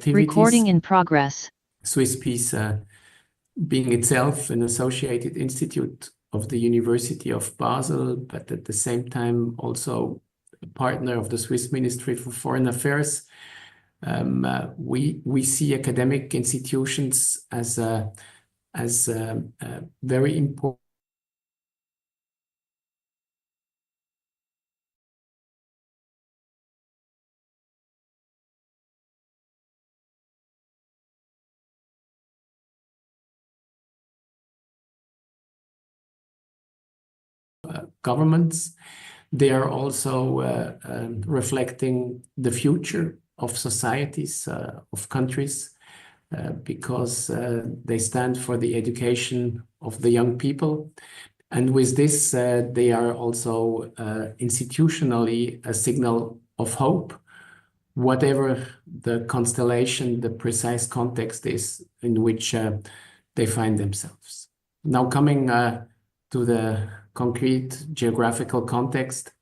activities. Recording in progress. Swiss Peace being itself an associated institute of the University of Basel, but at the same time also a partner of the Swiss Ministry for Foreign Affairs. We see academic institutions as very important governments. They are also reflecting the future of societies, of countries, because they stand for the education of the young people. And with this, they are also institutionally a signal of hope, whatever the constellation, the precise context is in which they find themselves. Now coming to the concrete geographical context,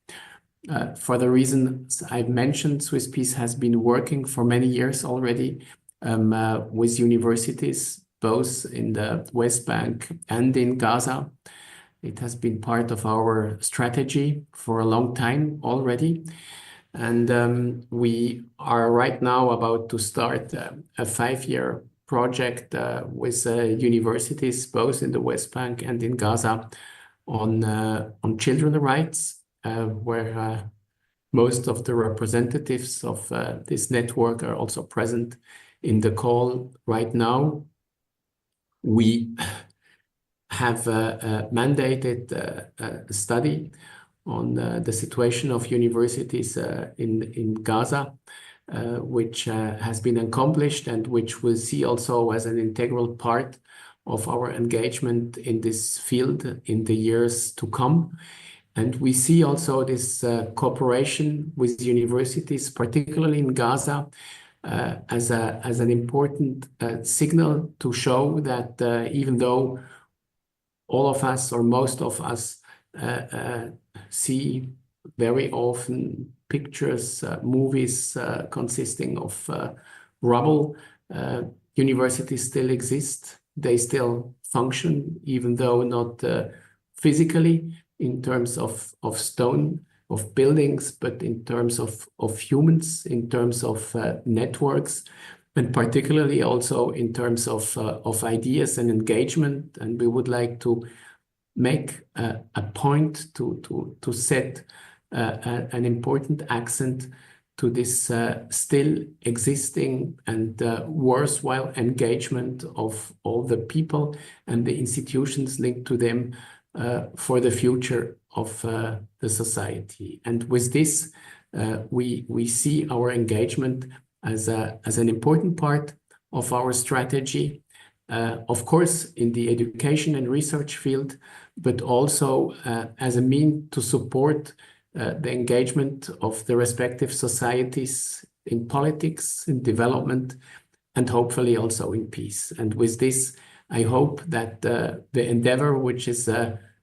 for the reasons I've mentioned, Swiss Peace has been working for many years already with universities, both in the West Bank and in Gaza. It has been part of our strategy for a long time already. And we are right now about to start a 5-year project with universities, both in the West Bank and in Gaza, on children's rights, where most of the representatives of this network are also present in the call right now. We have mandated a study on the situation of universities in Gaza, which has been accomplished and which we'll see also as an integral part of our engagement in this field in the years to come. And we see also this cooperation with universities, particularly in Gaza, as an important signal to show that even though all of us or most of us see very often pictures, movies consisting of rubble, universities still exist. They still function, even though not physically in terms of stone, of buildings, but in terms of humans, in terms of networks, and particularly also in terms of ideas and engagement. And we would like to make a point to set an important accent to this still existing and worthwhile engagement of all the people and the institutions linked to them for the future of the society. And with this, we see our engagement as an important part of our strategy, of course, in the education and research field, but also as a means to support the engagement of the respective societies in politics, in development, and hopefully also in peace. And with this, I hope that the endeavor, which is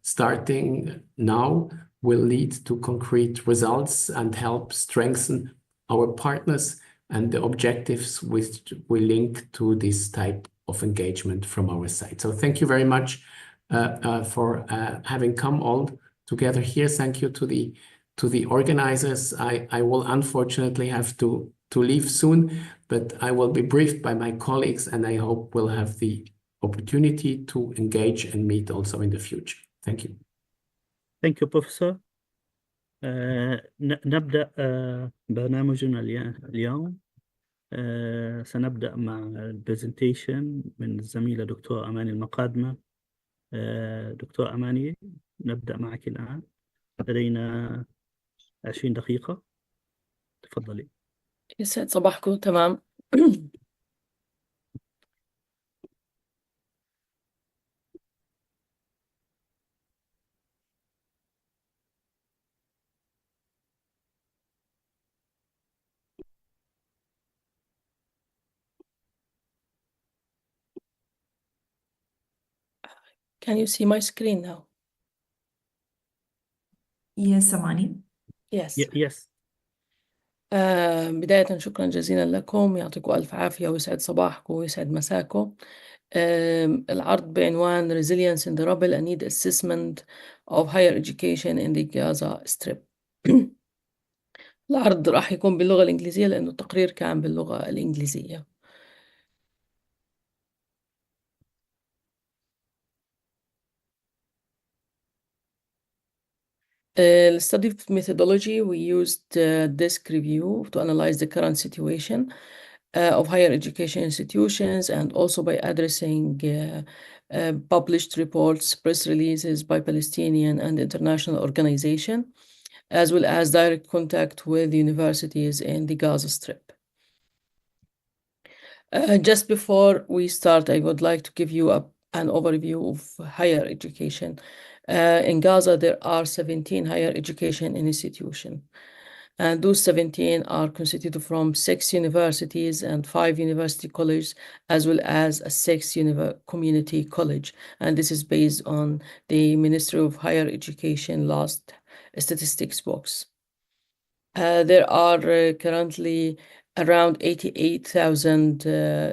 starting now, will lead to concrete results and help strengthen our partners and the objectives which we link to this type of engagement from our side. So thank you very much for having come all together here. Thank you to the organizers. I will unfortunately have to leave soon, but I will be briefed by my colleagues, and I hope we'll have the opportunity to engage and meet also in the future. Thank you. Thank you, Professor. نبدأ برنامجنا اليوم. سنبدأ مع البرزنتيشن من الزميلة دكتور أماني المقادمة. دكتور أماني، نبدأ معك الآن. لدينا 20 دقيقة. تفضلي. يسعد صباحكم. تمام. Can you see my screen now? Yes, Amani. Yes. Yes. بداية شكرا جزيلا لكم، يعطيكم ألف عافية ويسعد صباحكم ويسعد مساكم. العرض بعنوان Resilience in the Rubble, a Need Assessment of Higher Education in the Gaza Strip. العرض راح يكون باللغة الإنجليزية لأنه التقرير كان باللغة الإنجليزية. The study methodology, we used desk review to analyze the current situation of higher education institutions, and also by addressing published reports, press releases by Palestinian and international organizations, as well as direct contact with universities in the Gaza Strip. Just before we start, I would like to give you an overview of higher education. In Gaza, there are 17 higher education institutions. And those 17 are constituted from 6 universities and 5 university colleges, as well as a 6 community college. And this is based on the Ministry of Higher Education last statistics box. There are currently around 88,000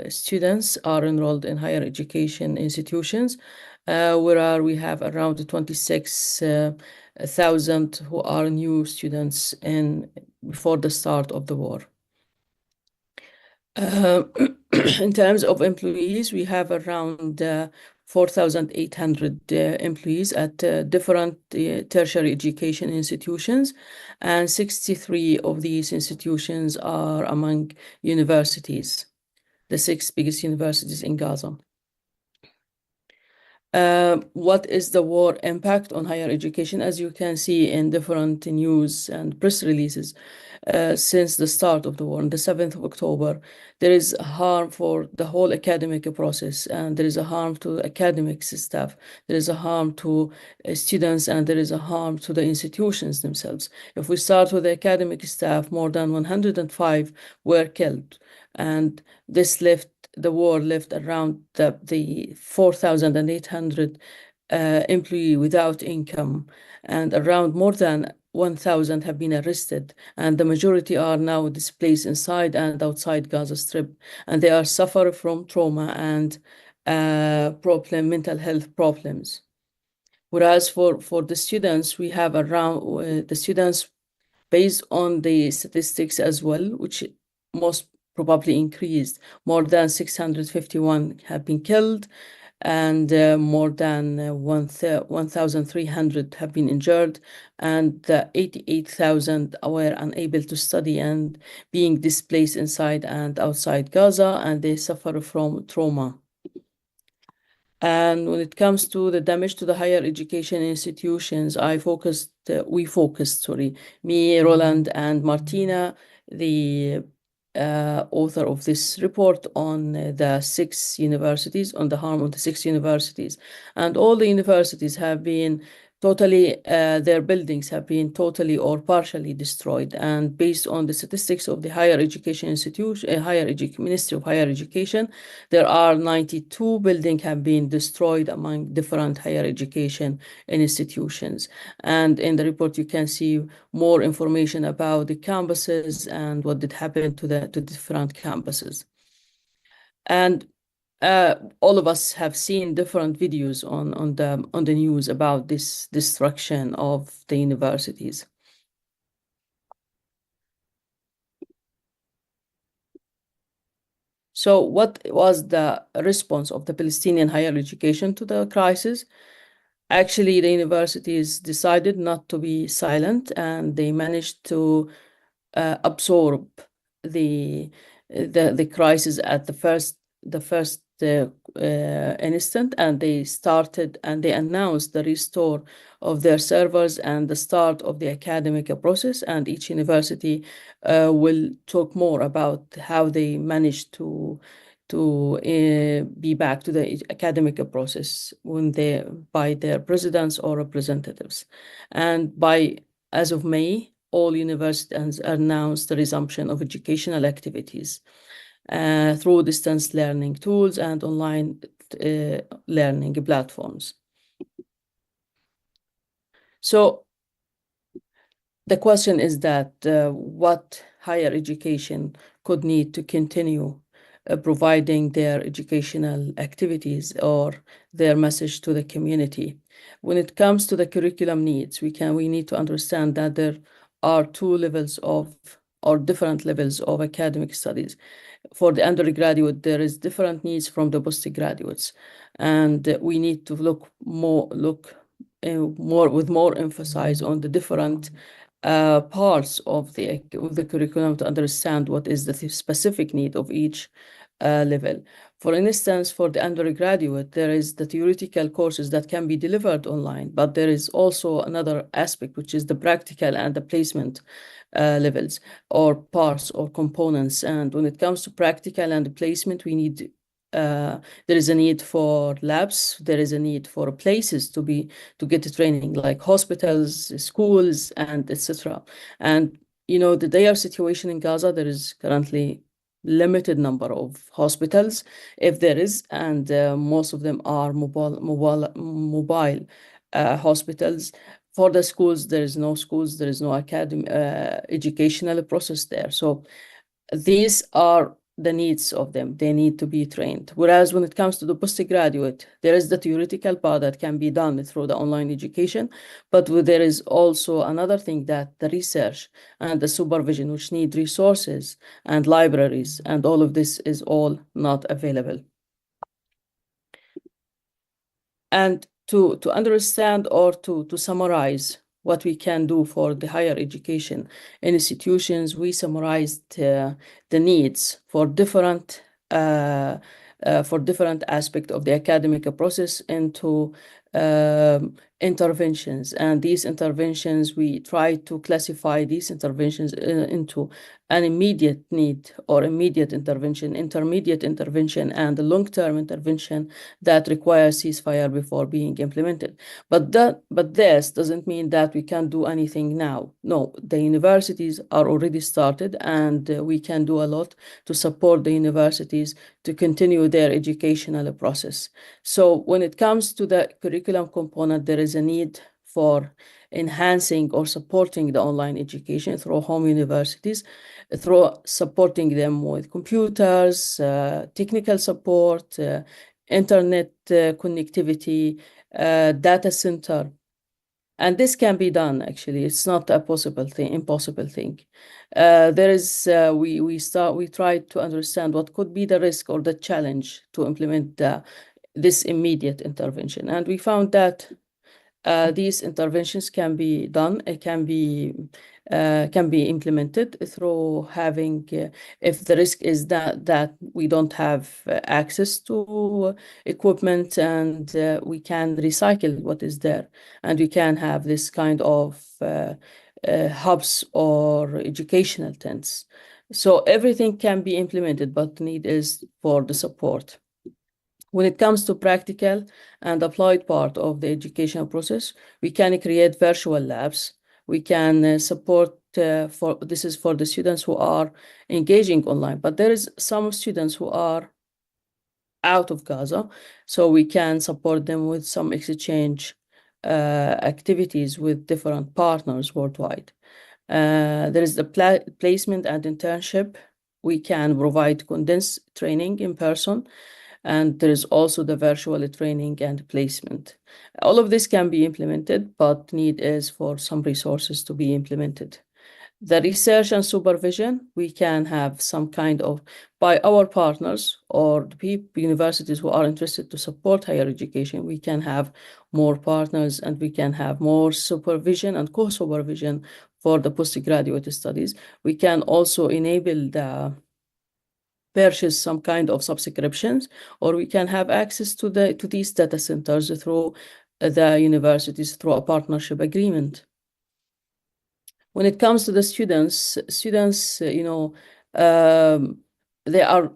students are enrolled in higher education institutions, where we have around 26,000 who are new students before the start of the war. In terms of employees, we have around 4,800 employees at different tertiary education institutions, and 63 of these institutions are among universities, the 6 biggest universities in Gaza. What is the war impact on higher education? As you can see in different news and press releases, since the start of the war on the 7th of October, there is harm for the whole academic process, and there is a harm to academic staff, there is a harm to students, and there is a harm to the institutions themselves. If we start with the academic staff, more than 105 were killed, and the war left around the 4,800 employees without income, and around more than 1,000 have been arrested, and the majority are now displaced inside and outside Gaza Strip, and they are suffering from trauma and mental health problems. Whereas for the students, we have around the students, based on the statistics as well, which most probably increased, more than 651 have been killed, and more than 1,300 have been injured, and 88,000 were unable to study and being displaced inside and outside Gaza, and they suffer from trauma. And when it comes to the damage to the higher education institutions, we focused, me, Roland, and Martina, the author of this report, on the 6 universities, on the harm of the 6 universities. And all the universities have been totally, their buildings have been totally or partially destroyed. And based on the statistics of the higher education institution, Ministry of Higher Education, there are 92 buildings have been destroyed among different higher education institutions. And in the report, you can see more information about the campuses and what did happen to the different campuses. And all of us have seen different videos on the news about this destruction of the universities. So what was the response of the Palestinian higher education to the crisis? Actually, the universities decided not to be silent, and they managed to absorb the crisis at the first instant, and they started and they announced the restore of their servers and the start of the academic process. And each university will talk more about how they managed to be back to the academic process by their presidents or representatives. And as of May, all universities announced the resumption of educational activities through distance learning tools and online learning platforms. So the question is that higher education could need to continue providing their educational activities or their message to the community. When it comes to the curriculum needs, we need to understand that there are two levels of or different levels of academic studies. For the undergraduate, there is different needs from the postgraduates, and we need to look more with more emphasis on the different parts of the curriculum to understand what is the specific need of each level. For instance, for the undergraduate, there is the theoretical courses that can be delivered online, but there is also another aspect, which is the practical and the placement levels or parts or components. And when it comes to practical and placement, we need there is a need for labs, there is a need for places to get training, like hospitals, schools, and etc. And the dire situation in Gaza, there is currently limited number of hospitals, if there is, and most of them are mobile hospitals. For the schools, there is no schools, there is no educational process there. So these are the needs of them. They need to be trained. Whereas when it comes to the postgraduate, there is the theoretical part that can be done through the online education, but there is also another thing, that the research and the supervision, which need resources and libraries, and all of this is all not available. And to understand or to summarize what we can do for the higher education institutions, we summarized the needs for different aspects of the academic process into interventions. And these interventions, we try to classify these interventions into an immediate need or immediate intervention, intermediate intervention, and the long-term intervention that requires ceasefire before being implemented. But this doesn't mean that we can't do anything now. No, the universities are already started, and we can do a lot to support the universities to continue their educational process. So when it comes to the curriculum component, there is a need for enhancing or supporting the online education through home universities, through supporting them with computers, technical support, internet connectivity, data center. And this can be done, actually. It's not a impossible thing. We tried to understand what could be the risk or the challenge to implement this immediate intervention. And we found that these interventions can be done, can be implemented through having, if the risk is that we don't have access to equipment, and we can recycle what is there, and we can have this kind of hubs or educational tents. So everything can be implemented, but the need is for the support. When it comes to practical and applied part of the educational process, we can create virtual labs. We can support this is for the students who are engaging online, but there is some students who are out of Gaza, so we can support them with some exchange activities with different partners worldwide. There is the placement and internship. We can provide condensed training in person, and there is also the virtual training and placement. All of this can be implemented, but need is for some resources to be implemented. The research and supervision, we can have some kind of, by our partners or the universities who are interested to support higher education, we can have more partners, and we can have more supervision and co-supervision for the postgraduate studies. We can also enable the purchase some kind of subscriptions, or we can have access to these data centers through the universities through a partnership agreement. When it comes to the students, they are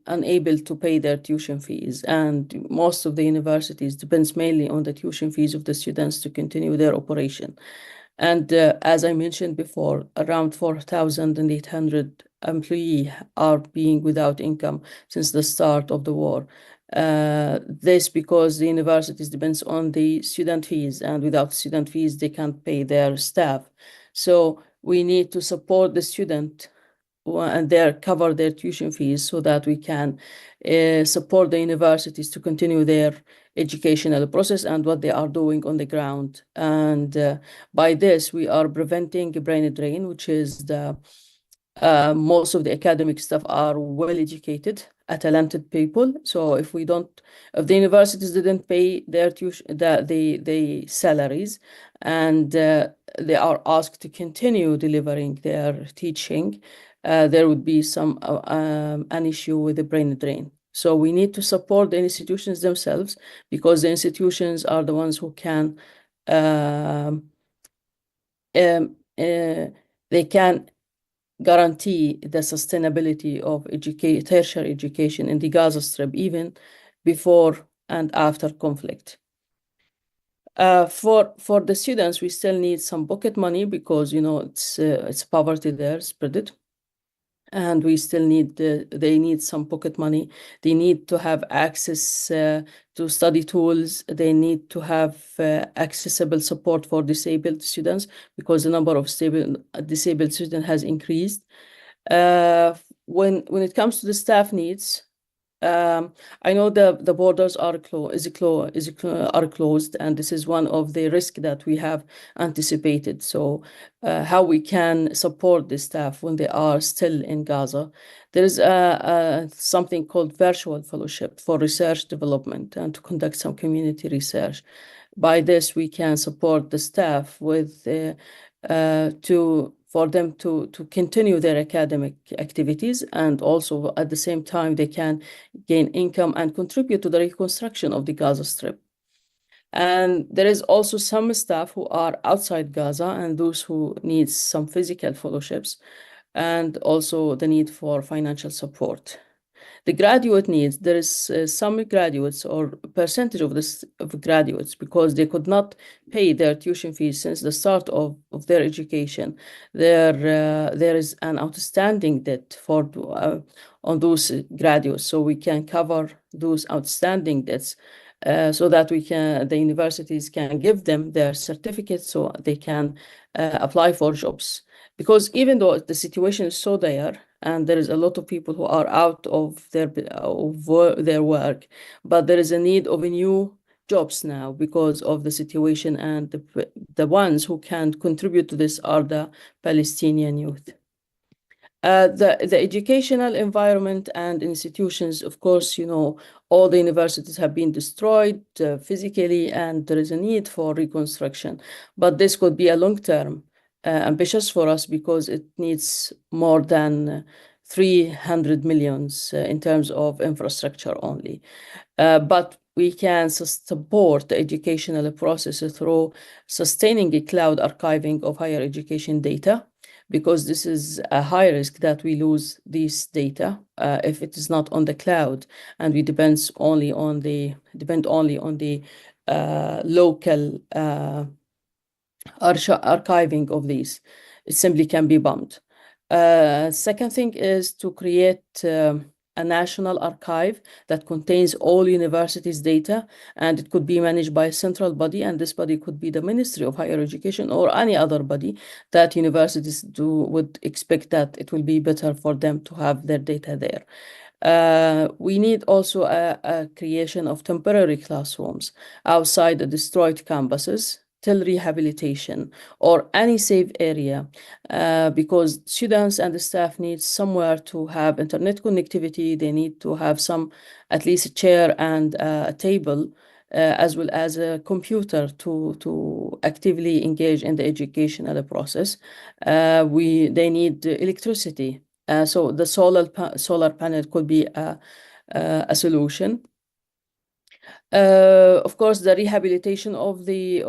unable to pay their tuition fees, and most of the universities depends mainly on the tuition fees of the students to continue their operation. And as I mentioned before, around 4,800 employees are being without income since the start of the war. This because the universities depends on the student fees, and without student fees, they can't pay their staff. So we need to support the student and cover their tuition fees so that we can support the universities to continue their educational process and what they are doing on the ground. And by this, we are preventing brain drain, which is most of the academic staff are well-educated, talented people. So if the universities didn't pay their tuition, the salaries, and they are asked to continue delivering their teaching, there would be an issue with the brain drain. So we need to support the institutions themselves, because the institutions are the ones who can they can guarantee the sustainability of tertiary education in the Gaza Strip, even before and after conflict. For the students, we still need some pocket money because it's poverty there spread, and we still need they need some pocket money. They need to have access to study tools. They need to have accessible support for disabled students, because the number of disabled students has increased. When it comes to the staff needs, I know the borders are closed, and this is one of the risks that we have anticipated. So, how we can support the staff when they are still in Gaza? There is something called virtual fellowship for research development and to conduct some community research. By this, we can support the staff with for them to continue their academic activities, and also at the same time they can gain income and contribute to the reconstruction of the Gaza Strip. And there is also some staff who are outside Gaza and those who need some physical fellowships, and also the need for financial support. The graduate needs, there is some graduates or percentage of graduates, because they could not pay their tuition fees since the start of their education. There is an outstanding debt on those graduates, so we can cover those outstanding debts so that the universities can give them their certificates so they can apply for jobs. Because even though the situation is so dire, and there is a lot of people who are out of their work, but there is a need of new jobs now because of the situation, and the ones who can contribute to this are the Palestinian youth. The educational environment and institutions, of course, all the universities have been destroyed physically, and there is a need for reconstruction. But this could be a long-term ambitious for us, because it needs more than 300 millions in terms of infrastructure only. But we can support the educational process through sustaining a cloud archiving of higher education data, because this is a high risk that we lose this data if it is not on the cloud, and we depend only on the local archiving of these. It simply can be bumped. Second thing is to create a national archive that contains all universities' data, and it could be managed by a central body, and this body could be the Ministry of Higher Education or any other body that universities would expect that it will be better for them to have their data there. We need also a creation of temporary classrooms outside the destroyed campuses till rehabilitation or any safe area, because students and the staff need somewhere to have internet connectivity. They need to have at least a chair and a table, as well as a computer to actively engage in the educational process. They need electricity. So the solar panel could be a solution. Of course, the rehabilitation of the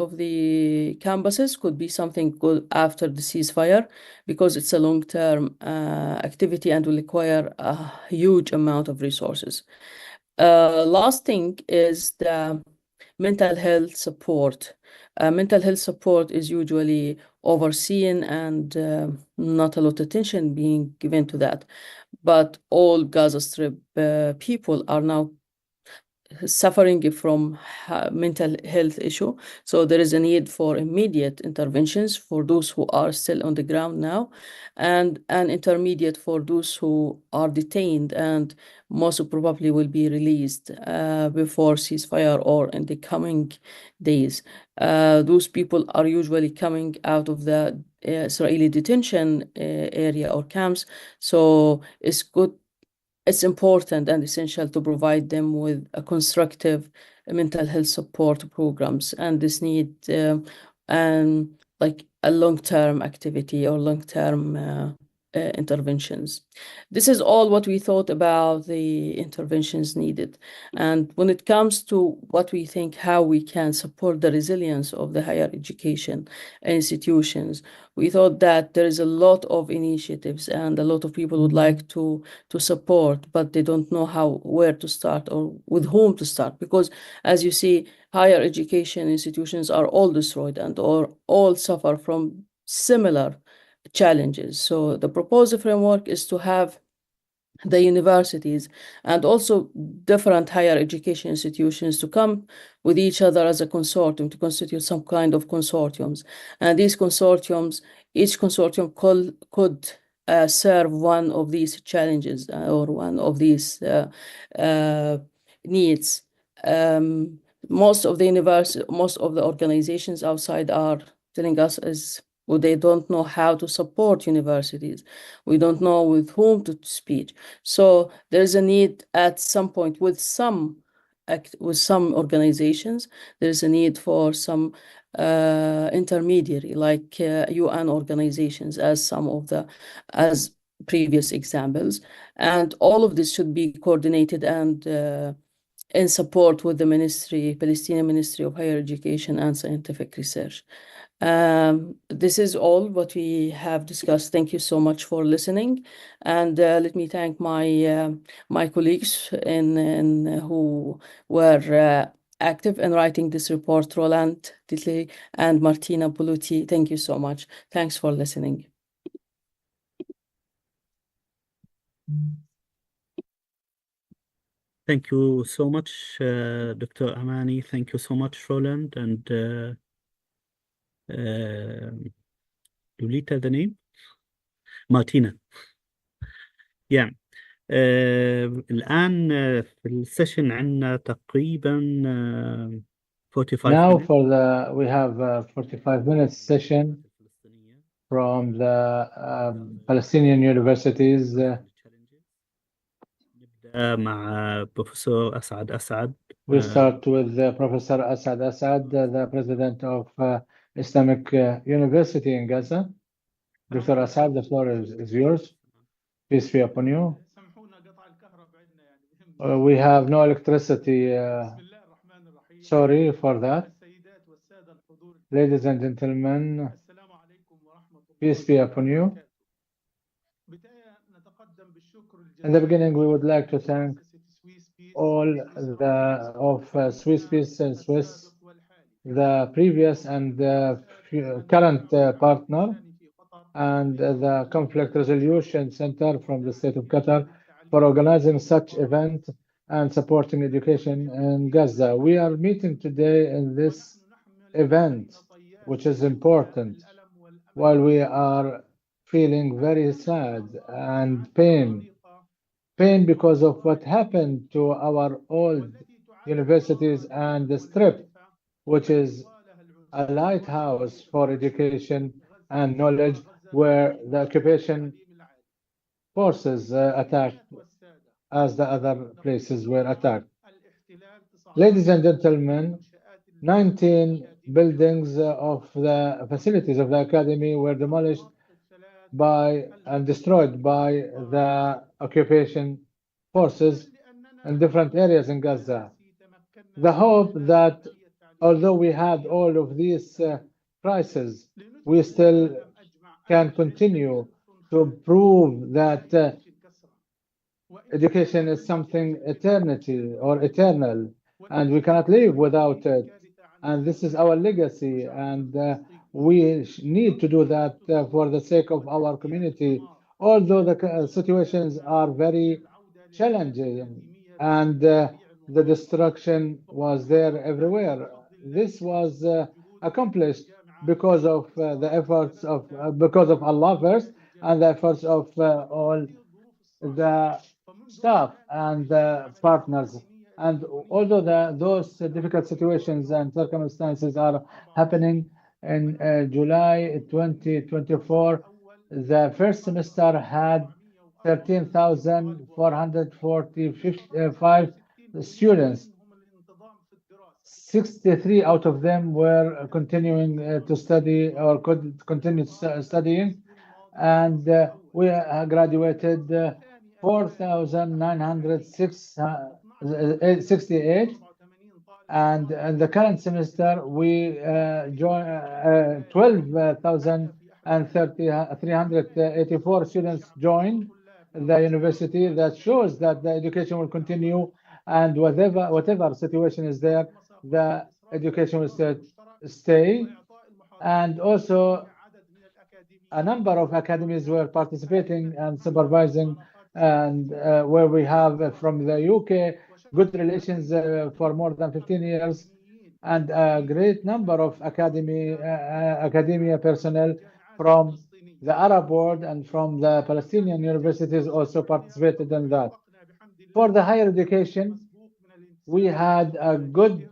campuses could be something good after the ceasefire, because it's a long-term activity and will require a huge amount of resources. Last thing is the mental health support. Mental health support is usually overseen and not a lot of attention being given to that. But all Gaza Strip people are now suffering from mental health issue. So there is a need for immediate interventions for those who are still on the ground now, and an intermediate for those who are detained and most probably will be released before ceasefire or in the coming days. Those people are usually coming out of the Israeli detention area or camps, so it's important and essential to provide them with a constructive mental health support programs, and this need like a long-term activity or long-term interventions. This is all what we thought about the interventions needed. And when it comes to what we think, how we can support the resilience of the higher education institutions, we thought that there is a lot of initiatives and a lot of people would like to support, but they don't know where to start or with whom to start. Because as you see, higher education institutions are all destroyed and or all suffer from similar challenges. So the proposed framework is to have the universities and also different higher education institutions to come with each other as a consortium, to constitute some kind of consortiums. And these consortiums, each consortium could serve one of these challenges or one of these needs. Most of the organizations outside are telling us they don't know how to support universities. We don't know with whom to speak. So there is a need at some point with some organizations. There is a need for some intermediary, like UN organizations, as previous examples, and all of this should be coordinated and in support with the Palestinian Ministry of Higher Education and Scientific Research. This is all what we have discussed. Thank you so much for listening, and let me thank my colleagues who were active in writing this report, Roland Titley and Martina Poluti. Thank you so much. Thanks for listening. Thank you so much, Dr. Amani. Thank you so much, Roland. And Lolita, the name? Martina. Yeah. الآن في السيشن عندنا تقريبا 45 Now minutes. we have a 45 minutes session from the Palestinian universities. نبدأ مع بروفيسور أسعد. We start with Professor Asad, the president of Islamic University in Gaza. Dr. Asad, the floor is yours. Peace be upon you. We have no electricity. Sorry for that. Ladies and gentlemen, peace be upon you. In the beginning, we would like to thank all of Swiss Peace and Swiss, the previous and the current partner, and the Conflict Resolution Center from the State of Qatar for organizing such event and supporting education in Gaza. We are meeting today in this event, which is important, while we are feeling very sad and pain because of what happened to our old universities and the Strip, which is a lighthouse for education and knowledge, where the occupation forces attacked as the other places were attacked. Ladies and gentlemen, 19 buildings of the facilities of the academy were demolished and destroyed by the occupation forces in different areas in Gaza. The hope that although we had all of these crises, we still can continue to prove that education is something eternal, and we cannot live without it. And this is our legacy, and we need to do that for the sake of our community, although the situations are very challenging, and the destruction was there everywhere. This was accomplished because of the efforts of because of Allah first, and the efforts of all the staff and the partners. And although those difficult situations and circumstances are happening in July 2024, the first semester had 13,445 students. 63 out of them were continuing to study or could continue studying, and we graduated 4,968, and in the current semester we join 12,384 students joined the university. That shows that the education will continue, and whatever situation is there, the education will stay. And also a number of academies were participating and supervising, and where we have from the UK good relations for more than 15 years, and a great number of academia personnel from the Arab world and from the Palestinian universities also participated in that. For the higher education, we had a good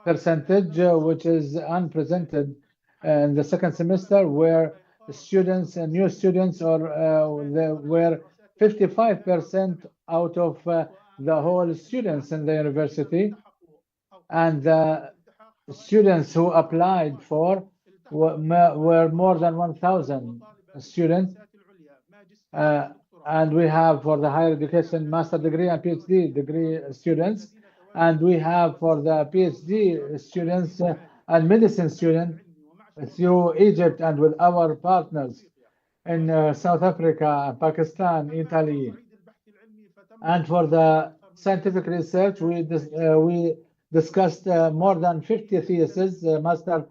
percentage, which is unprecedented in the second semester, where students and new students were 55% out of the whole students in the university, and the students who applied for were more than 1,000 students. And we have for the higher education master degree and PhD degree students, and we have for the PhD students and medicine students through Egypt and with our partners in South Africa, Pakistan, Italy. And for the scientific research, we discussed more than 50 theses, master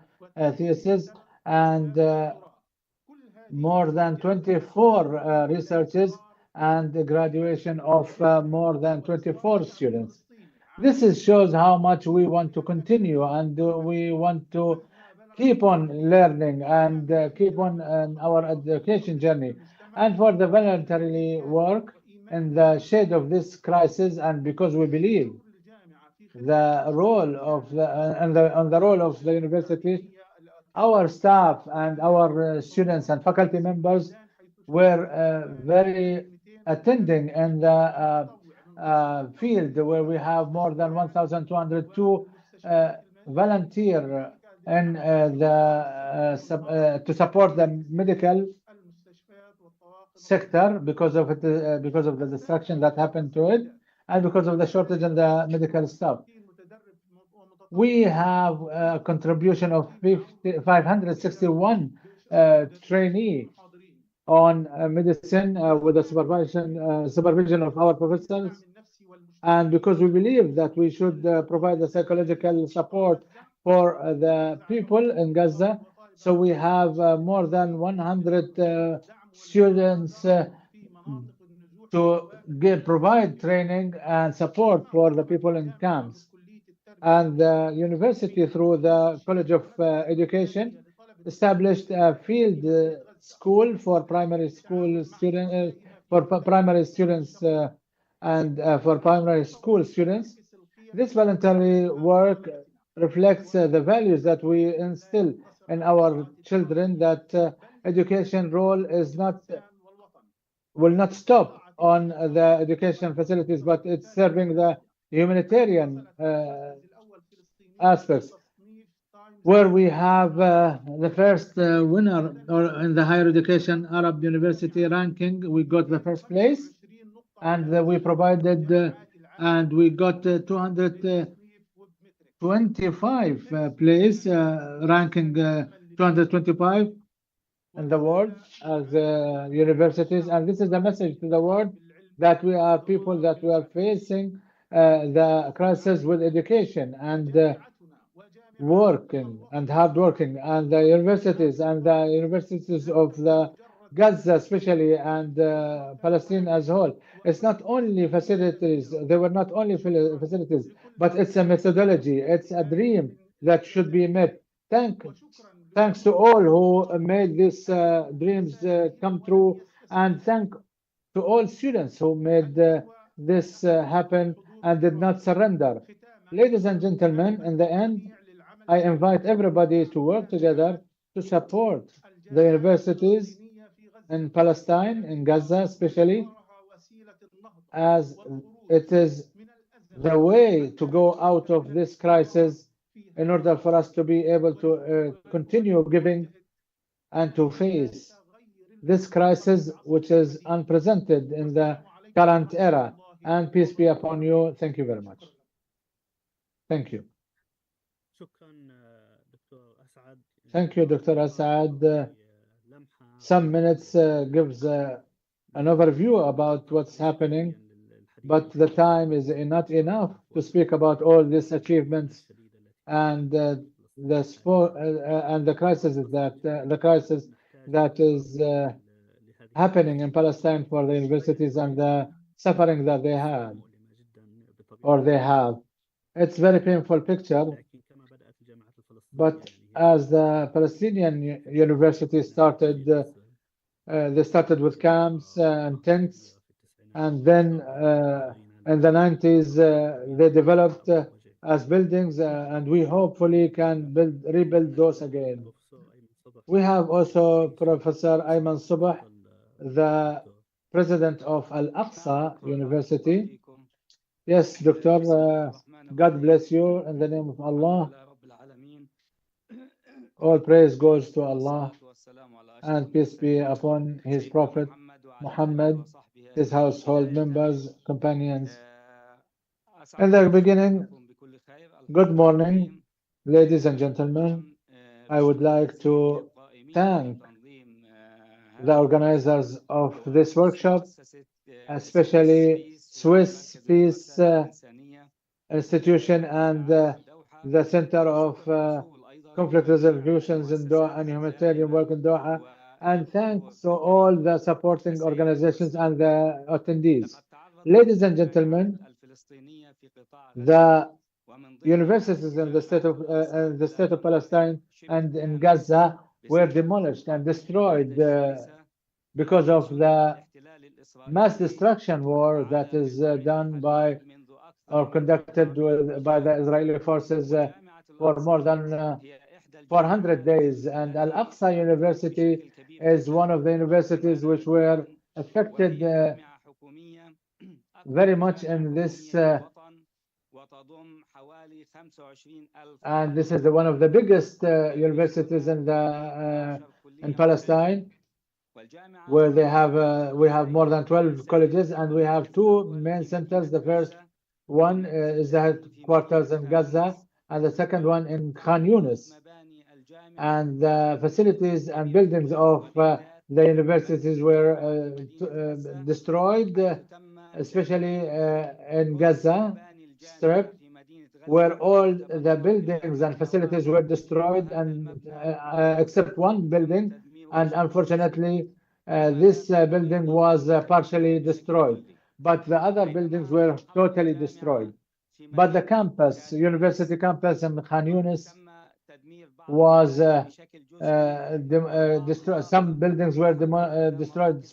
theses, and more than 24 researches, and the graduation of more than 24 students. This shows how much we want to continue, and we want to keep on learning and keep on our education journey. And for the voluntary work in the shade of this crisis, and because we believe the role of on the role of the university, our staff and our students and faculty members were very attending in the field, where we have more than 1,202 volunteer in to support the medical sector because of the destruction that happened to it, and because of the shortage in the medical staff. We have a contribution of 561 trainee on medicine with the supervision of our professors, and because we believe that we should provide the psychological support for the people in Gaza, so we have more than 100 students to provide training and support for the people in camps. And the university, through the College of Education, established a field school for primary school students, for primary students and for primary school students. This voluntary work reflects the values that we instill in our children, that education role will not stop on the education facilities, but it's serving the humanitarian aspects, where we have the first winner in the higher education Arab university ranking. We got the first place, and we provided and we got 225 place, ranking 225 in the world as universities. And this is the message to the world, that we are people that we are facing the crisis with education and working and hard working, and the universities of the Gaza especially, and Palestine as a whole. It's not only facilities, they were not only facilities, but it's a methodology, it's a dream that should be met. Thanks to all who made these dreams come true, and thank to all students who made this happen and did not surrender. Ladies and gentlemen, in the end, I invite everybody to work together to support the universities in Palestine, in Gaza especially, as it is the way to go out of this crisis in order for us to be able to continue giving and to face this crisis, which is unprecedented in the current era. And peace be upon you. Thank you very much. Thank you. Thank you, Dr. Asad. Some minutes gives an overview about what's happening, but the time is not enough to speak about all these achievements and the crisis that is happening in Palestine for the universities and the suffering that they had or they have. It's a very painful picture, but as the Palestinian university started, they started with camps and tents, and then in the 90s they developed as buildings, and we hopefully can rebuild those again. We have also Professor Ayman Subah, the president of Al-Aqsa University. Yes, Doctor, God bless you in the name of Allah. All praise goes to Allah, and peace be upon His Prophet Muhammad, his household members, companions. In the beginning, good morning, ladies and gentlemen. I would like to thank the organizers of this workshop, especially Swiss Peace Institution and the Center of Conflict Resolutions in Doha and Humanitarian Work in Doha, and thanks to all the supporting organizations and the attendees. Ladies and gentlemen, the universities in the state of Palestine and in Gaza were demolished and destroyed because of the mass destruction war that is done by or conducted by the Israeli forces for more than 400 days. And Al-Aqsa University is one of the universities which were affected very much in this and this is one of the biggest universities in Palestine, where we have more than 12 colleges, and we have two main centers. The first one is the headquarters in Gaza, and the second one in Khan Yunis. And the facilities and buildings of the universities were destroyed, especially in Gaza Strip, where all the buildings and facilities were destroyed, and except one building, and unfortunately this building was partially destroyed, but the other buildings were totally destroyed. But the campus, university campus in Khan Yunis, was destroyed. Some buildings were destroyed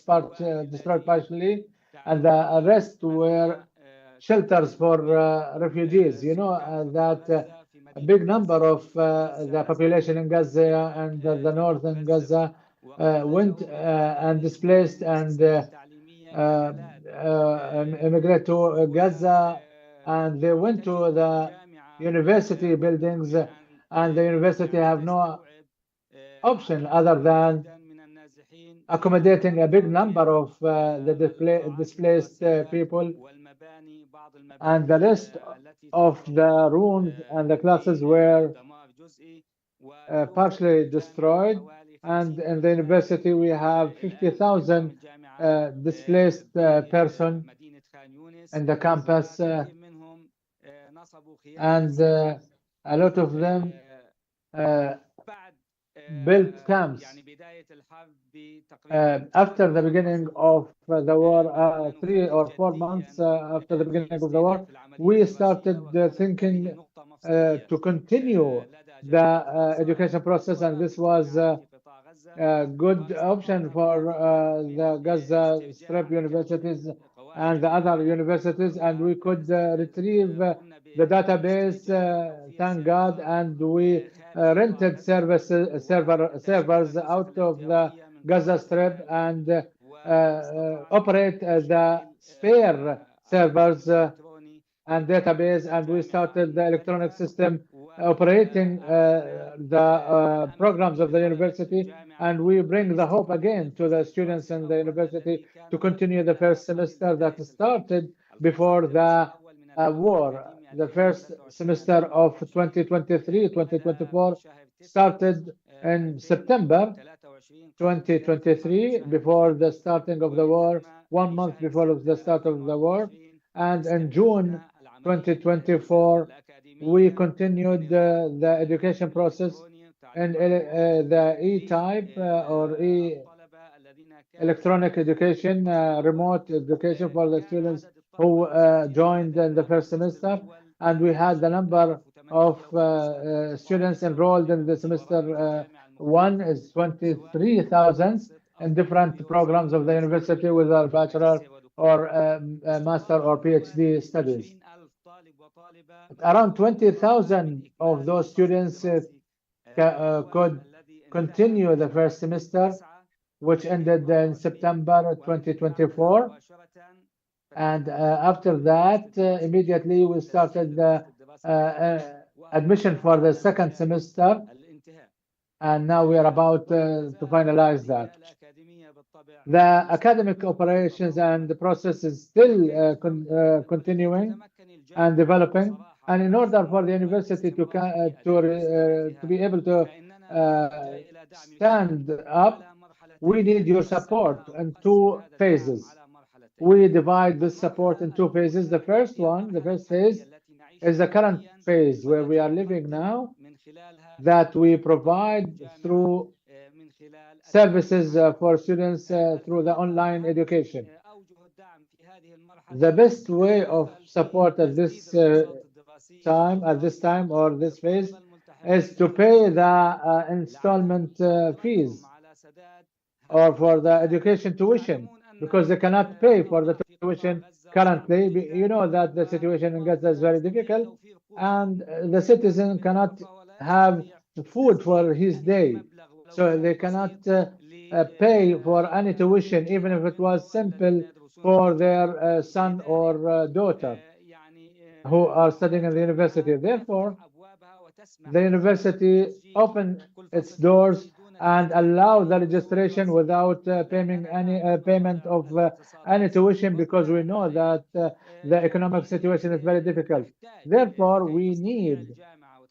partially, and the rest were shelters for refugees. You know that a big number of the population in Gaza and the northern Gaza went and displaced and immigrated to Gaza, and they went to the university buildings, and the university have no option other than accommodating a big number of the displaced people, and the rest of the rooms and the classes were partially destroyed. And in the university we have 50,000 displaced person in the campus, and a lot of them built camps. After the beginning of the war, 3 or 4 months after the beginning of the war, we started thinking to continue the education process, and this was a good option for the Gaza Strip universities and the other universities, and we could retrieve the database, thank God, and we rented servers out of the Gaza Strip and operate the spare servers and database, and we started the electronic system operating the programs of the university, and we bring the hope again to the students in the university to continue the first semester that started before the war. The first semester of 2023-2024 started in September 2023, before the starting of the war, 1 month before the start of the war, and in June 2024, we continued the education process in the E-type or electronic education, remote education for the students who joined in the first semester, and we had the number of students enrolled in the semester one is 23,000 in different programs of the university with a bachelor or master or PhD studies. Around 20,000 of those students could continue the first semester, which ended in September 2024. And after that, immediately we started the admission for the second semester, and now we are about to finalize that. The academic operations and the process is still continuing and developing. And in order for the university to be able to stand up, we need your support in 2 phases. We divide this support in 2 phases. The first phase is the current phase where we are living now, that we provide through services for students through the online education. The best way of support at this time or this phase is to pay the installment fees or for the education tuition, because they cannot pay for the tuition currently. You know that the situation in Gaza is very difficult, and the citizen cannot have food for his day, so they cannot pay for any tuition, even if it was simple for their son or daughter who are studying in the university. Therefore, the university opened its doors and allow the registration without paying any payment of any tuition, because we know that the economic situation is very difficult. Therefore, we need,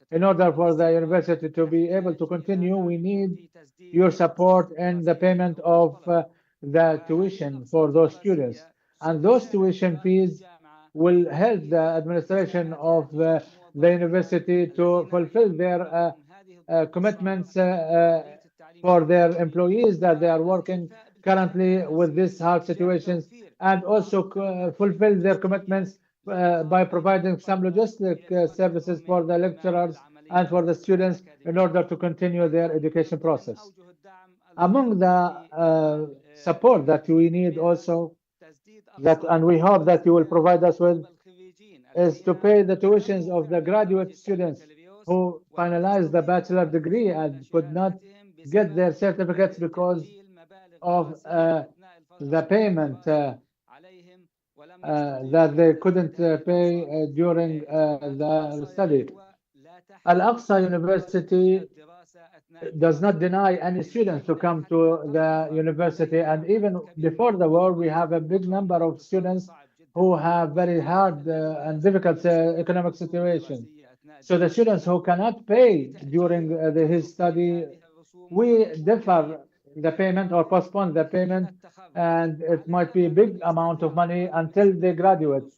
in order for the university to be able to continue, we need your support in the payment of the tuition for those students. And those tuition fees will help the administration of the university to fulfill their commitments for their employees that they are working currently with these hard situations, and also fulfill their commitments by providing some logistic services for the lecturers and for the students in order to continue their education process. Among the support that we need also, and we hope that you will provide us with, is to pay the tuitions of the graduate students who finalized the bachelor degree and could not get their certificates because of the payment that they couldn't pay during the study. Al-Aqsa University does not deny any students to come to the university, and even before the war, we have a big number of students who have very hard and difficult economic situation. So the students who cannot pay during his study, we defer the payment or postpone the payment, and it might be a big amount of money until they graduate,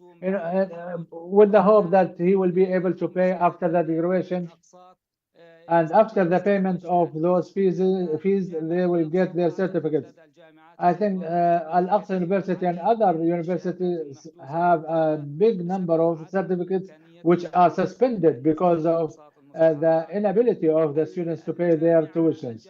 with the hope that he will be able to pay after the graduation and after the payment of those fees, they will get their certificates. I think Al-Aqsa University and other universities have a big number of certificates which are suspended because of the inability of the students to pay their tuitions.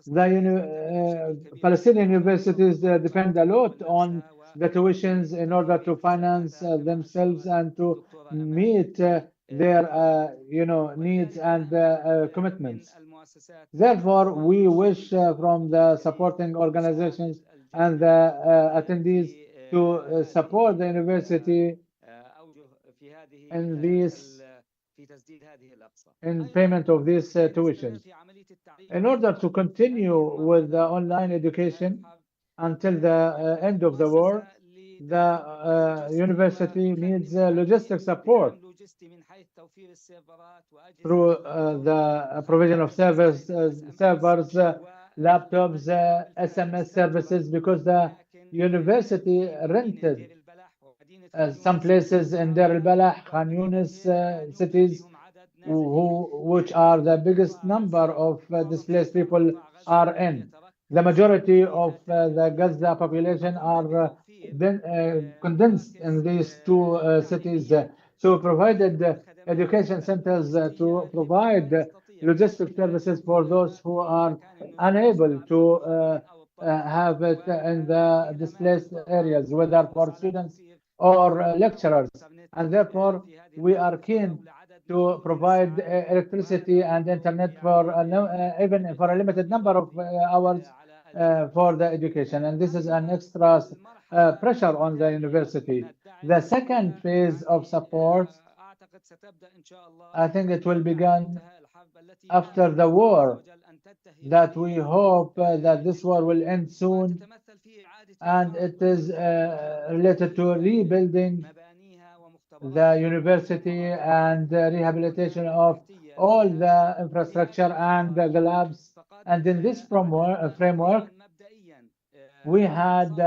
The Palestinian universities depend a lot on the tuitions in order to finance themselves and to meet their needs and commitments. Therefore, we wish from the supporting organizations and the attendees to support the university in payment of these tuitions. In order to continue with the online education until the end of the war, the university needs logistic support through the provision of servers, laptops, SMS services, because the university rented some places in Deir al-Balah, Khan Yunis cities, which are the biggest number of displaced people are in. The majority of the Gaza population are condensed in these two cities. So provided education centers to provide logistic services for those who are unable to have it in the displaced areas, whether for students or lecturers. And therefore, we are keen to provide electricity and internet for even for a limited number of hours for the education. And this is an extra pressure on the university. The second phase of support, I think it will begin after the war, that we hope that this war will end soon, and it is related to rebuilding the university and the rehabilitation of all the infrastructure and the labs. And in this framework, we had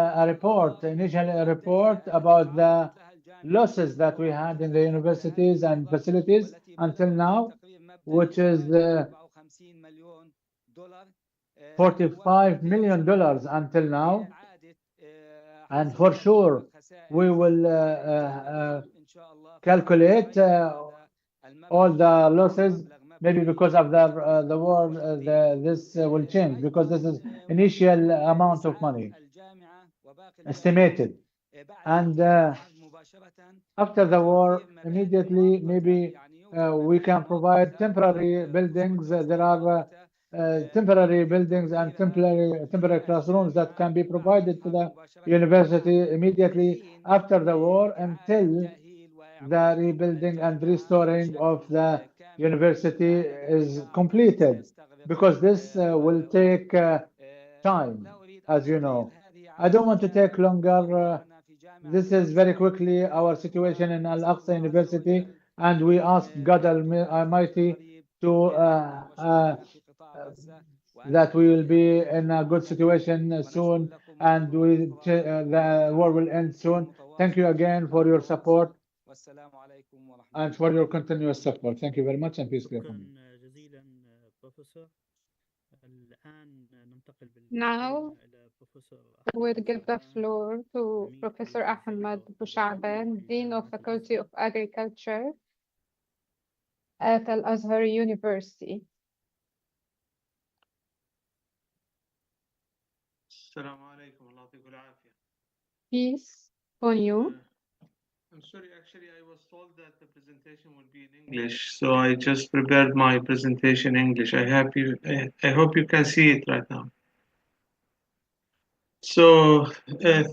initially a report about the losses that we had in the universities and facilities until now, which is $45 million until now. And for sure, we will calculate all the losses. Maybe because of the war, this will change, because this is initial amount of money estimated. And after the war, immediately, maybe we can provide temporary buildings. There are temporary buildings and temporary classrooms that can be provided to the university immediately after the war, until the rebuilding and restoring of the university is completed, because this will take time, as you know. I don't want to take longer. This is very quickly our situation in Al-Aqsa University, and we ask God Almighty to that we will be in a good situation soon, and the war will end soon. Thank you again for your support and for your continuous support. Thank you very much, and peace be upon you. شكرا جزيلا بروفيسور. الآن ننتقل Now إلى بروفيسور we'll give the floor to Professor Ahmed Bousha'ban, Dean of Faculty of Agriculture at Al-Azhar University. السلام عليكم الله يعطيكم العافية. Peace on you. I'm sorry, actually I was told that the presentation would be in English, so I just prepared my presentation in English. I hope you can see it right now. So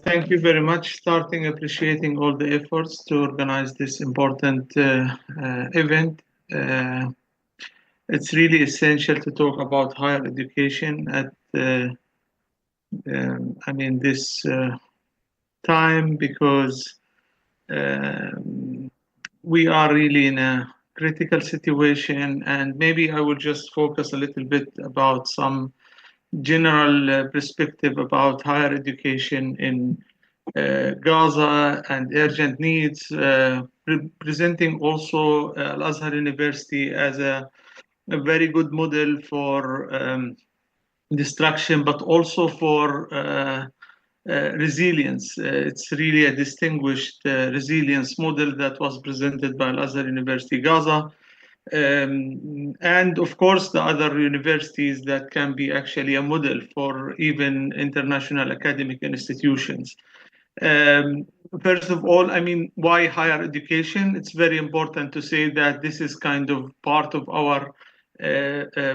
thank you very much. Starting appreciating all the efforts to organize this important event. It's really essential to talk about higher education at this time, because we are really in a critical situation, and maybe I will just focus a little bit about some general perspective about higher education in Gaza and urgent needs, presenting also Al-Azhar University as a a very good model for destruction, but also for resilience. It's really a distinguished resilience model that was presented by Al-Azhar University Gaza. And of course, the other universities that can be actually a model for even international academic institutions. First of all, I mean, why higher education? It's very important to say that this is kind of part of our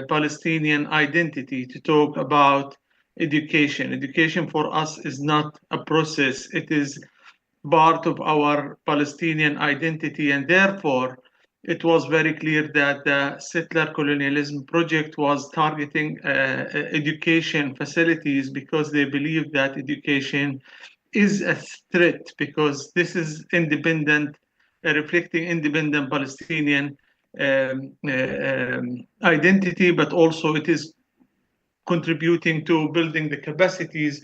Palestinian identity to talk about education. Education for us is not a process, it is part of our Palestinian identity, and therefore it was very clear that the settler colonialism project was targeting education facilities because they believe that education is a threat, because this is independent, reflecting independent Palestinian identity, but also it is contributing to building the capacities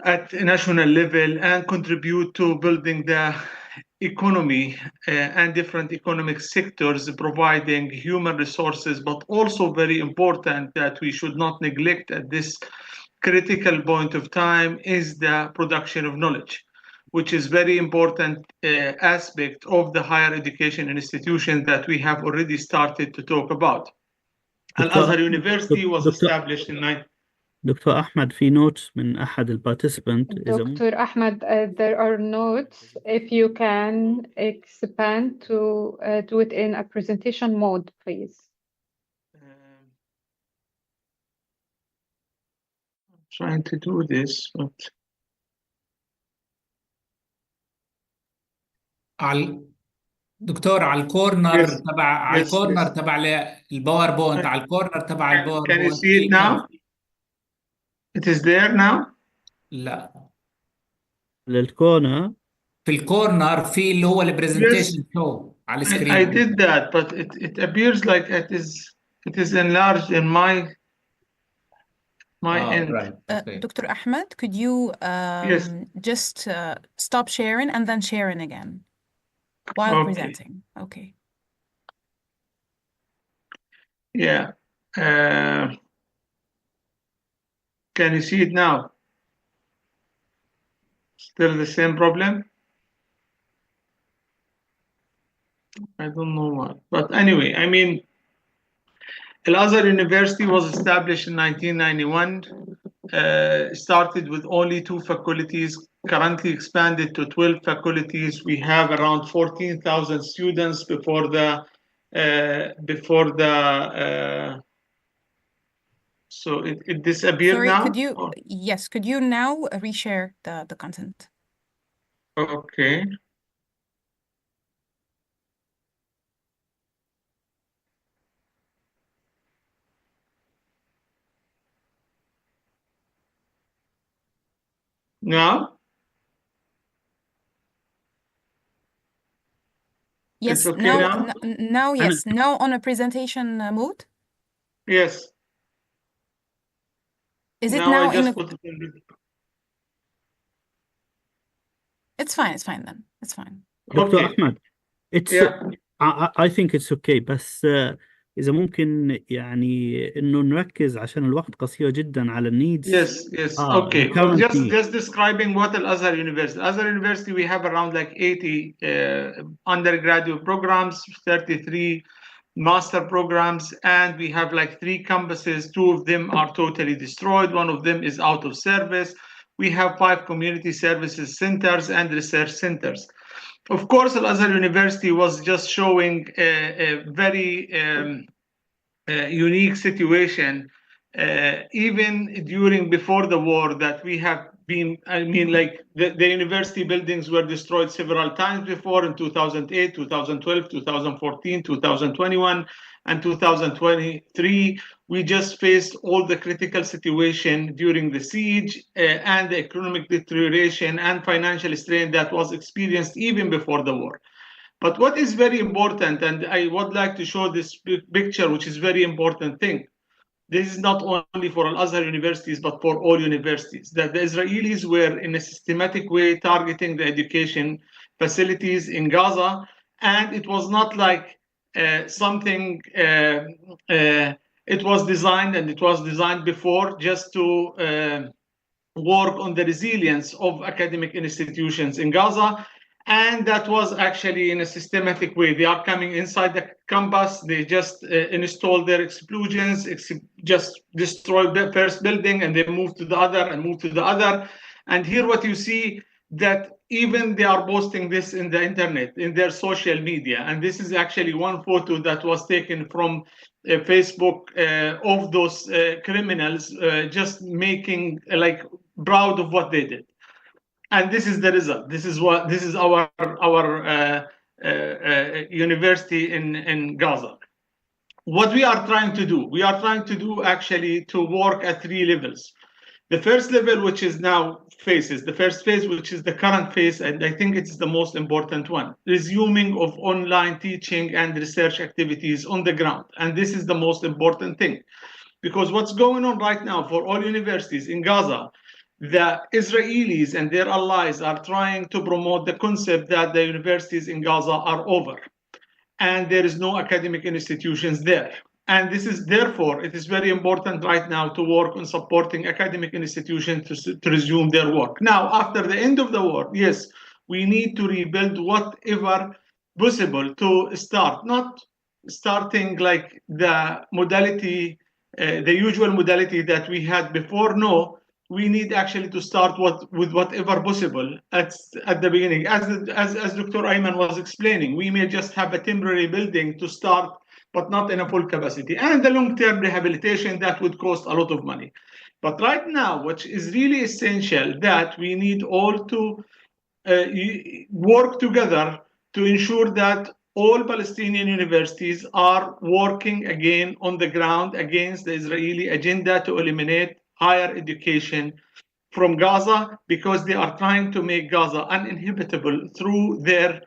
at a national level and contribute to building the economy and different economic sectors, providing human resources, but also very important that we should not neglect at this critical point of time is the production of knowledge, which is very important aspect of the higher education institution that we have already started to talk about. Al-Azhar University was established in دكتور أحمد في نوتس من أحد البارتيسيبنت Dr. Ahmed, there are notes. If you can expand to do it in a presentation mode, please. I'm trying to do this, but دكتور على الكورنر Yes. تبع على Yes, الكورنر yes. تبع الباوربوينت على الكورنر تبع Can you الباوربوينت see it now? It is there now? لا للكونا. في الكورنر في اللي هو البرزنتيشن Yes. شو على I السكرين. did that, but it appears like it is enlarged in my end. Right. Okay. Dr. Ahmed, could you Yes. just stop sharing and then sharing again while Okay. presenting? Okay. Yeah. Can you see it now? Still the same problem? I don't know why. But anyway, I mean, Al-Azhar University was established in 1991, started with only 2 faculties, currently expanded to 12 faculties. We have around 14,000 students before the so it disappeared. Sorry, now? could you, yes, could you now reshare the content? Okay. Now? Yes, It's okay now, now? now, yes, now on a presentation mode. Yes. Is it Now now I just in a, put it in. it's fine then, it's fine. دكتور Okay. أحمد, it's Yeah. I think it's okay, بس إذا ممكن يعني إنه نركز عشان الوقت قصير جدا على النيدز. Yes. Okay. the Well, current just need. describing what Al-Azhar University. Al-Azhar University, we have around like 80 undergraduate programs, 33 master programs, and we have like 3 campuses. 2 of them are totally destroyed. 1 of them is out of service. We have 5 community services centers and research centers. Of course, Al-Azhar University was just showing a very unique situation, even before the war, that we have been, I mean, like the university buildings were destroyed several times before, in 2008, 2012, 2014, 2021, and 2023. We just faced all the critical situation during the siege and the economic deterioration and financial strain that was experienced even before the war. But what is very important, and I would like to show this picture, which is very important thing. This is not only for Al-Azhar universities, but for all universities, that the Israelis were in a systematic way targeting the education facilities in Gaza. And it was not like something. It was designed, and it was designed before, just to work on the resilience of academic institutions in Gaza. And that was actually in a systematic way. They are coming inside the campus, they just install their explosions, just destroy the first building, and they move to the other and move to the other. And here what you see, that even they are posting this in the internet, in their social media. And this is actually one photo that was taken from Facebook of those criminals, just making like proud of what they did. And this is the result. This is our university in Gaza. What we are trying to do, actually to work at 3 levels. The first level, which is now phases, the first phase, which is the current phase, and I think it's the most important one, resuming of online teaching and research activities on the ground. And this is the most important thing, because what's going on right now for all universities in Gaza, the Israelis and their allies are trying to promote the concept that the universities in Gaza are over, and there is no academic institutions there. And this is, therefore, it is very important right now to work on supporting academic institutions to resume their work. Now, after the end of the war, yes, we need to rebuild whatever possible to start, not starting like the modality, the usual modality that we had before. No, we need actually to start with whatever possible at the beginning. As Dr. Ayman was explaining, we may just have a temporary building to start, but not in a full capacity. And the long-term rehabilitation, that would cost a lot of money. But right now, which is really essential, that we need all to work together to ensure that all Palestinian universities are working again on the ground against the Israeli agenda to eliminate higher education from Gaza, because they are trying to make Gaza uninhabitable through their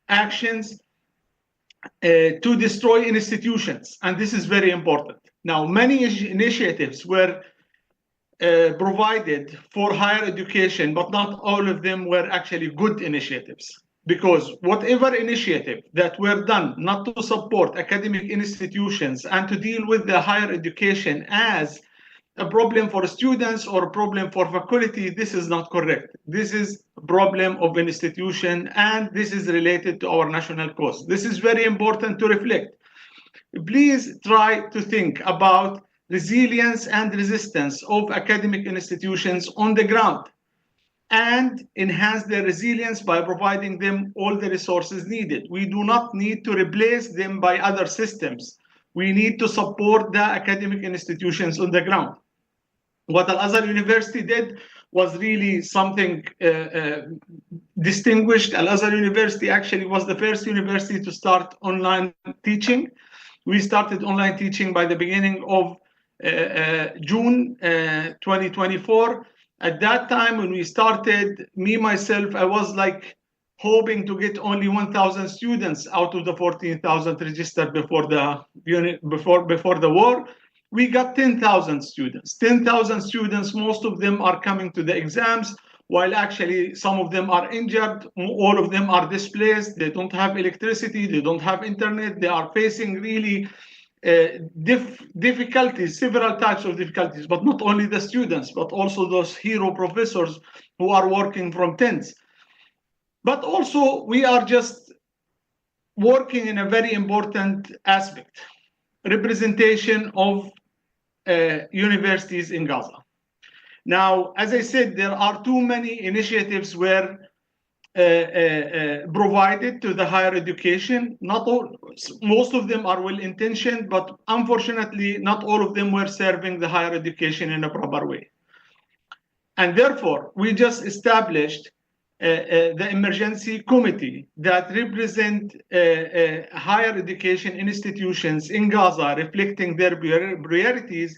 actions to destroy institutions. And this is very important. Now, many initiatives were provided for higher education, but not all of them were actually good initiatives. Because whatever initiative that were done not to support academic institutions and to deal with the higher education as a problem for students or a problem for faculty, this is not correct. This is a problem of an institution, and this is related to our national cause. This is very important to reflect. Please try to think about resilience and resistance of academic institutions on the ground, and enhance their resilience by providing them all the resources needed. We do not need to replace them by other systems. We need to support the academic institutions on the ground. What Al-Azhar University did was really something distinguished. Al-Azhar University actually was the first university to start online teaching. We started online teaching by the beginning of June 2024. At that time, when we started, myself, I was like hoping to get only 1,000 students out of the 14,000 registered before the war. We got 10,000 students. 10,000 students, most of them are coming to the exams, while actually some of them are injured, all of them are displaced, they don't have electricity, they don't have internet, they are facing really difficulties, several types of difficulties, but not only the students, but also those hero professors who are working from tents. But also, we are just working in a very important aspect, representation of universities in Gaza. Now, as I said, there are too many initiatives were provided to the higher education. Not all, most of them are well-intentioned, but unfortunately, not all of them were serving the higher education in a proper way. And therefore, we just established the emergency committee that represent higher education institutions in Gaza, reflecting their priorities,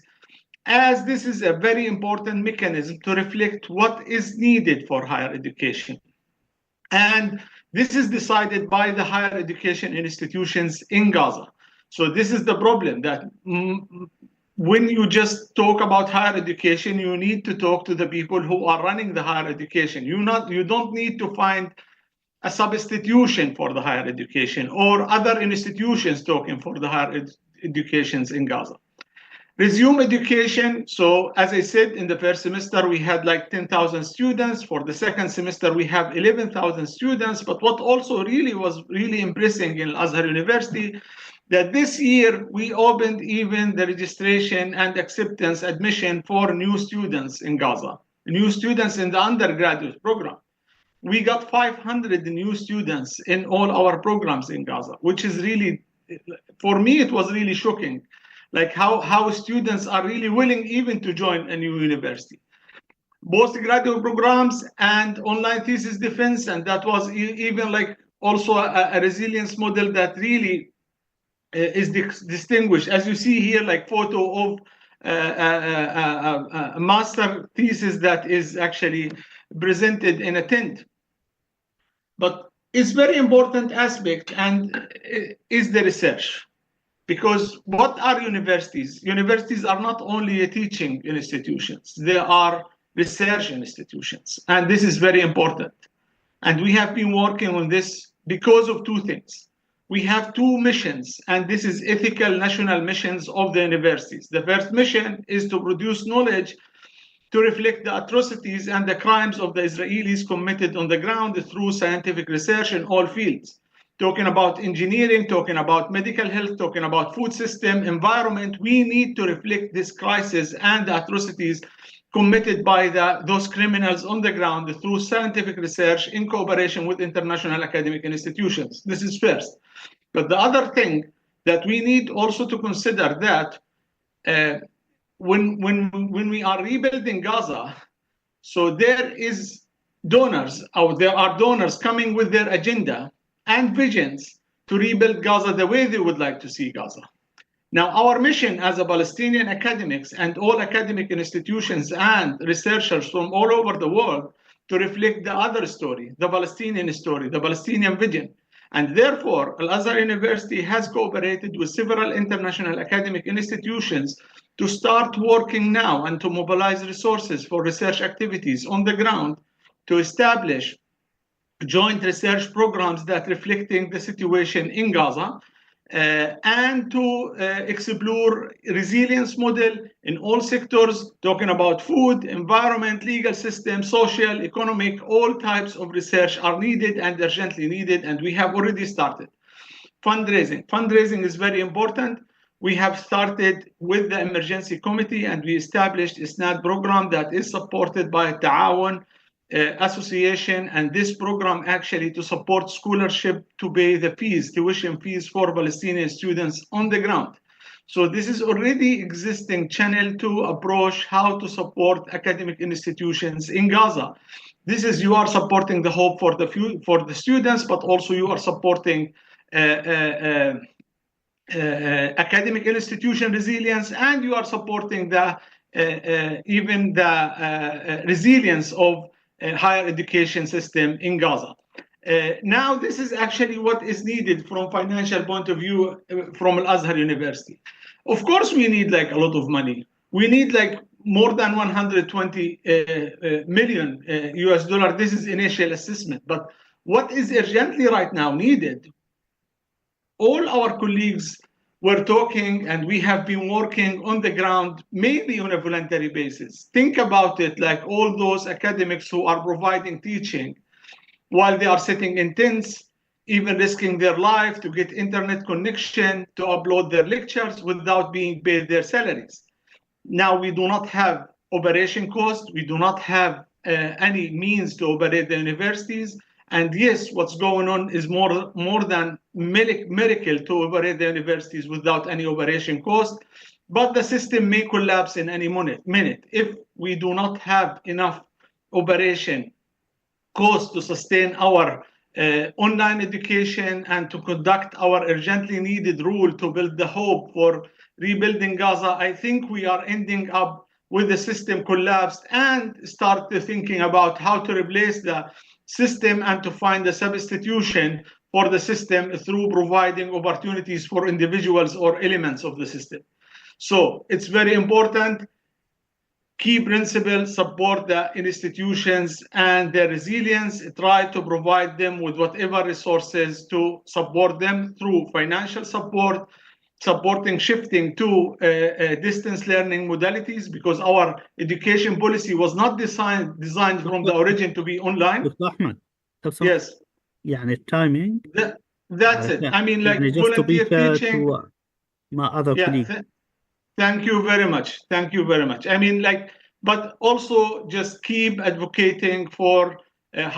as this is a very important mechanism to reflect what is needed for higher education. And this is decided by the higher education institutions in Gaza. So this is the problem, that when you just talk about higher education, you need to talk to the people who are running the higher education. You don't need to find a substitution for the higher education or other institutions talking for the higher educations in Gaza. Resume education. So as I said, in the first semester, we had like 10,000 students. For the second semester, we have 11,000 students. But what also was really impressive in Al-Azhar University, that this year we opened even the registration and acceptance admission for new students in Gaza, new students in the undergraduate program. We got 500 new students in all our programs in Gaza, which is really, for me, it was really shocking. Like how students are really willing even to join a new university. Postgraduate programs and online thesis defense, and that was even like also a resilience model that really is distinguished. As you see here, like photo of a master thesis that is actually presented in a tent. But it's very important aspect and is the research. Because what are universities? Universities are not only teaching institutions, they are research institutions. And this is very important. And we have been working on this because of two things. We have two missions, and this is ethical national missions of the universities. The first mission is to produce knowledge to reflect the atrocities and the crimes of the Israelis committed on the ground through scientific research in all fields. Talking about engineering, talking about medical health, talking about food system, environment, we need to reflect this crisis and the atrocities committed by those criminals on the ground through scientific research in cooperation with international academic institutions. This is first. But the other thing that we need also to consider that when we are rebuilding Gaza, so there is donors, or there are donors coming with their agenda and visions to rebuild Gaza the way they would like to see Gaza. Now, our mission as a Palestinian academics and all academic institutions and researchers from all over the world to reflect the other story, the Palestinian story, the Palestinian vision. And therefore, Al-Azhar University has cooperated with several international academic institutions to start working now and to mobilize resources for research activities on the ground to establish joint research programs that reflecting the situation in Gaza and to explore resilience model in all sectors, talking about food, environment, legal system, social, economic, all types of research are needed and urgently needed, and we have already started. Fundraising. Fundraising is very important. We have started with the emergency committee and we established a SNAD program that is supported by Ta'awun Association, and this program actually to support scholarship to pay the fees, tuition fees for Palestinian students on the ground. So this is already existing channel to approach how to support academic institutions in Gaza. This is, you are supporting the hope for the students, but also you are supporting academic institution resilience, and you are supporting the even the resilience of higher education system in Gaza. Now, this is actually what is needed from financial point of view from Al-Azhar University. Of course, we need like a lot of money. We need like more than 120 million US dollar. This is initial assessment. But what is urgently right now needed, all our colleagues were talking and we have been working on the ground, maybe on a voluntary basis. Think about it, like all those academics who are providing teaching while they are sitting in tents, even risking their life to get internet connection, to upload their lectures without being paid their salaries. Now we do not have operation costs. We do not have any means to operate the universities. And yes, what's going on is more than miracle to operate the universities without any operation cost. But the system may collapse in any minute if we do not have enough operation cost to sustain our online education and to conduct our urgently needed rule to build the hope for rebuilding Gaza. I think we are ending up with the system collapsed and start thinking about how to replace the system and to find a substitution for the system through providing opportunities for individuals or elements of the system. So it's very important. key principles: support the institutions and their resilience, try to provide them with whatever resources to support them through financial support, supporting shifting to distance learning modalities, because our education policy was not designed from the origin to be online. دكتور أحمد لو سمحت، Yes, يعني التايمينج that's it. I mean, like يعني just to be volunteer fair teaching. to my other Yeah, colleagues. thank you very much. Thank you very much. I mean, like, but also just keep advocating for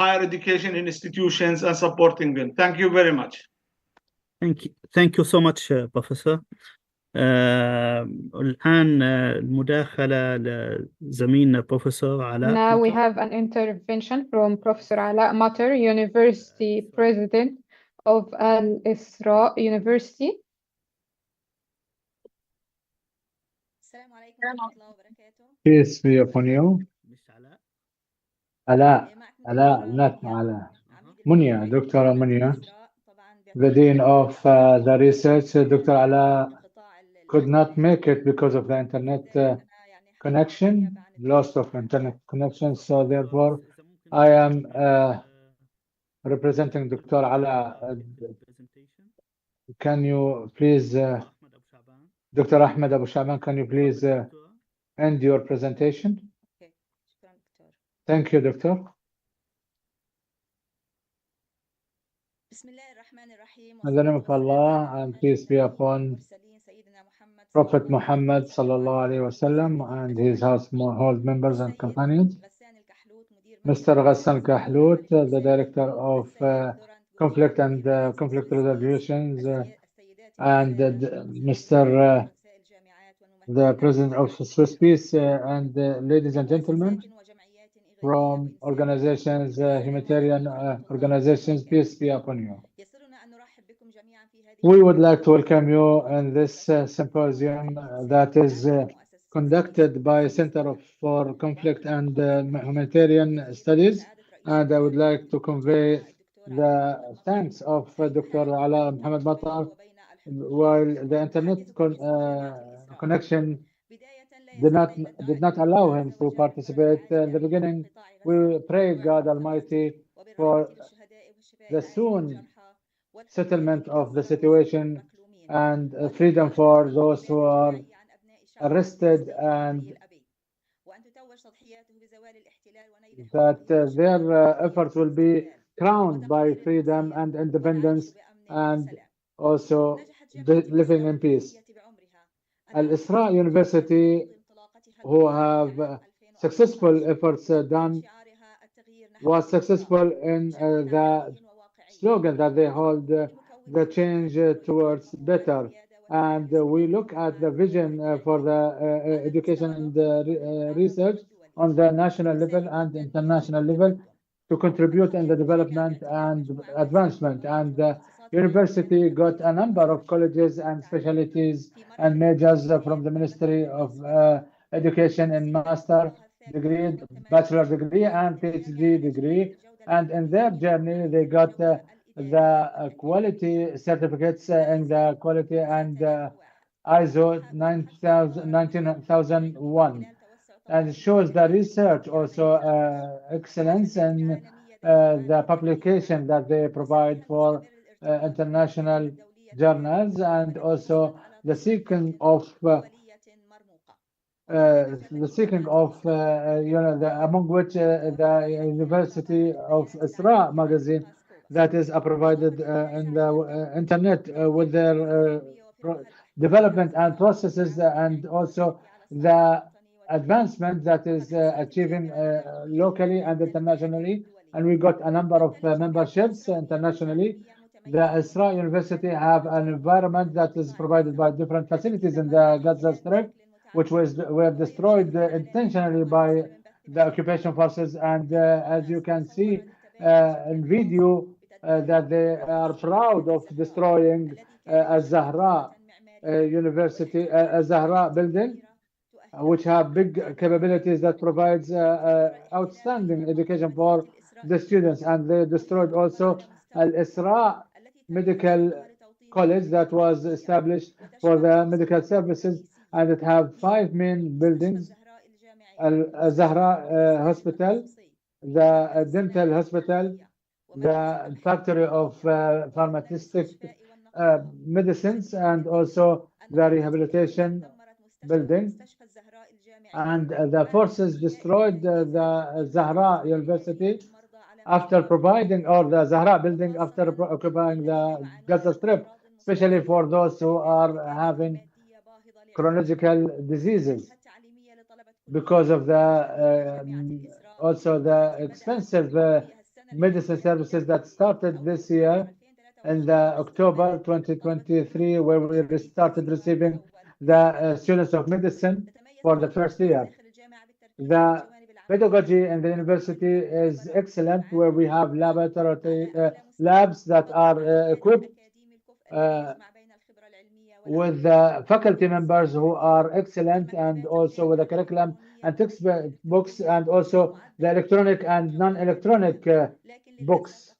higher education institutions and supporting them. Thank you very much. Thank you so much, Professor. الآن المداخلة لزميلنا بروفيسور علاء. Now we have an intervention from Professor Ala Matar, University President of Al-Isra University. Peace be upon you. مش علاء. Ala, not Ala. Munya, Dr. Munya, the Dean of the Research. Dr. Ala could not make it because of the internet connection, loss of internet connection. So therefore, I am representing Dr. Ala. Can you please, Dr. Ahmed Abu Shaban, can you please end your presentation? Thank you, Doctor. In the name of Allah, and peace be upon Prophet Muhammad sallallahu alaihi wasallam and his household members and companions. Mr. Ghassan Kahlout, the Director of Conflict and Conflict Resolutions, and Mr. The President of Swiss Peace, and ladies and gentlemen from organizations, humanitarian organizations, peace be upon you. We would like to welcome you in this symposium that is conducted by Center for Conflict and Humanitarian Studies, and I would like to convey the thanks of Dr. Ala Muhammad Matar. While the internet connection did not allow him to participate in the beginning, we pray God Almighty for the soon settlement of the situation and freedom for those who are arrested, and that their efforts will be crowned by freedom and independence, and also living in peace. Al-Isra University, who have successful efforts done, was successful in the slogan that they hold, the change towards better. And we look at the vision for the education and research on the national level and international level to contribute in the development and advancement. And the university got a number of colleges and specialties and majors from the Ministry of Education in master degree, bachelor degree, and PhD degree. And in their journey, they got the quality certificates in the quality and ISO 19001. And it shows the research also excellence in the publication that they provide for international journals, and also the seeking of among which the University of Isra magazine that is provided in the internet with their development and processes, and also the advancement that is achieving locally and internationally. And we got a number of memberships internationally. The Isra University have an environment that is provided by different facilities in the Gaza Strip, which were destroyed intentionally by the occupation forces. And as you can see in video, that they are proud of destroying Al-Zahra University, Al-Zahra building, which have big capabilities that provides outstanding education for the students. And they destroyed also Al-Isra Medical College that was established for the medical services, and it have 5 main buildings Al-Zahra Hospital, the dental hospital, the factory of pharmaceutic medicines, and also the rehabilitation building. And the forces destroyed the Zahra University after providing, or the Zahra building after occupying the Gaza Strip, especially for those who are having chronological diseases because of the also the expensive medicine services that started this year in the October 2023, where we started receiving the students of medicine for the first year. The pedagogy in the university is excellent, where we have laboratory labs that are equipped with the faculty members who are excellent, and also with the curriculum and textbooks, and also the electronic and non-electronic books.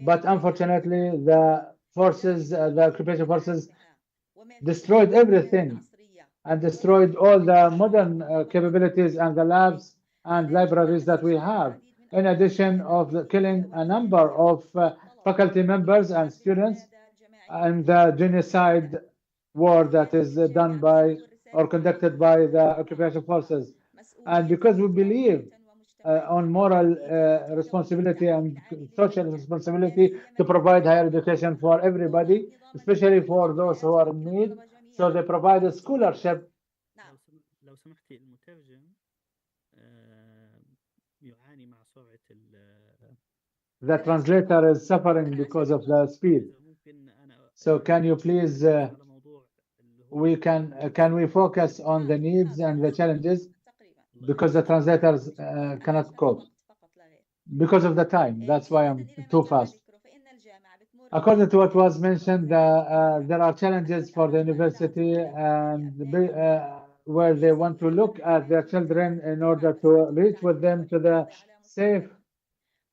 But unfortunately, the forces, the occupation forces, destroyed everything and destroyed all the modern capabilities and the labs and libraries that we have, in addition of killing a number of faculty members and students, and the genocide war that is done by or conducted by the occupation forces. And because we believe on moral responsibility and social responsibility to provide higher education for everybody, especially for those who are in need, so they provide a scholarship. لو سمحتي المترجم يعاني مع سرعة The translator is suffering because of the speed. So can you please, can we focus on the needs and the challenges, because the translators cannot cope because of the time. That's why I'm too fast. According to what was mentioned, there are challenges for the university, and where they want to look at their children in order to reach with them to the safe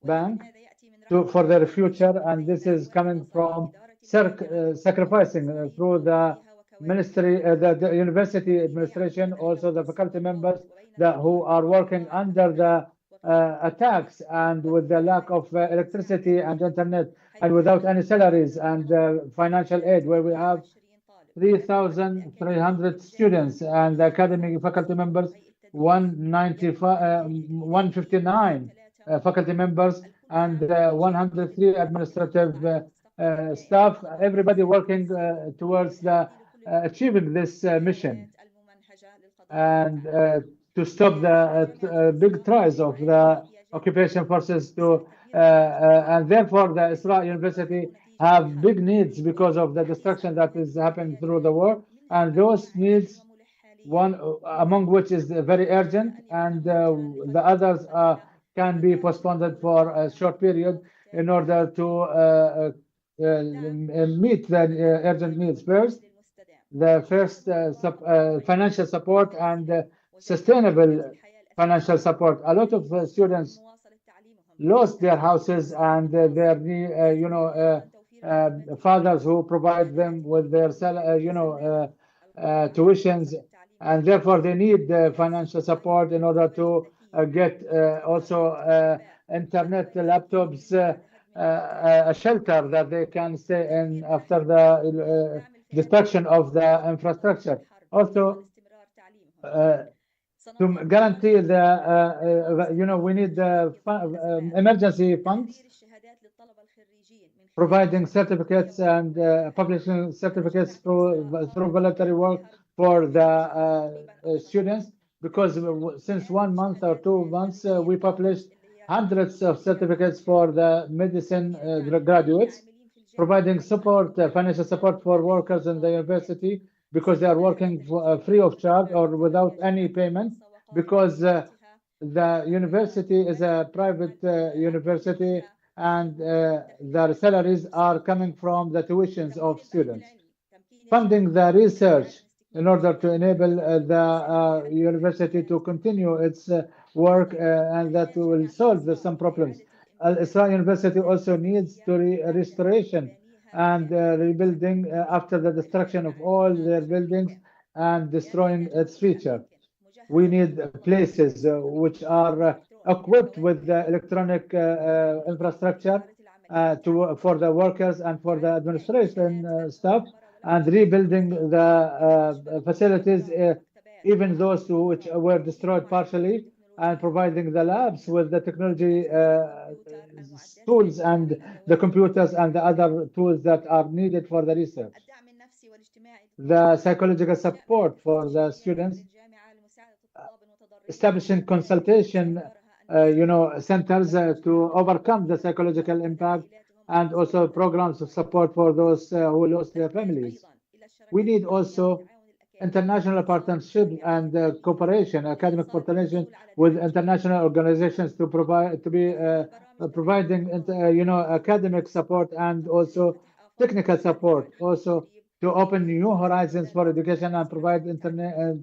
bank for their future, and this is coming from sacrificing through the ministry, the university administration, also the faculty members who are working under the attacks and with the lack of electricity and internet, and without any salaries and financial aid, where we have 3,300 students and academic faculty members, 159 faculty members, and 103 administrative staff, everybody working towards achieving this mission, and to stop the big tries of the occupation forces to, and therefore the Israel University have big needs because of the destruction that is happening through the war, and those needs, one among which is very urgent, and the others can be postponed for a short period in order to meet the urgent needs. First, the financial support and sustainable financial support. A lot of students lost their houses and their fathers who provide them with their tuitions, and therefore they need financial support in order to get also internet, laptops, a shelter that they can stay in after the destruction of the infrastructure. Also, to guarantee the, we need the emergency funds, providing certificates and publishing certificates through voluntary work for the students, because since 1 month or 2 months, we published hundreds of certificates for the medicine graduates, providing support, financial support for workers in the university, because they are working free of charge or without any payment, because the university is a private university, and their salaries are coming from the tuitions of students. Funding the research in order to enable the university to continue its work, and that will solve some problems. Al-Isra University also needs to restoration and rebuilding after the destruction of all their buildings and destroying its future. We need places which are equipped with the electronic infrastructure for the workers and for the administration staff, and rebuilding the facilities, even those which were destroyed partially, and providing the labs with the technology tools and the computers and the other tools that are needed for the research. The psychological support for the students, establishing consultation centers to overcome the psychological impact, and also programs of support for those who lost their families. We need also international partnership and cooperation, academic cooperation with international organizations to be providing academic support and also technical support, also to open new horizons for education and provide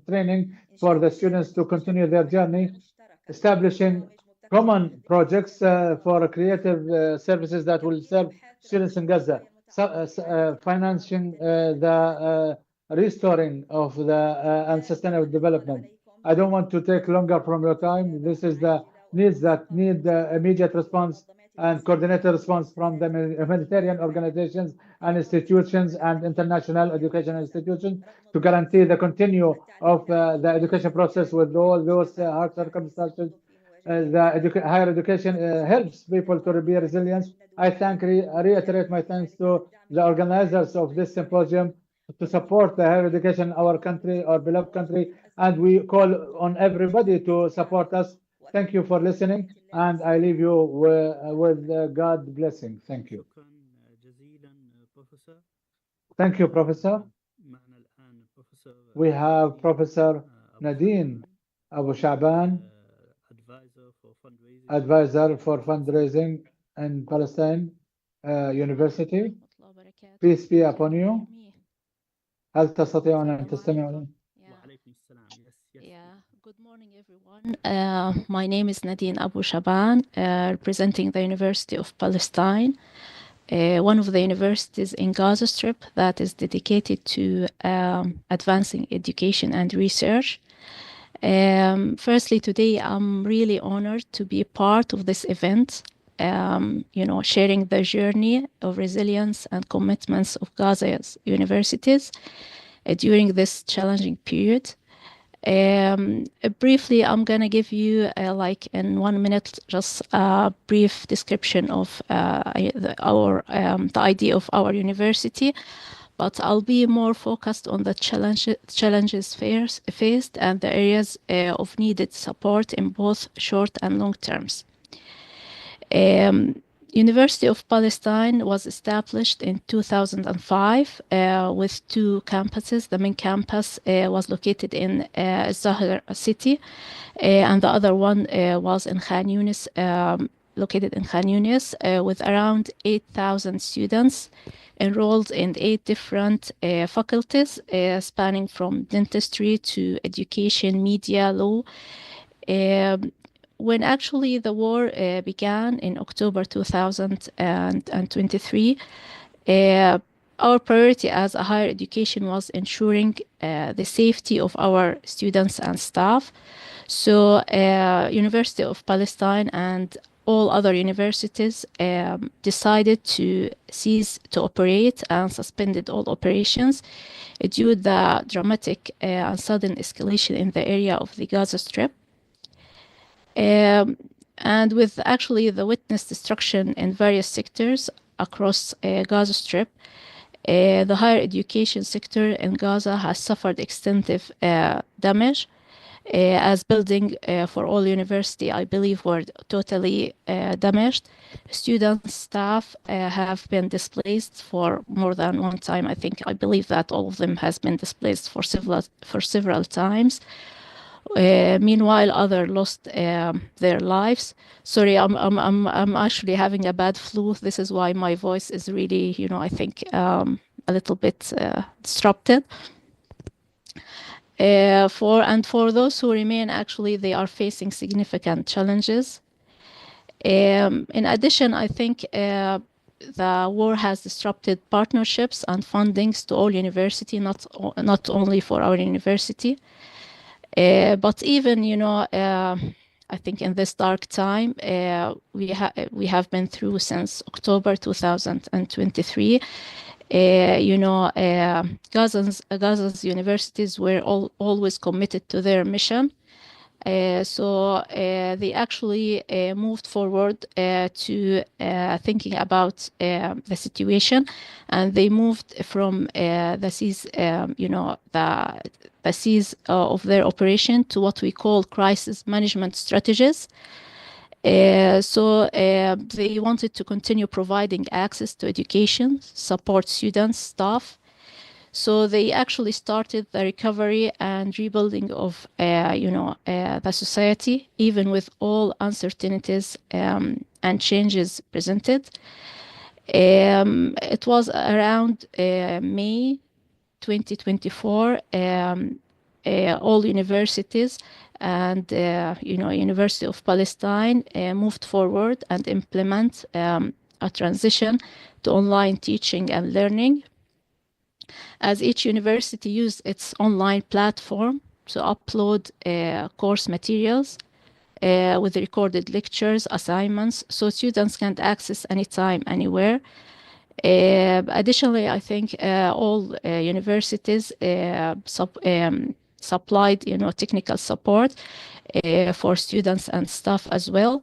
training for the students to continue their journey, establishing common projects for creative services that will serve students in Gaza, financing the restoring of the and sustainable development. I don't want to take longer from your time. This is the needs that need the immediate response and coordinated response from the humanitarian organizations and institutions and international educational institutions to guarantee the continue of the education process with all those hard circumstances. Higher education helps people to be resilient. I reiterate my thanks to the organizers of this symposium to support the higher education in our country, our beloved country, and we call on everybody to support us. Thank you for listening, and I leave you with God blessing. Thank you. Thank you, Professor. We have Professor Nadine Abu Shaban, advisor for fundraising in Palestine University. Peace be upon you. هل تستطيعون أن تستمعون؟ Good morning, everyone. My name is Nadine Abu Shaban, representing the University of Palestine, one of the universities in Gaza Strip that is dedicated to advancing education and research. Firstly, today I'm really honored to be part of this event, sharing the journey of resilience and commitments of Gaza's universities during this challenging period. Briefly, I'm going to give you, like in 1 minute, just a brief description of the idea of our university, but I'll be more focused on the challenges faced and the areas of needed support in both short and long terms. University of Palestine was established in 2005 with 2 campuses. The main campus was located in Zahra city, and the other one was in Khan Yunis, located in Khan Yunis, with around 8,000 students enrolled in 8 different faculties, spanning from dentistry to education, media, law. When actually the war began in October 2023, our priority as a higher education was ensuring the safety of our students and staff. So University of Palestine and all other universities decided to cease to operate and suspended all operations due to the dramatic and sudden escalation in the area of the Gaza Strip. And with actually the witnessed destruction in various sectors across Gaza Strip, the higher education sector in Gaza has suffered extensive damage, as building for all university, I believe, were totally damaged. Students, staff have been displaced for more than one time. I believe that all of them has been displaced for several times. Meanwhile, others lost their lives. Sorry, I'm actually having a bad flu. This is why my voice is really, a little bit disrupted. For those who remain, actually, they are facing significant challenges. In addition, I think the war has disrupted partnerships and fundings to all university, not only for our university. But even, I think in this dark time, we have been through since October 2023. Gaza's universities were always committed to their mission. So they actually moved forward to thinking about the situation, and they moved from the seas of their operation to what we call crisis management strategies. So they wanted to continue providing access to education, support students, staff. So they actually started the recovery and rebuilding of, the society, even with all uncertainties and changes presented. It was around May 2024. All universities and University of Palestine moved forward and implement a transition to online teaching and learning, as each university used its online platform to upload course materials with recorded lectures, assignments, so students can access anytime, anywhere. Additionally, I think all universities supplied, technical support for students and staff as well.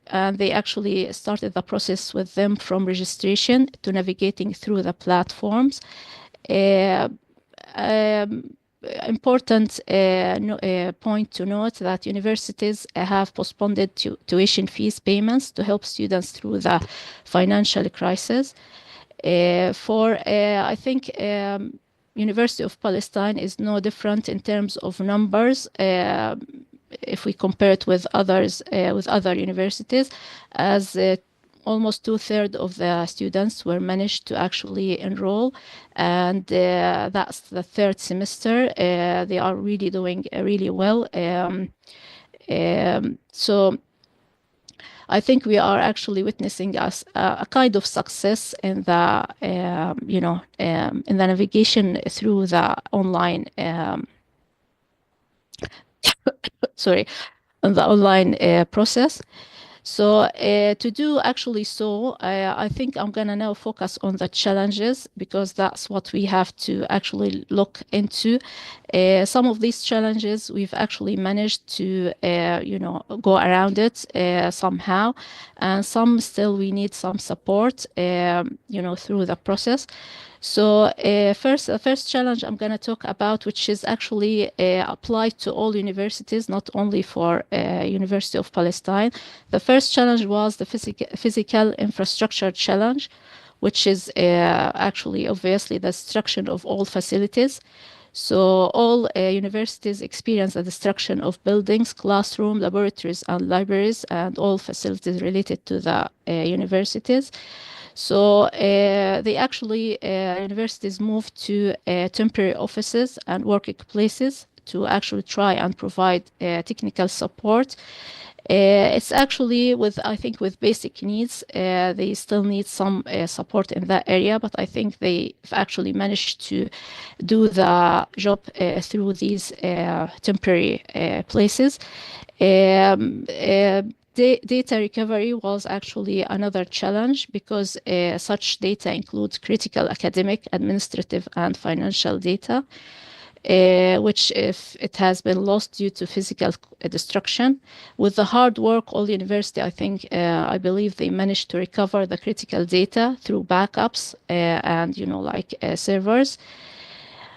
And they actually started the process with them from registration to navigating through the platforms. Important point to note that universities have postponed tuition fees payments to help students through the financial crisis. I think University of Palestine is no different in terms of numbers if we compare it with other universities, as almost 2/3 of the students were managed to actually enroll, and that's the third semester. They are really doing really well. So I think we are actually witnessing a kind of success in the in the navigation through the online process. So to do actually so, I think I'm going to now focus on the challenges, because that's what we have to actually look into. Some of these challenges we've actually managed to, go around it somehow, and some still we need some support, through the process. So the first challenge I'm going to talk about, which is actually applied to all universities, not only for University of Palestine. The first challenge was the physical infrastructure challenge, which is actually obviously the destruction of all facilities. So all universities experience the destruction of buildings, classrooms, laboratories, and libraries, and all facilities related to the universities. So they actually, universities moved to temporary offices and working places to actually try and provide technical support. It's actually I think with basic needs, they still need some support in that area, but I think they've actually managed to do the job through these temporary places. Data recovery was actually another challenge, because such data includes critical academic, administrative, and financial data, which if it has been lost due to physical destruction. With the hard work, all university, I believe they managed to recover the critical data through backups and servers.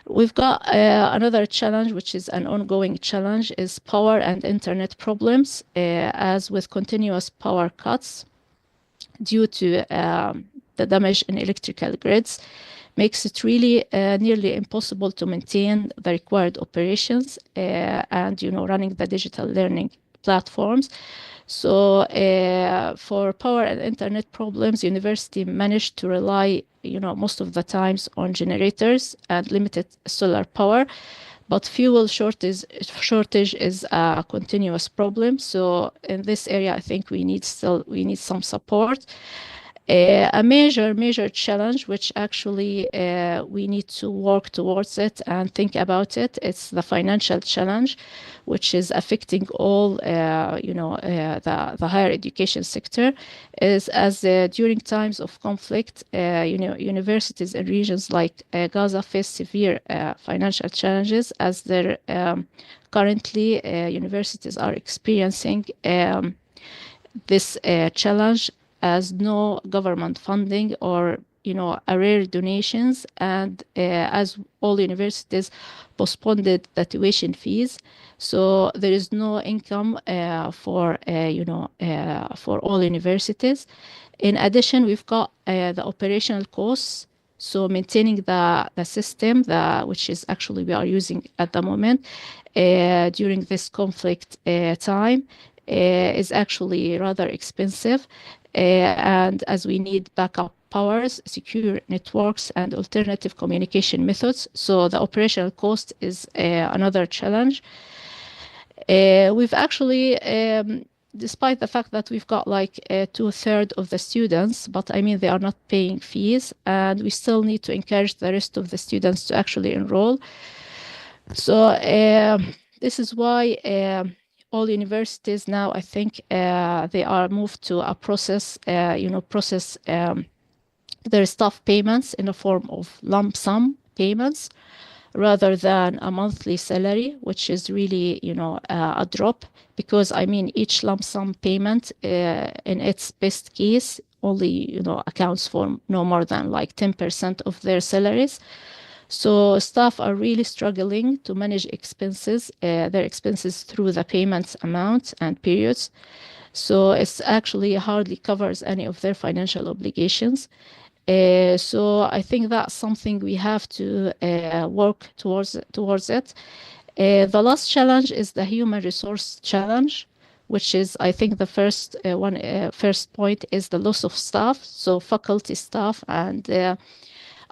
We've got another challenge, which is an ongoing challenge, is power and internet problems, as with continuous power cuts due to the damage in electrical grids, makes it really nearly impossible to maintain the required operations and running the digital learning platforms. So for power and internet problems, university managed to rely most of the times on generators and limited solar power, but fuel shortage is a continuous problem. So in this area, I think we need some support. A major challenge, which actually we need to work towards it and think about it, it's the financial challenge, which is affecting all, the higher education sector, is as during times of conflict, universities in regions like Gaza face severe financial challenges, as their currently universities are experiencing this challenge, as no government funding or rare donations, and as all universities postponed the tuition fees, so there is no income for all universities. In addition, we've got the operational costs. So maintaining the system, which is actually we are using at the moment during this conflict time, is actually rather expensive. And as we need backup powers, secure networks, and alternative communication methods. So the operational cost is another challenge. We've actually, despite the fact that we've got like 2/3 of the students, but I mean, they are not paying fees, and we still need to encourage the rest of the students to actually enroll. So this is why all universities now, I think, they are moved to a process, process their staff payments in the form of lump sum payments rather than a monthly salary, which is really, a drop, because I mean, each lump sum payment in its best case only, accounts for no more than like 10% of their salaries. So staff are really struggling to manage their expenses through the payments amounts and periods. So it's actually hardly covers any of their financial obligations. So I think that's something we have to work towards it. The last challenge is the human resource challenge, which is, I think, the first point is the loss of staff. So faculty staff and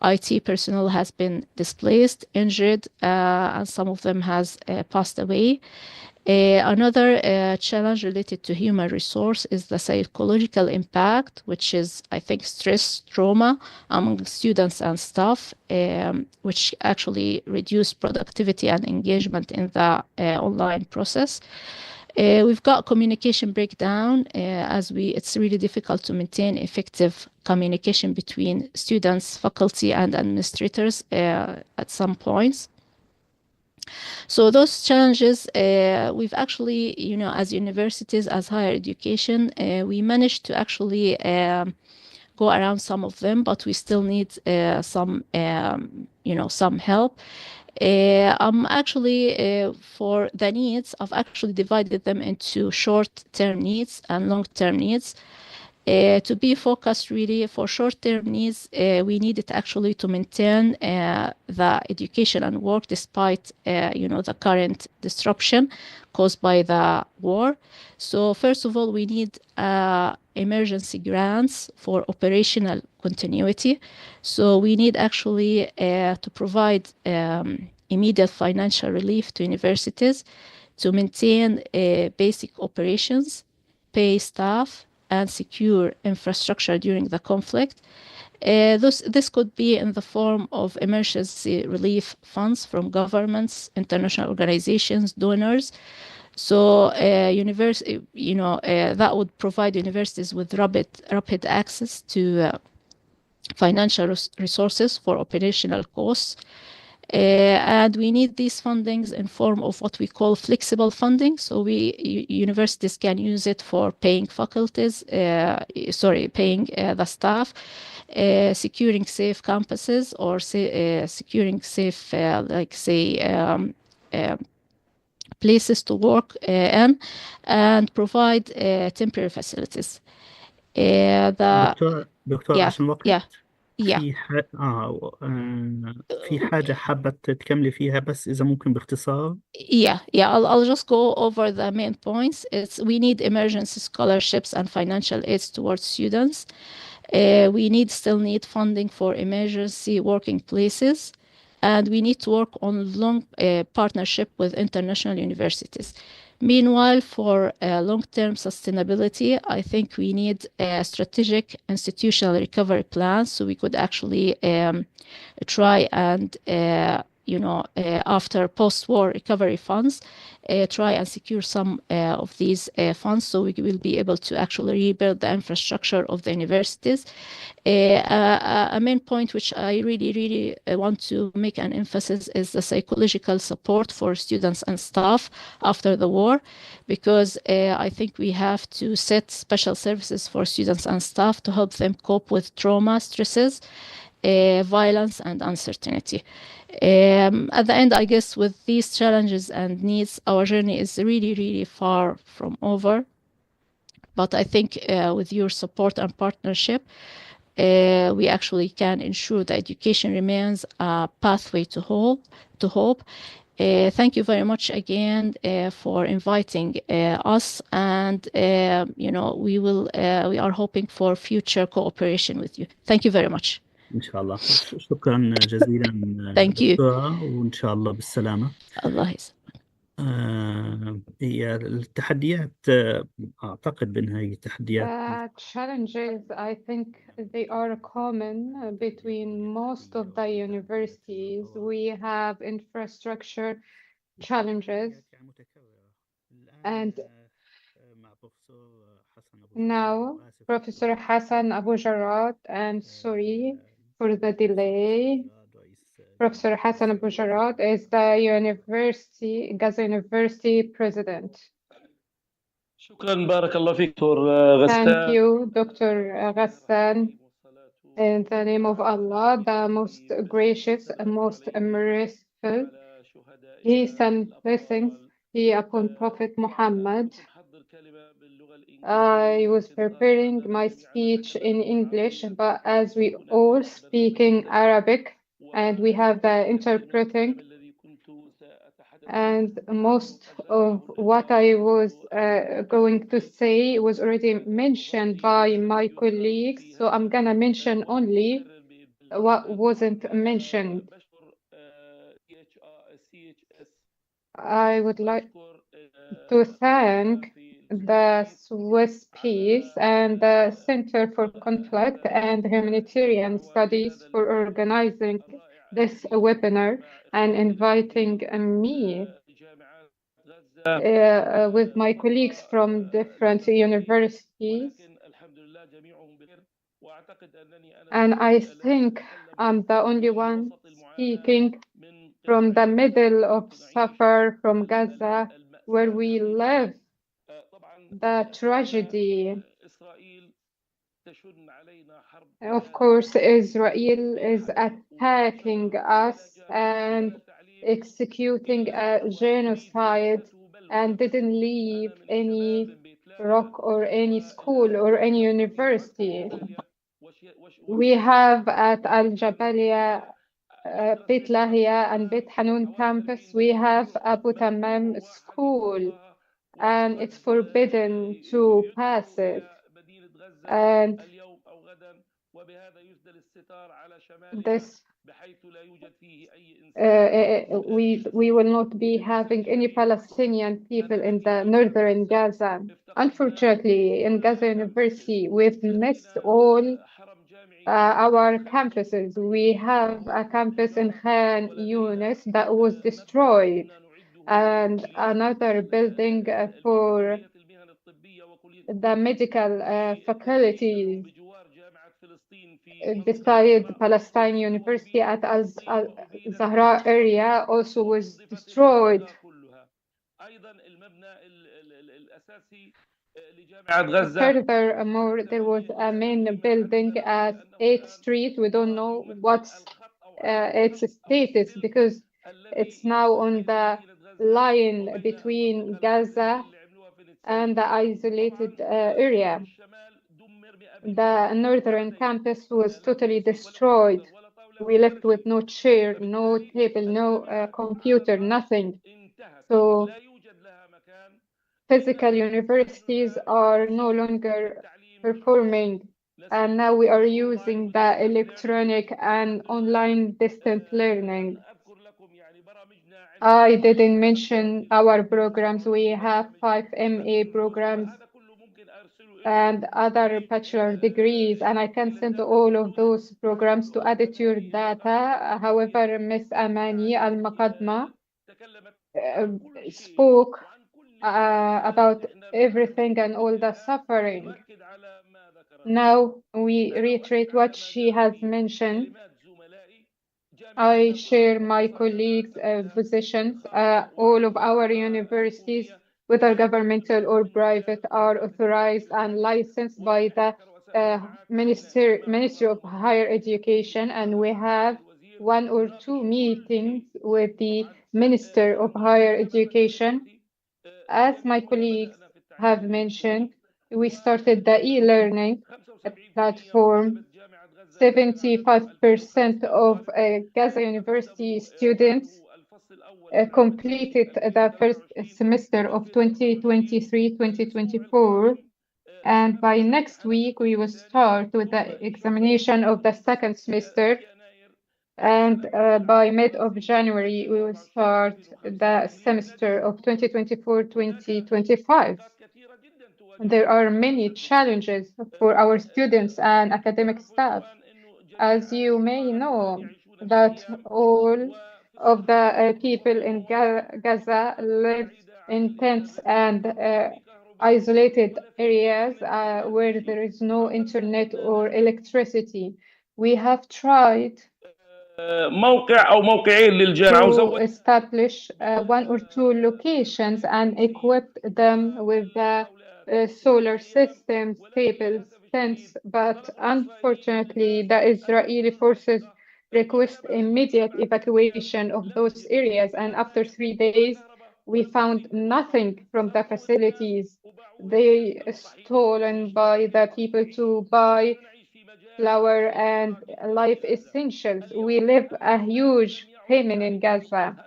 IT personnel has been displaced, injured, and some of them has passed away. Another challenge related to human resource is the psychological impact, which is, I think, stress, trauma among students and staff, which actually reduce productivity and engagement in the online process. We've got communication breakdown, it's really difficult to maintain effective communication between students, faculty, and administrators at some points. So those challenges, we've actually, as universities, as higher education, we managed to actually go around some of them, but we still need some help. I'm actually, for the needs, I've actually divided them into short-term needs and long-term needs. To be focused really for short-term needs, we needed actually to maintain the education and work despite, the current disruption caused by the war. So first of all, we need emergency grants for operational continuity. So we need actually to provide immediate financial relief to universities to maintain basic operations, pay staff, and secure infrastructure during the conflict. This could be in the form of emergency relief funds from governments, international organizations, donors. So that would provide universities with rapid access to financial resources for operational costs. And we need these fundings in form of what we call flexible funding. So universities can use it for paying faculties, paying the staff, securing safe campuses, or securing safe, places to work in, and provide temporary facilities. دكتور yeah, عشان الوقت yeah. في حاجة حابة تكملي فيها بس إذا ممكن باختصار. Yeah, I'll just go over the main points. We need emergency scholarships and financial aids towards students. We still need funding for emergency working places, and we need to work on long partnership with international universities. Meanwhile, for long-term sustainability, I think we need a strategic institutional recovery plan, so we could actually try and after post-war recovery funds, try and secure some of these funds, so we will be able to actually rebuild the infrastructure of the universities. A main point which I really want to make an emphasis is the psychological support for students and staff after the war, because I think we have to set special services for students and staff to help them cope with trauma, stresses, violence, and uncertainty. At the end, I guess with these challenges and needs, our journey is really far from over. But I think with your support and partnership, we actually can ensure that education remains a pathway to hope. Thank you very much again for inviting us, and we are hoping for future cooperation with you. Thank you very much. إن شاء الله. شكرا جزيلا Thank you. دكتورة، وإن شاء الله بالسلامة. الله يسلمك. هي التحديات أعتقد بأنها هي تحديات Challenges, I think they are common between most of the universities. We have infrastructure challenges, and now Professor Hassan Abu Jarrad, and sorry for the delay. Professor Hassan Abu Jarrad is the Gaza University president. شكرا بارك الله فيك دكتور غسان. Thank you, Dr. Ghassan. In the name of Allah, the most gracious and most merciful, peace and blessings be upon Prophet Muhammad. I was preparing my speech in English, but as we all speaking Arabic and we have the interpreting, and most of what I was going to say was already mentioned by my colleagues, so I'm gonna mention only what wasn't mentioned. I would like to thank the Swiss Peace and the Center for Conflict and Humanitarian Studies for organizing this webinar and inviting me with my colleagues from different universities. And I think I'm the only one speaking from the middle of Safar, from Gaza, where we live the tragedy. Of course, Israel is attacking us and executing a genocide and didn't leave any rock or any school or any university. We have at Al Jabalia, Beit Lahia and Beit Hanun campus, we have Abu Tamam school, and it's forbidden to pass it. And this we will not be having any Palestinian people in the northern Gaza. Unfortunately, in Gaza University, we've missed all our campuses. We have a campus in Khan Yunis that was destroyed, and another building for the medical faculties beside Palestine University at Al-Zahra area also was destroyed. Furthermore, there was a main building at 8th Street. We don't know what's its status because it's now on the line between Gaza and the isolated area. The northern campus was totally destroyed. We left with no chair, no table, no computer, nothing. So physical universities are no longer performing, and now we are using the electronic and online distant learning. I didn't mention our programs. We have 5 MA programs and other bachelor degrees, and I can send all of those programs to add it to your data. However, Miss Amani Al-Maqadma spoke about everything and all the suffering. Now we reiterate what she has mentioned. I share my colleagues' positions. All of our universities, whether governmental or private, are authorized and licensed by the Ministry of Higher Education, and we have 1 or 2 meetings with the Minister of Higher Education. As my colleagues have mentioned, we started the e-learning platform. 75% of Gaza University students completed the first semester of 2023-2024. And by next week, we will start with the examination of the second semester. And by mid of January, we will start the semester of 2024-2025. There are many challenges for our students and academic staff. As you may know, that all of the people in Gaza live in tents and isolated areas where there is no internet or electricity. We have tried موقع أو موقعين للجامعة to establish 1 or 2 locations and equip them with the solar systems, tables, tents, but unfortunately, the Israeli forces request immediate evacuation of those areas, and after 3 days, we found nothing from the facilities. They stolen by the people to buy flour and life essentials. We live a huge famine in Gaza.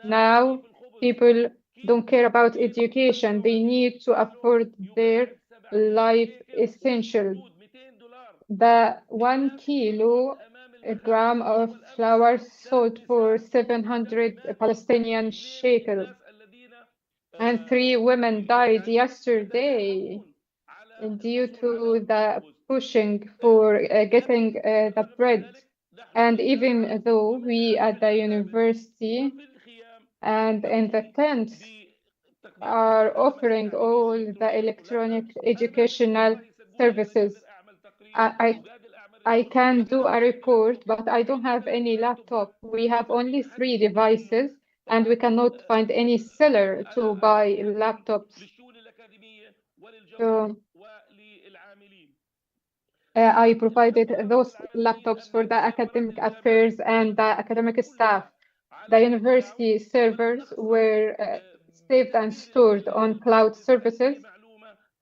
Now, people don't care about education. They need to afford their life essentials. The 1 kilogram of flour sold for 700 Palestinian shekels, and 3 women died yesterday due to the pushing for getting the bread. And even though we at the university and in the tents are offering all the electronic educational services, I can do a report, but I don't have any laptop. We have only 3 devices, and we cannot find any seller to buy laptops. So, I provided those laptops for the academic affairs and the academic staff. The university servers were saved and stored on cloud services,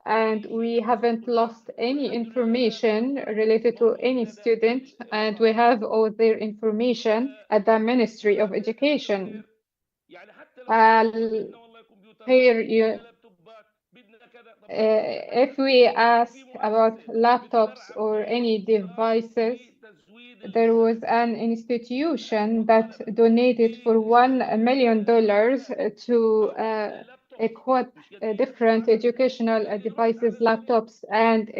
and we haven't lost any information related to any student, and we have all their information at the Ministry of Education. Here if we ask about laptops or any devices, there was an institution that donated for $1 million to equip different educational devices, laptops, and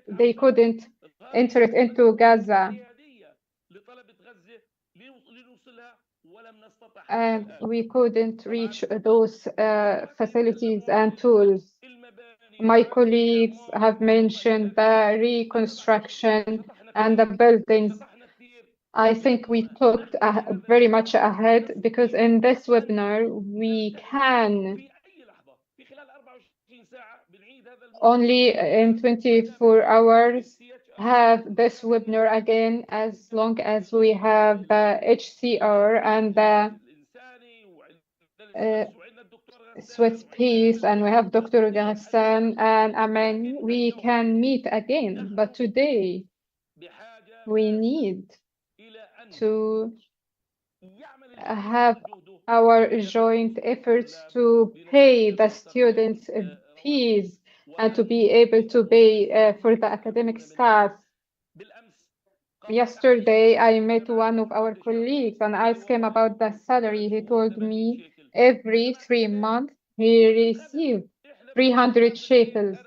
they couldn't enter it into Gaza. And we couldn't reach those facilities and tools. My colleagues have mentioned the reconstruction and the buildings. I think we talked very much ahead, because in this webinar, we can only in 24 hours have this webinar again, as long as we have the HCR and the Swiss Peace, and we have Dr. Ghassan and Amen. We can meet again, but today we need to have our joint efforts to pay the students' fees and to be able to pay for the academic staff. Yesterday, I met one of our colleagues and asked him about the salary. He told me every 3 months he received 300 shekels.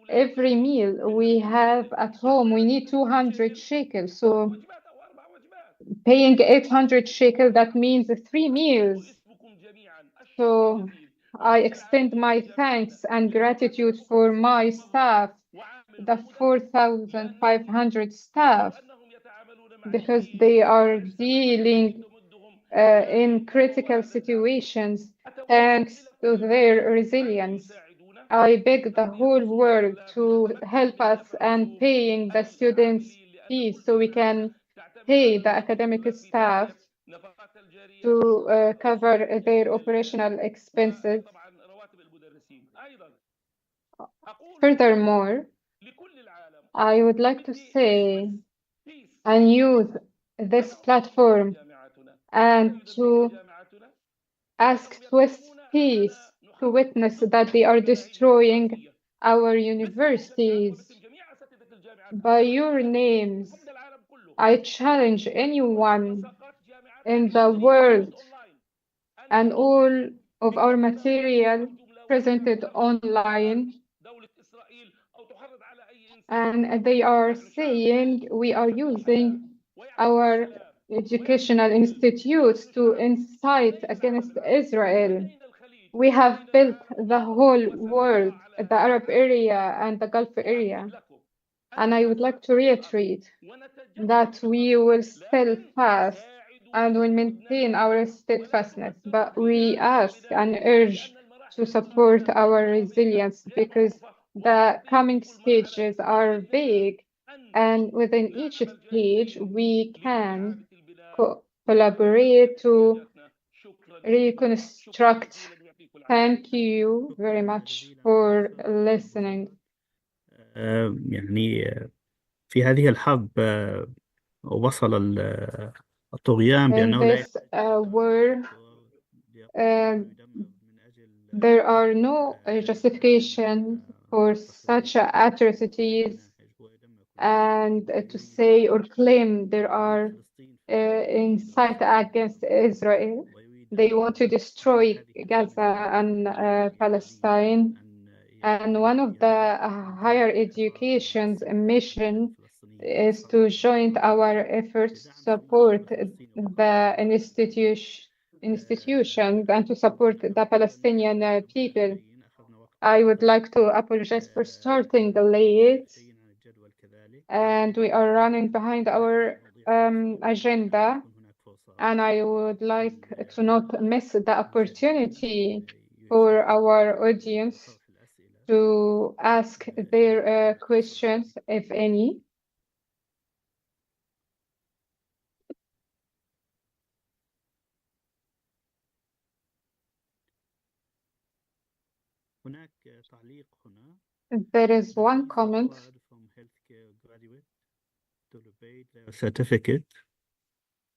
Every meal we have at home, we need 200 shekels. So paying 800 shekels, that means 3 meals. So I extend my thanks and gratitude for my staff, the 4,500 staff, because they are dealing in critical situations thanks to their resilience. I beg the whole world to help us and paying the students' fees so we can pay the academic staff to cover their operational expenses. Furthermore, I would like to say and use this platform and to ask Swiss peace to witness that they are destroying our universities. By your names, I challenge anyone in the world and all of our material presented online, and they are saying we are using our educational institutes to incite against Israel. We have built the whole world, the Arab area and the Gulf area. And I would like to reiterate that we will still fast and will maintain our steadfastness, but we ask and urge to support our resilience because the coming stages are big, and within each stage we can collaborate to reconstruct. Thank you very much for listening. يعني في هذه الحرب وصل الطغيان In بأنه لا this war, there are no justification for such atrocities, and to say or claim there are incite against Israel. They want to destroy Gaza and Palestine. And one of the higher education's mission is to join our efforts to support the institutions and to support the Palestinian people. I would like to apologize for starting late, and we are running behind our agenda, and I would like to not miss the opportunity for our audience to ask their questions, if any. هناك تعليق هنا. There is one comment. From healthcare graduate to rebate their certificate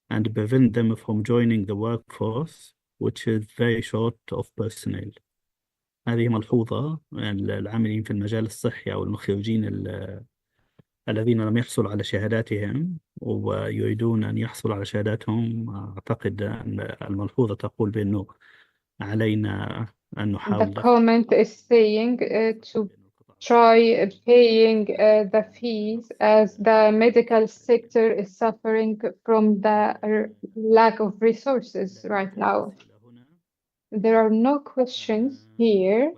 and prevent them from joining the workforce, which is very short of personnel. هذه ملحوظة. العاملين في المجال الصحي أو المخرجين الذين لم يحصلوا على شهاداتهم ويريدون أن يحصلوا على شهاداتهم، أعتقد أن الملحوظة تقول بأنه علينا أن نحاول. The comment is saying to try paying the fees as the medical sector is suffering from the lack of resources right now. There are no questions here,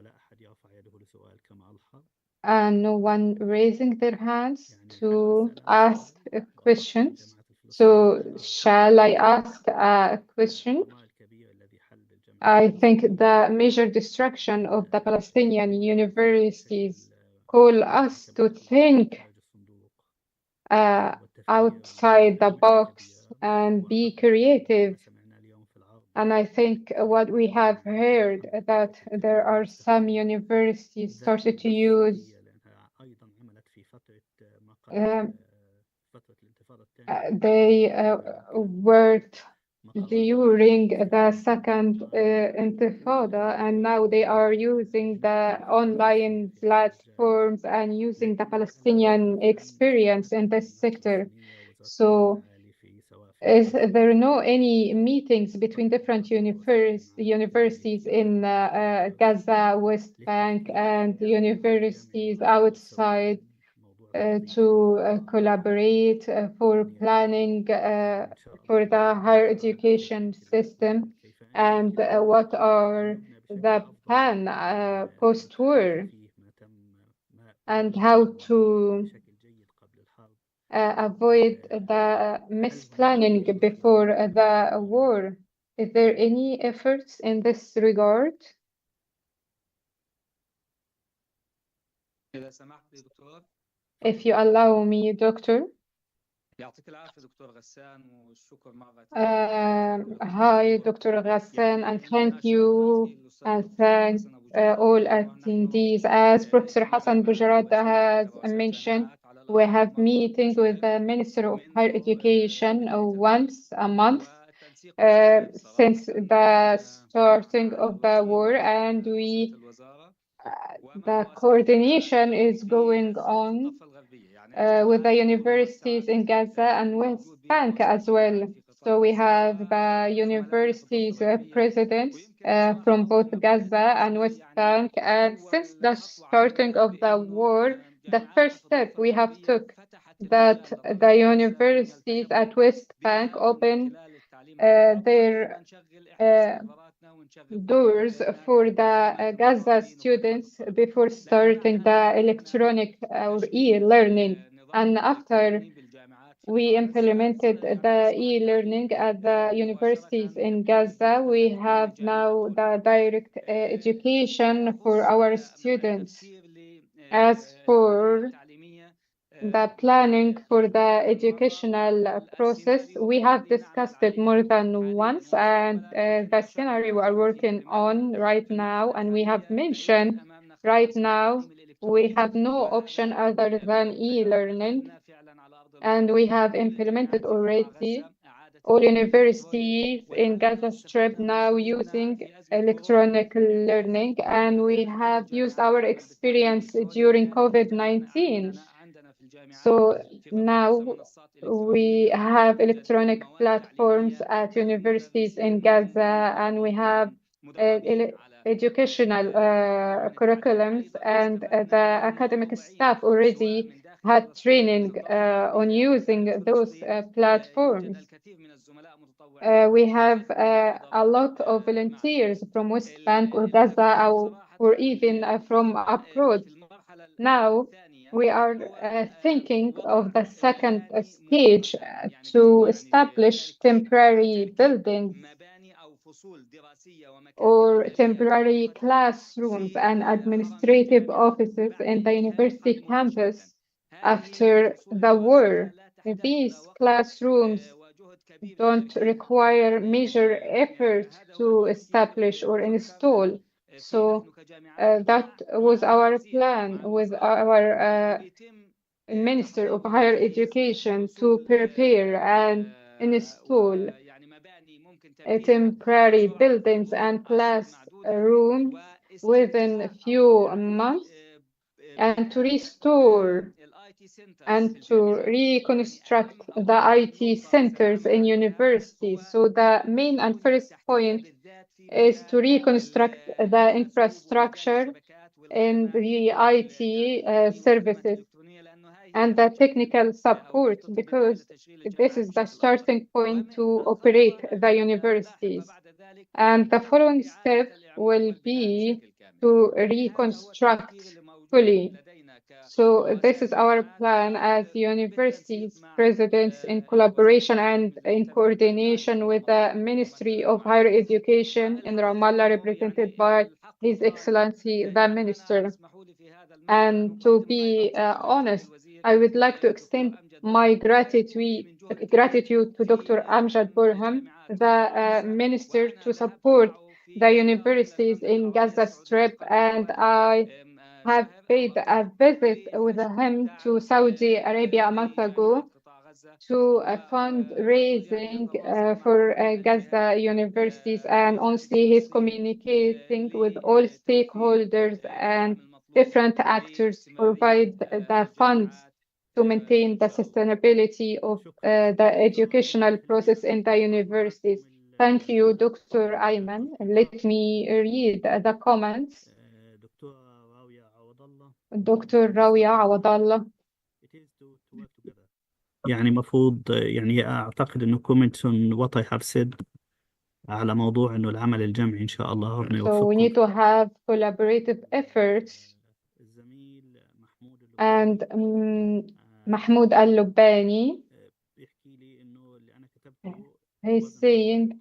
and no one raising their hands to ask questions. So shall I ask a question? I think the major destruction of the Palestinian universities call us to think outside the box and be creative. And I think what we have heard that there are some universities started to use they worked during the second intifada, and now they are using the online platforms and using the Palestinian experience in this sector. So Is there no any meetings between different universities in Gaza, West Bank, and universities outside to collaborate for planning for the higher education system? And what are the plan post-war, and how to avoid the misplanning before the war? Is there any efforts in this regard? إذا سمحت لي دكتور. If you allow me, Doctor. يعطيك العافية دكتور غسان والشكر مرة ثانية. Hi, Dr. Ghassan, and thank you and thank all attendees. As Professor Hassan Bujarad has mentioned, we have meeting with the Minister of Higher Education once a month since the starting of the war, and the coordination is going on with the universities in Gaza and West Bank as well. So we have the universities presidents from both Gaza and West Bank. And since the starting of the war, the first step we have took that the universities at West Bank open their doors for the Gaza students before starting the electronic or e-learning. And after we implemented the e-learning at the universities in Gaza, we have now the direct education for our students. As for the planning for the educational process, we have discussed it more than once, and the scenario we are working on right now, and we have mentioned right now, we have no option other than e-learning, and we have implemented already. All universities in Gaza Strip now using electronic learning, and we have used our experience during COVID-19. So now we have electronic platforms at universities in Gaza, and we have educational curriculums, and the academic staff already had training on using those platforms. We have a lot of volunteers from West Bank or Gaza or even from abroad. Now we are thinking of the second stage to establish temporary buildings or temporary classrooms and administrative offices in the university campus after the war. These classrooms don't require major effort to establish or install. So that was our plan with our Minister of Higher Education to prepare and install temporary buildings and classrooms within a few months, and to restore and to reconstruct the IT centers in universities. So the main and first point is to reconstruct the infrastructure in the IT services and the technical support, because this is the starting point to operate the universities. And the following step will be to reconstruct fully. So this is our plan as universities presidents in collaboration and in coordination with the Ministry of Higher Education in Ramallah, represented by His Excellency the Minister. And to be honest, I would like to extend my gratitude to Dr. Amjad Burham, the Minister, to support the universities in Gaza Strip, and I have paid a visit with him to Saudi Arabia a month ago to fundraising for Gaza universities, and honestly, he's communicating with all stakeholders and different actors to provide the funds to maintain the sustainability of the educational process in the universities. Thank you, Dr. Ayman. Let me read the comments. Dr. Rawia Awadallah. يعني مفروض يعني أعتقد إنه comments on what I have said على موضوع إنه العمل الجمعي إن شاء الله ربنا So we يوفقكم. need to have collaborative efforts. And Mahmoud Al-Lubani, he's saying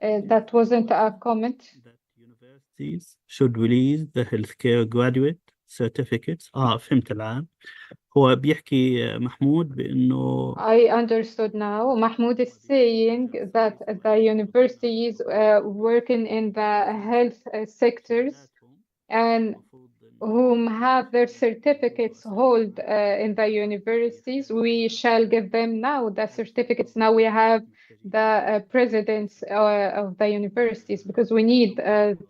that wasn't a comment. That universities should release the healthcare graduate certificates. فهمت الآن. هو بيحكي محمود بإنه I understood now. Mahmoud is saying that the universities working in the health sectors and whom have their certificates hold in the universities, we shall give them now the certificates. Now we have the presidents of the universities because we need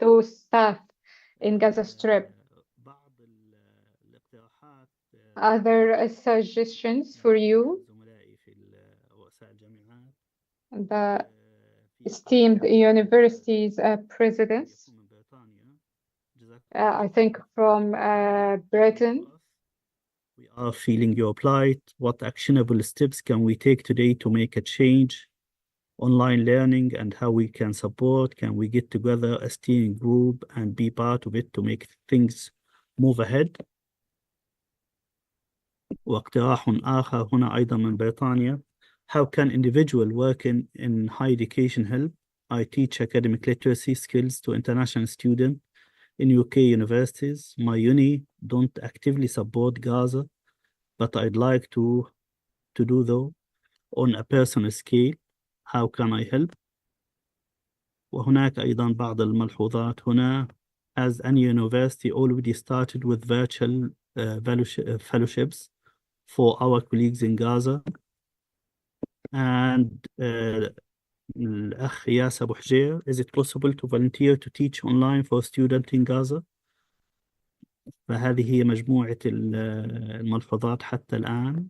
those staff in Gaza Strip. بعض الاقتراحات Other suggestions for you, زملائي في رؤساء الجامعات the esteemed universities presidents, من بريطانيا. I think from Britain. We are feeling your plight. What actionable steps can we take today to make a change? Online learning and how we can support. Can we get together a steering group and be part of it to make things move ahead? واقتراح آخر هنا أيضا من بريطانيا. How can individual working in higher education help? I teach academic literacy skills to international students in UK universities. My uni don't actively support Gaza, but I'd like to do though on a personal scale. How can I help? وهناك أيضا بعض الملحوظات هنا. As any university already started with virtual fellowships for our colleagues in Gaza. And الأخ ياس أبو حجير, is it possible to volunteer to teach online for students in Gaza? فهذه هي مجموعة الملحوظات حتى الآن.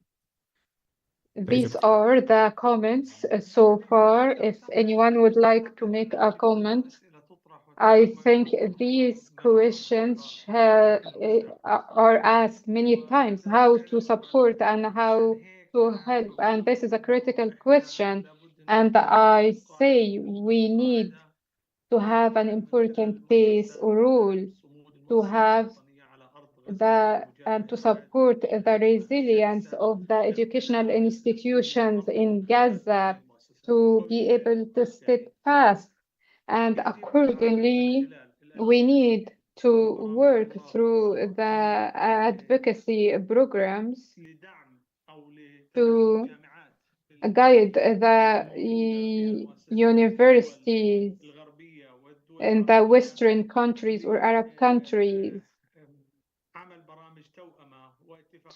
These are the comments so far. If anyone would like to make a comment, I think these questions are asked many times, how to support and how to help. And this is a critical question. And I say we need to have an important base or rule to have and to support the resilience of the educational institutions in Gaza to be able to step fast. And accordingly, we need to work through the advocacy programs to guide the universities in the Western countries or Arab countries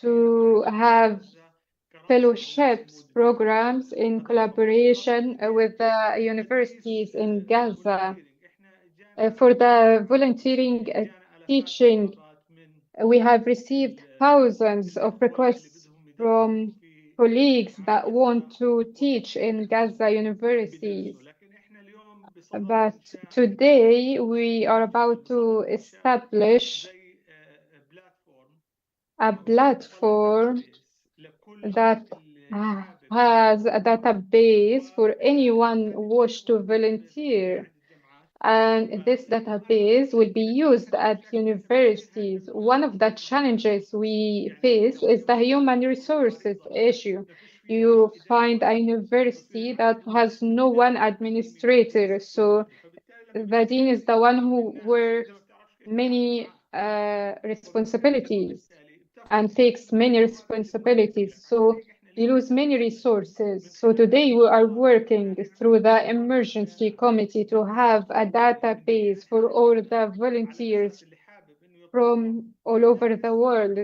to have fellowships programs in collaboration with the universities in Gaza. For the volunteering teaching, we have received thousands of requests from colleagues that want to teach in Gaza universities. But today we are about to establish a platform that has a database for anyone who wish to volunteer. And this database will be used at universities. One of the challenges we face is the human resources issue. You find a university that has no one administrator, so the dean is the one who wears many responsibilities and takes many responsibilities. So you lose many resources. So today we are working through the emergency committee to have a database for all the volunteers from all over the world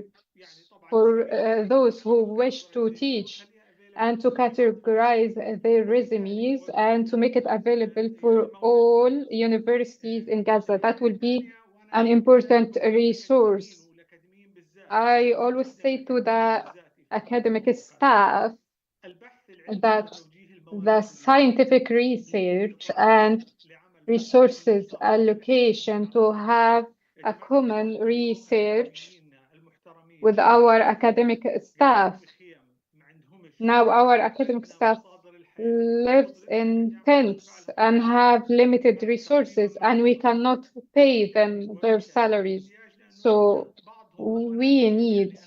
for those who wish to teach and to categorize their resumes and to make it available for all universities in Gaza. That will be an important resource. I always say to the academic staff that the scientific research and resources allocation to have a common research with our academic staff. Now our academic staff lives in tents and have limited resources, and we cannot pay them their salaries. So we need,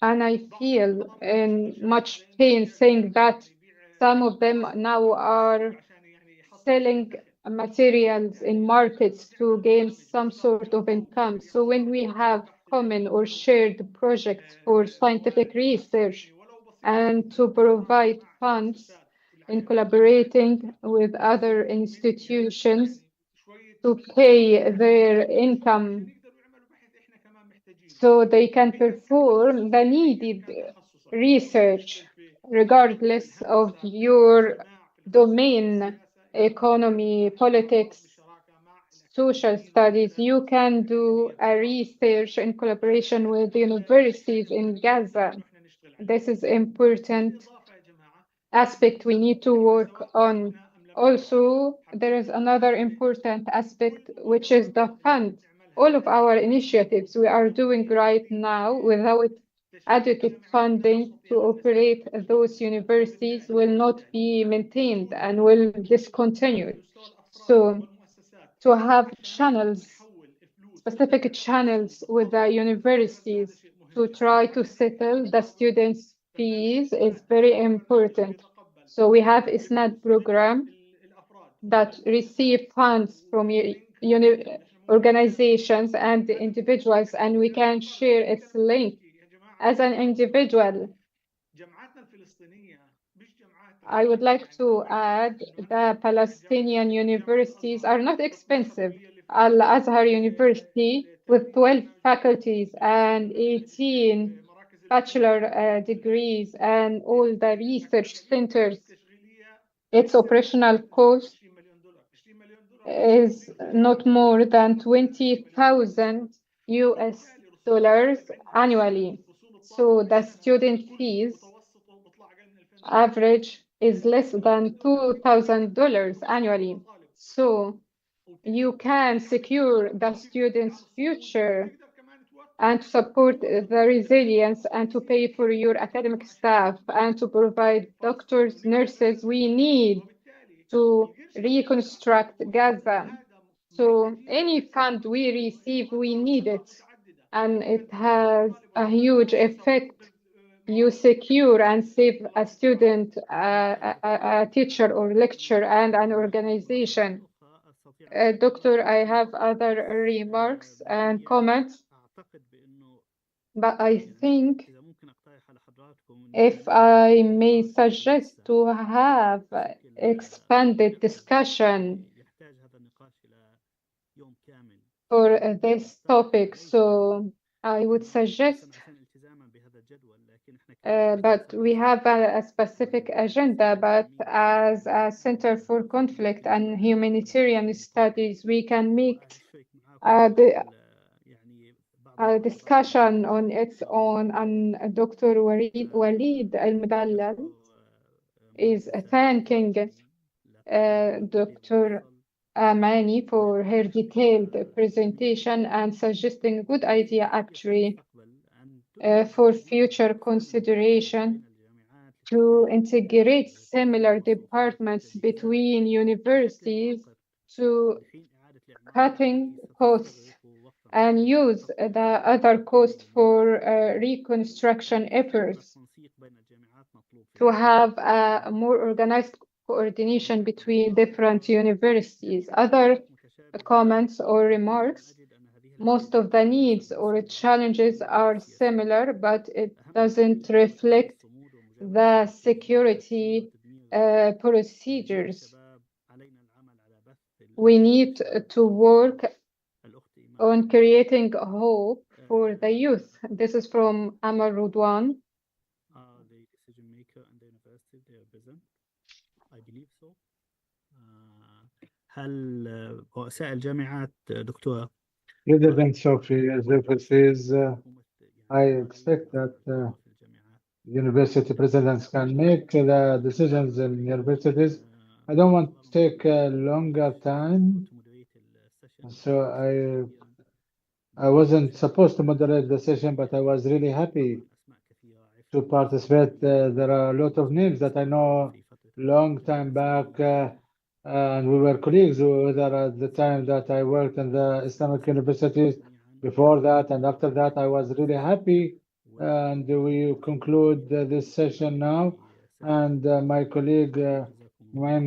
and I feel in much pain saying that some of them now are selling materials in markets to gain some sort of income. So when we have common or shared projects for scientific research and to provide funds in collaborating with other institutions to pay their income so they can perform the needed research regardless of your domain, economy, politics, social studies. You can do a research in collaboration with universities in Gaza. This is important aspect we need to work on. Also, there is another important aspect, which is the fund. All of our initiatives we are doing right now without adequate funding to operate those universities will not be maintained and will discontinue. So to have channels, specific channels with the universities to try to settle the students' fees is very important. So we have a SNAD program that receive funds from organizations and individuals, and we can share its link. As an individual, I would like to add the Palestinian universities are not expensive. Al-Azhar University with 12 faculties and 18 bachelor degrees and all the research centers, its operational cost is not more than 20,000 US dollars annually. So the student fees average is less than $2,000 annually. So you can secure the student's future and support the resilience and to pay for your academic staff and to provide doctors, nurses we need to reconstruct Gaza. So any fund we receive, we need it, and it has a huge effect. You secure and save a student, a teacher or lecturer, and an organization. Doctor, I have other remarks and comments, but I think if I may suggest to have expanded discussion for this topic, so I would suggest, but we have a specific agenda, but as a Center for Conflict and Humanitarian Studies, we can make a discussion on its own, and Dr. Walid Al-Mudallal is thanking Dr. Amani for her detailed presentation and suggesting a good idea actually for future consideration to integrate similar departments between universities to cutting costs and use the other cost for reconstruction efforts to have a more organized coordination between different universities. Other comments or remarks, most of the needs or challenges are similar, but it doesn't reflect the security procedures. We need to work on creating hope for the youth. This is from Amar Rudwan. The decision maker and the university, they are present. I believe so. هل رؤساء الجامعات دكتورة President Sophie, as says, I expect that university presidents can make the decisions in universities. I don't want to take a longer time, so I wasn't supposed to moderate the session, but I was really happy to participate. There are a lot of names that I know long time back, and we were colleagues whether at the time that I worked in the Islamic universities. Before that and after that, I was really happy, and we conclude this session now. And my colleague, Nuaim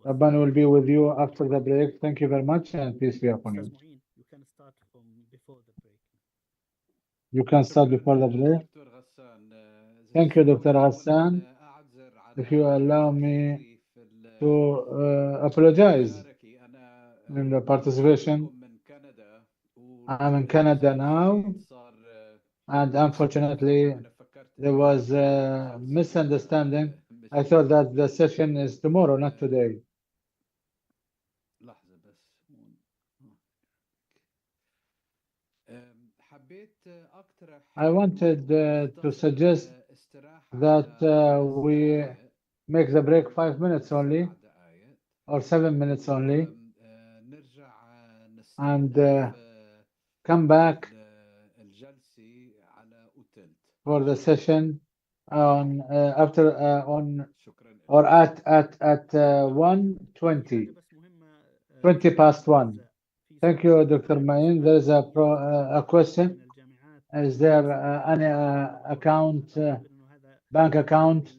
Rabban, will be with you after the break. Thank you very much, and peace be upon you. You can start before the break. Thank you, Dr. Hassan. If you allow me to apologize in the participation. I'm in Canada now, and unfortunately, there was a misunderstanding. I thought that the session is tomorrow, not today. I wanted to suggest that we make the break 5 minutes only, or 7 minutes only, and come back for the session on after on or at 1:20, 20 past 1. Thank you, Dr. Mayin. There is a question. Is there any bank account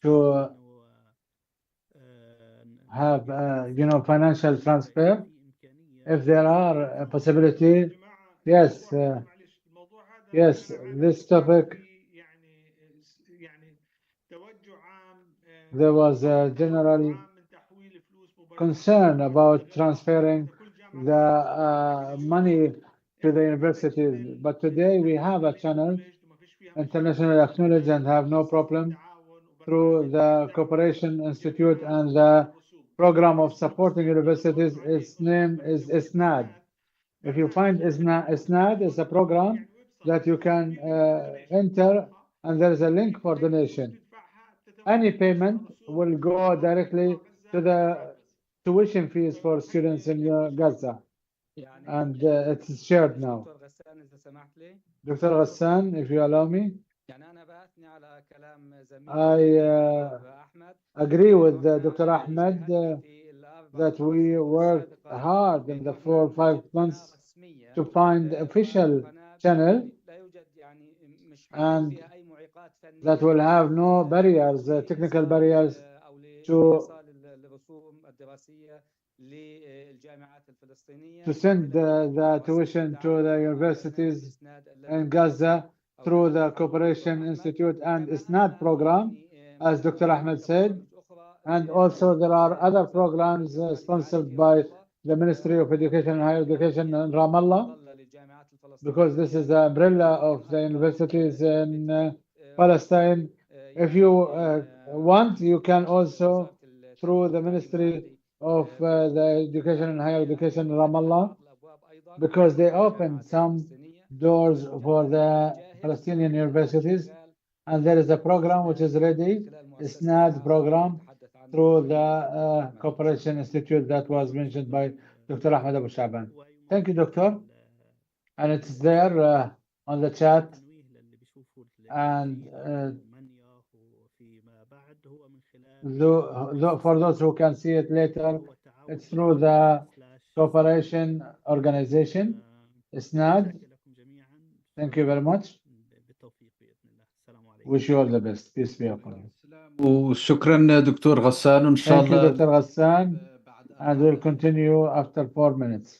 to have financial transfer? If there are a possibility, yes, yes, this topic, there was a general concern about transferring the money to the universities, but today we have a channel, internationally acknowledged, and have no problem through the Cooperation Institute and the program of supporting universities. Its name is ISNAD. If you find ISNAD is a program that you can enter, and there is a link for donation. Any payment will go directly to the tuition fees for students in Gaza, and it's shared now. Dr. Ghassan, if you allow me, I agree with Dr. Ahmed that we worked hard in the 4 or 5 months to find official channel, and that will have no barriers, technical barriers to send the tuition to the universities in Gaza through the Cooperation Institute and ISNAD program, as Dr. Ahmed said. And also there are other programs sponsored by the Ministry of Education and Higher Education in Ramallah, because this is the umbrella of the universities in Palestine. If you want, you can also, through the Ministry of the Education and Higher Education in Ramallah, because they opened some doors for the Palestinian universities, and there is a program which is ready, a SNAD program, through the Cooperation Institute that was mentioned by Dr. Ahmed Abu Shaban. Thank you, Doctor. And it's there on the chat, and for those who can see it later, it's through the Cooperation Organization, SNAD. Thank you very much. Wish you all the best. Peace be upon you. وشكرا دكتور غسان وإن شاء Thank you, الله Dr. Ghassan, and we'll continue after 4 minutes.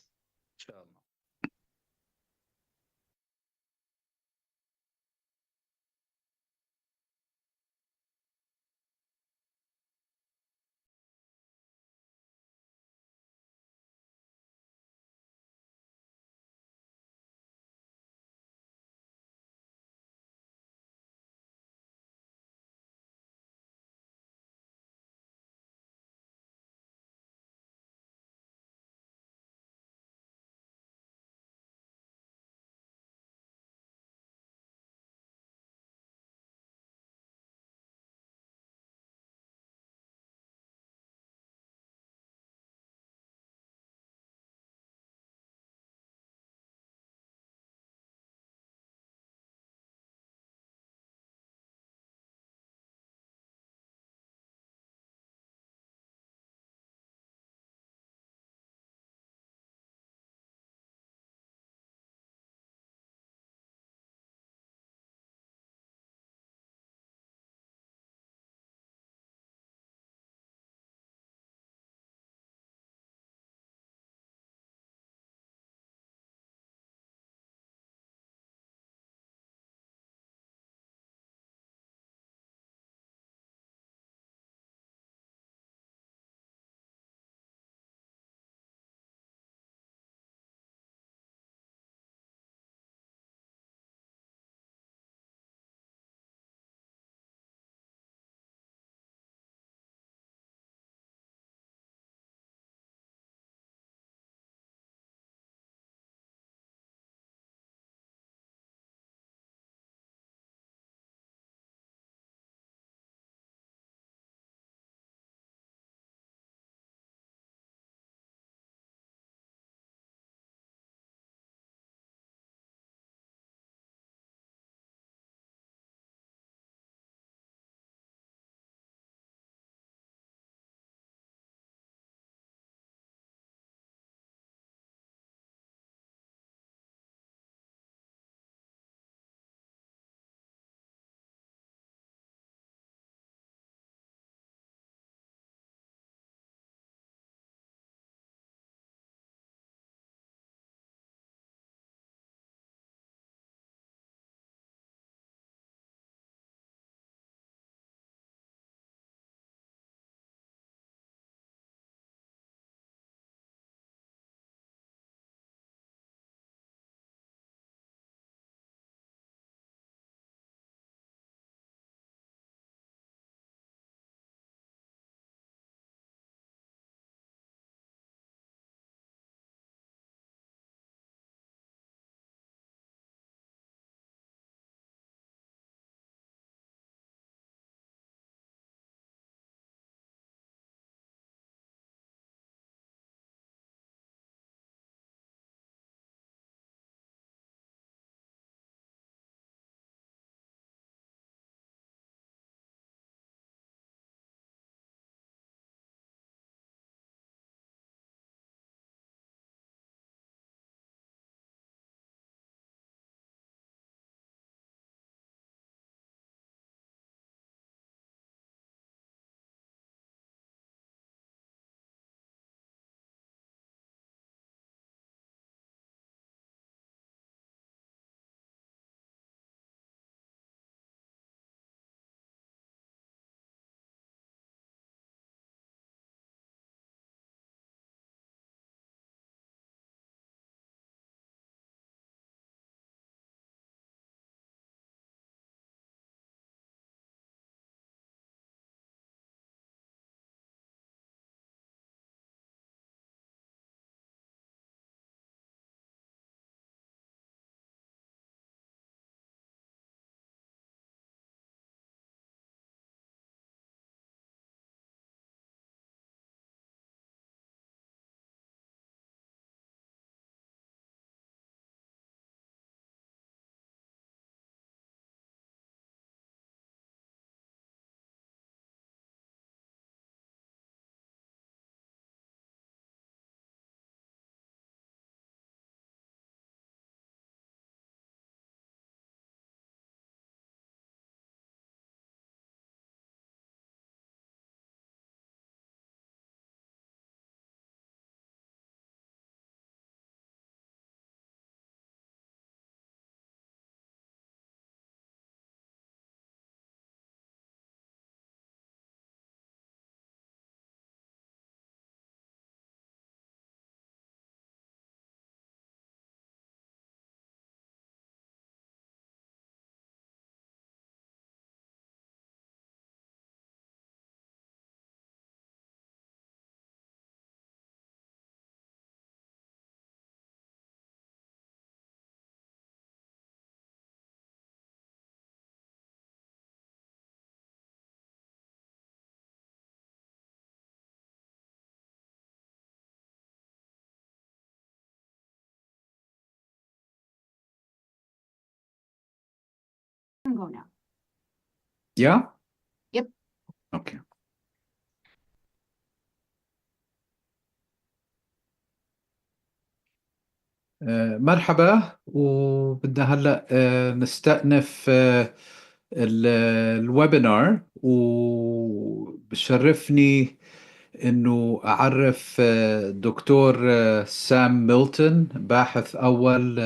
Yeah? Yep. Okay. مرحبا، وبدنا هلا نستأنف الويبينار، وبشرفني انه اعرف الدكتور سام ميلتون، باحث اول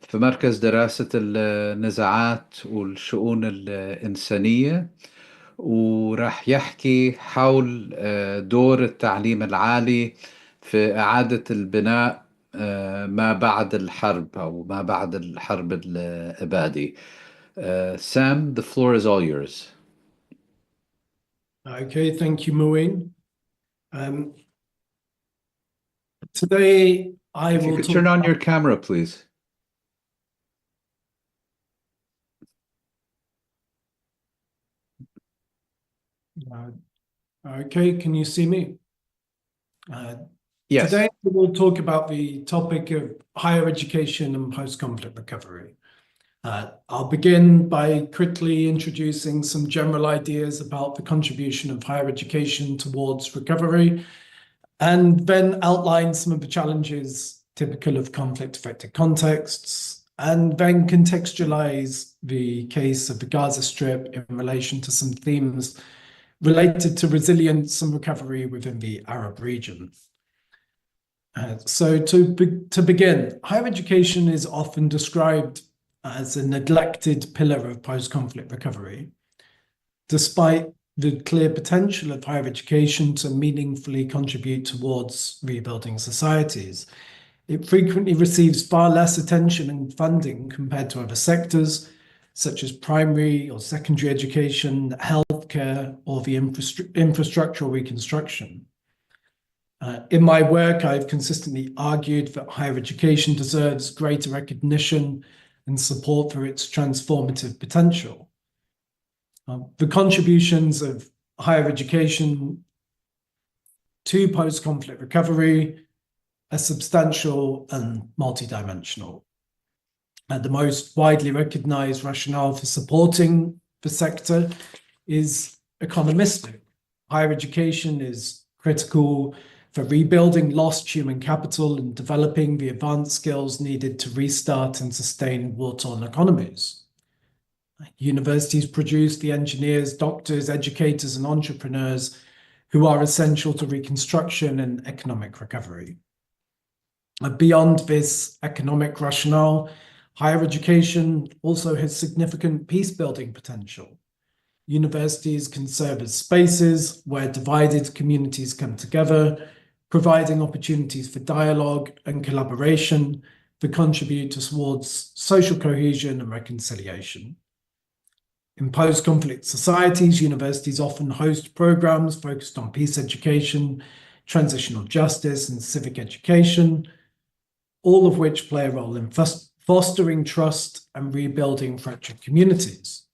في مركز دراسة النزاعات والشؤون الإنسانية، وراح يحكي حول دور التعليم العالي في إعادة البناء ما بعد الحرب أو ما بعد الحرب الإبادي. Sam, the floor is all yours. Okay, thank you, Muin. Today I If you will could talk turn on about- your camera, please. Okay, can you see me? Yes. Today we will talk about the topic of higher education and post-conflict recovery. I'll begin by quickly introducing some general ideas about the contribution of higher education towards recovery, and then outline some of the challenges typical of conflict-affected contexts, and then contextualize the case of the Gaza Strip in relation to some themes related to resilience and recovery within the Arab region. So to begin, higher education is often described as a neglected pillar of post-conflict recovery. Despite the clear potential of higher education to meaningfully contribute towards rebuilding societies, it frequently receives far less attention and funding compared to other sectors, such as primary or secondary education, healthcare, or the infrastructural reconstruction. In my work, I've consistently argued that higher education deserves greater recognition and support for its transformative potential. The contributions of higher education to post-conflict recovery are substantial and multidimensional. The most widely recognized rationale for supporting the sector is economistic. Higher education is critical for rebuilding lost human capital and developing the advanced skills needed to restart and sustain war-torn economies. Universities produce the engineers, doctors, educators, and entrepreneurs who are essential to reconstruction and economic recovery. Beyond this economic rationale, higher education also has significant peace-building potential. Universities can serve as spaces where divided communities come together, providing opportunities for dialogue and collaboration that contribute towards social cohesion and reconciliation. In post-conflict societies, universities often host programs focused on peace education, transitional justice, and civic education, all of which play a role in fostering trust and rebuilding fractured communities.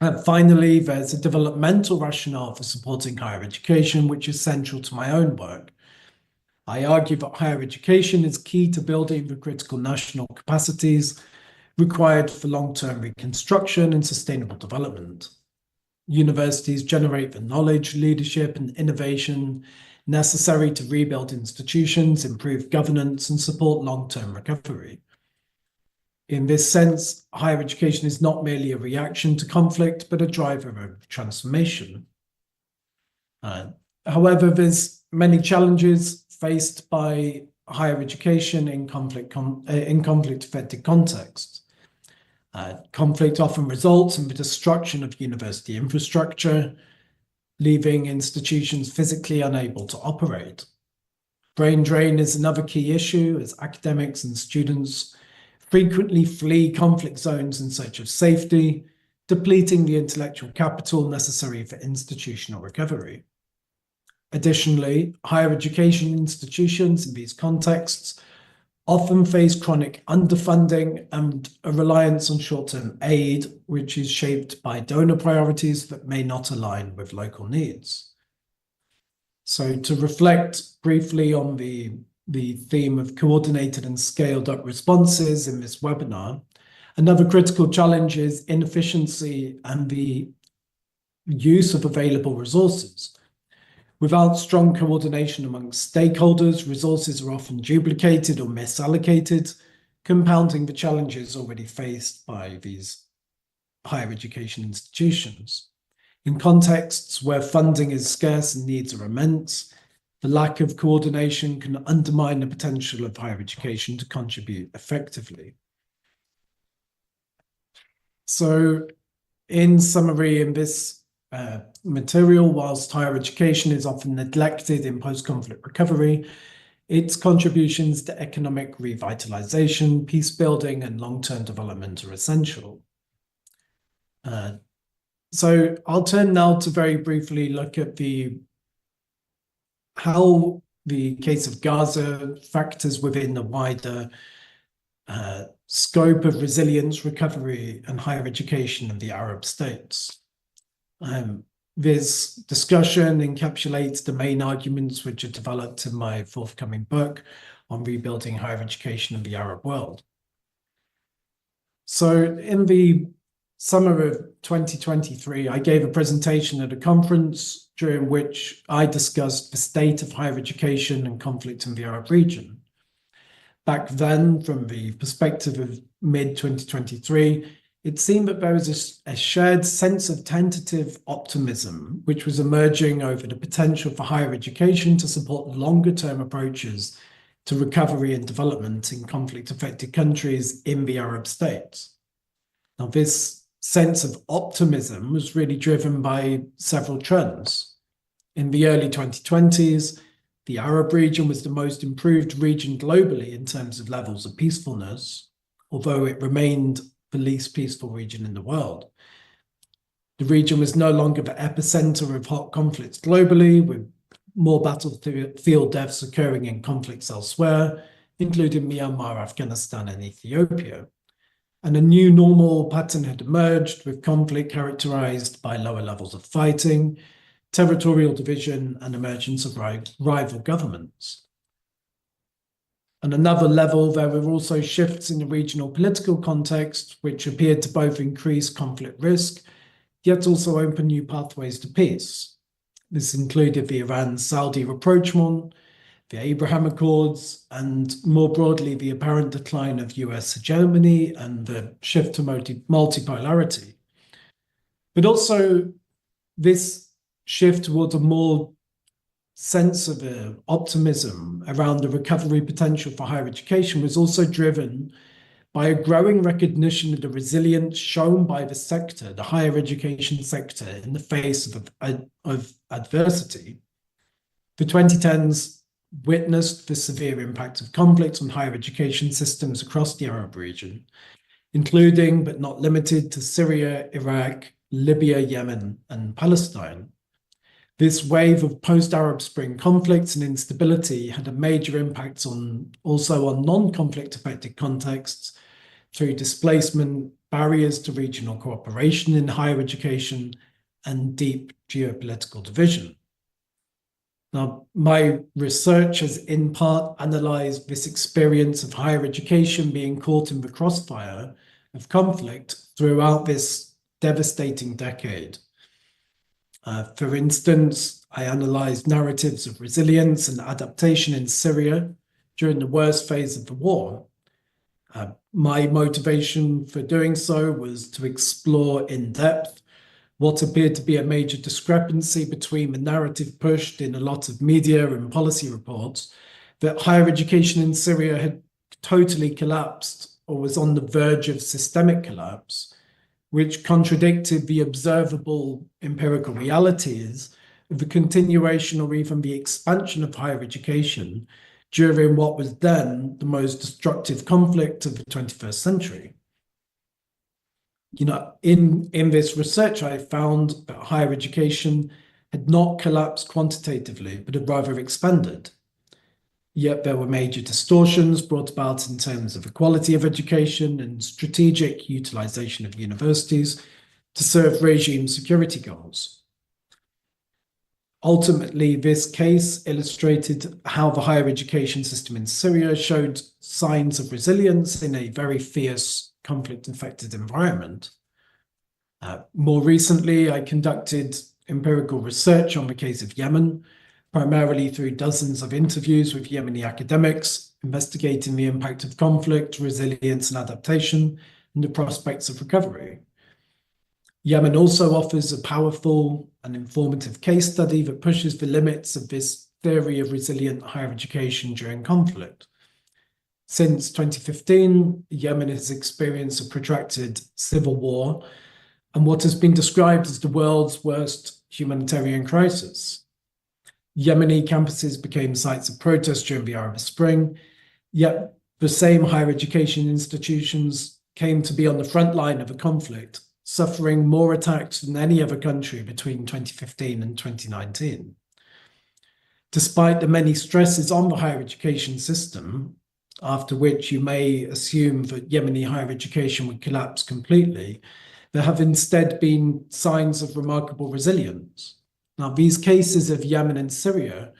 And finally, there's a developmental rationale for supporting higher education, which is central to my own work. I argue that higher education is key to building the critical national capacities required for long-term reconstruction and sustainable development. Universities generate the knowledge, leadership, and innovation necessary to rebuild institutions, improve governance, and support long-term recovery. In this sense, higher education is not merely a reaction to conflict, but a driver of transformation. However, there's many challenges faced by higher education in conflict-affected contexts. Conflict often results in the destruction of university infrastructure, leaving institutions physically unable to operate. Brain drain is another key issue, as academics and students frequently flee conflict zones in search of safety, depleting the intellectual capital necessary for institutional recovery. Additionally, higher education institutions in these contexts often face chronic underfunding and a reliance on short-term aid, which is shaped by donor priorities that may not align with local needs. So to reflect briefly on the theme of coordinated and scaled up responses in this webinar, Another critical challenge is inefficiency and the use of available resources. Without strong coordination amongst stakeholders, resources are often duplicated or misallocated, compounding the challenges already faced by these higher education institutions. In contexts where funding is scarce and needs are immense, the lack of coordination can undermine the potential of higher education to contribute effectively. So, in summary, in this material, whilst higher education is often neglected in post-conflict recovery, its contributions to economic revitalization, peace building, and long-term development are essential. So I'll turn now to very briefly look at how the case of Gaza factors within the wider scope of resilience, recovery, and higher education in the Arab states. This discussion encapsulates the main arguments which are developed in my forthcoming book on rebuilding higher education in the Arab world. So in the summer of 2023, I gave a presentation at a conference during which I discussed the state of higher education and conflict in the Arab region. Back then, from the perspective of mid-2023, it seemed that there was a shared sense of tentative optimism which was emerging over the potential for higher education to support longer-term approaches to recovery and development in conflict-affected countries in the Arab states. Now, this sense of optimism was really driven by several trends. In the early 2020s, the Arab region was the most improved region globally in terms of levels of peacefulness, although it remained the least peaceful region in the world. The region was no longer the epicenter of hot conflicts globally, with more battlefield deaths occurring in conflicts elsewhere, including Myanmar, Afghanistan, and Ethiopia. And a new normal pattern had emerged, with conflict characterized by lower levels of fighting, territorial division, and emergence of rival governments. On another level, there were also shifts in the regional political context, which appeared to both increase conflict risk, yet also open new pathways to peace. This included the Iran-Saudi rapprochement, the Abraham Accords, and more broadly, the apparent decline of US hegemony and the shift to multipolarity. But also, this shift towards a more sense of optimism around the recovery potential for higher education was also driven by a growing recognition of the resilience shown by the sector, the higher education sector, in the face of adversity. The 2010s witnessed the severe impact of conflict on higher education systems across the Arab region, including but not limited to Syria, Iraq, Libya, Yemen, and Palestine. This wave of post-Arab Spring conflicts and instability had a major impact also on non-conflict affected contexts through displacement, barriers to regional cooperation in higher education, and deep geopolitical division. Now, my research has in part analysed this experience of higher education being caught in the crossfire of conflict throughout this devastating decade. For instance, I analysed narratives of resilience and adaptation in Syria during the worst phase of the war. My motivation for doing so was to explore in depth what appeared to be a major discrepancy between the narrative pushed in a lot of media and policy reports that higher education in Syria had totally collapsed or was on the verge of systemic collapse, which contradicted the observable empirical realities of the continuation or even the expansion of higher education during what was then the most destructive conflict of the 21st century. You know, in this research, I found that higher education had not collapsed quantitatively, but had rather expanded. Yet there were major distortions brought about in terms of the quality of education and strategic utilization of universities to serve regime security goals. Ultimately, this case illustrated how the higher education system in Syria showed signs of resilience in a very fierce conflict-affected environment. More recently, I conducted empirical research on the case of Yemen, primarily through dozens of interviews with Yemeni academics, investigating the impact of conflict, resilience, and adaptation, and the prospects of recovery. Yemen also offers a powerful and informative case study that pushes the limits of this theory of resilient higher education during conflict. Since 2015, Yemen has experienced a protracted civil war and what has been described as the world's worst humanitarian crisis. Yemeni campuses became sites of protest during the Arab Spring, yet the same higher education institutions came to be on the front line of a conflict, suffering more attacks than any other country between 2015 and 2019. Despite the many stresses on the higher education system, after which you may assume that Yemeni higher education would collapse completely, there have instead been signs of remarkable resilience. Now, these cases of Yemen and Syria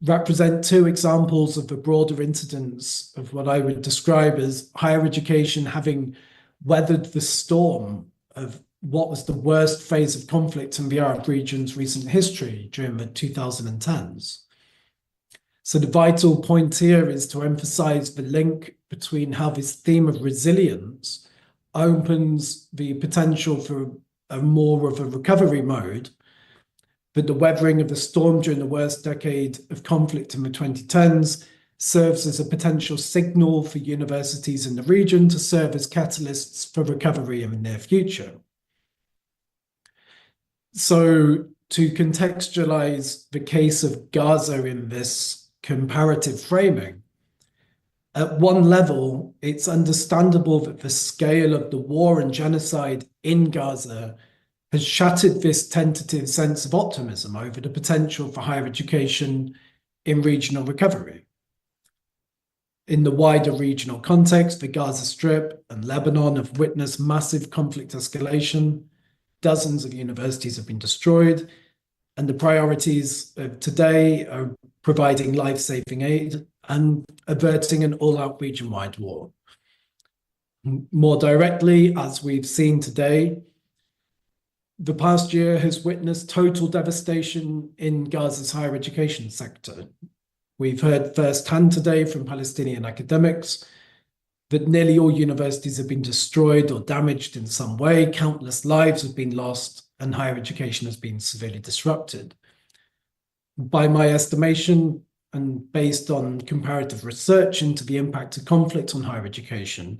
represent two examples of the broader incidence of what I would describe as higher education having weathered the storm of what was the worst phase of conflict in the Arab region's recent history during the 2010s. So the vital point here is to emphasize the link between how this theme of resilience opens the potential for a more of a recovery mode, but the weathering of the storm during the worst decade of conflict in the 2010s serves as a potential signal for universities in the region to serve as catalysts for recovery in the near future. So to contextualize the case of Gaza in this comparative framing, at one level, it's understandable that the scale of the war and genocide in Gaza has shattered this tentative sense of optimism over the potential for higher education in regional recovery. In the wider regional context, the Gaza Strip and Lebanon have witnessed massive conflict escalation. Dozens of universities have been destroyed, and the priorities of today are providing life-saving aid and averting an all-out region-wide war. More directly, as we've seen today, the past year has witnessed total devastation in Gaza's higher education sector. We've heard firsthand today from Palestinian academics that nearly all universities have been destroyed or damaged in some way, countless lives have been lost, and higher education has been severely disrupted. By my estimation, and based on comparative research into the impact of conflict on higher education,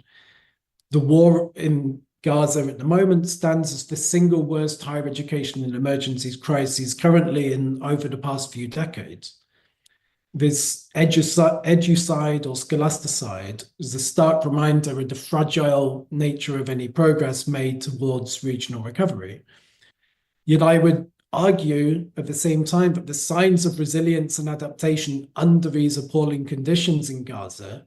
the war in Gaza at the moment stands as the single worst higher education and emergencies crisis currently in over the past few decades. This educide or scholasticide is a stark reminder of the fragile nature of any progress made towards regional recovery. Yet I would argue at the same time that the signs of resilience and adaptation under these appalling conditions in Gaza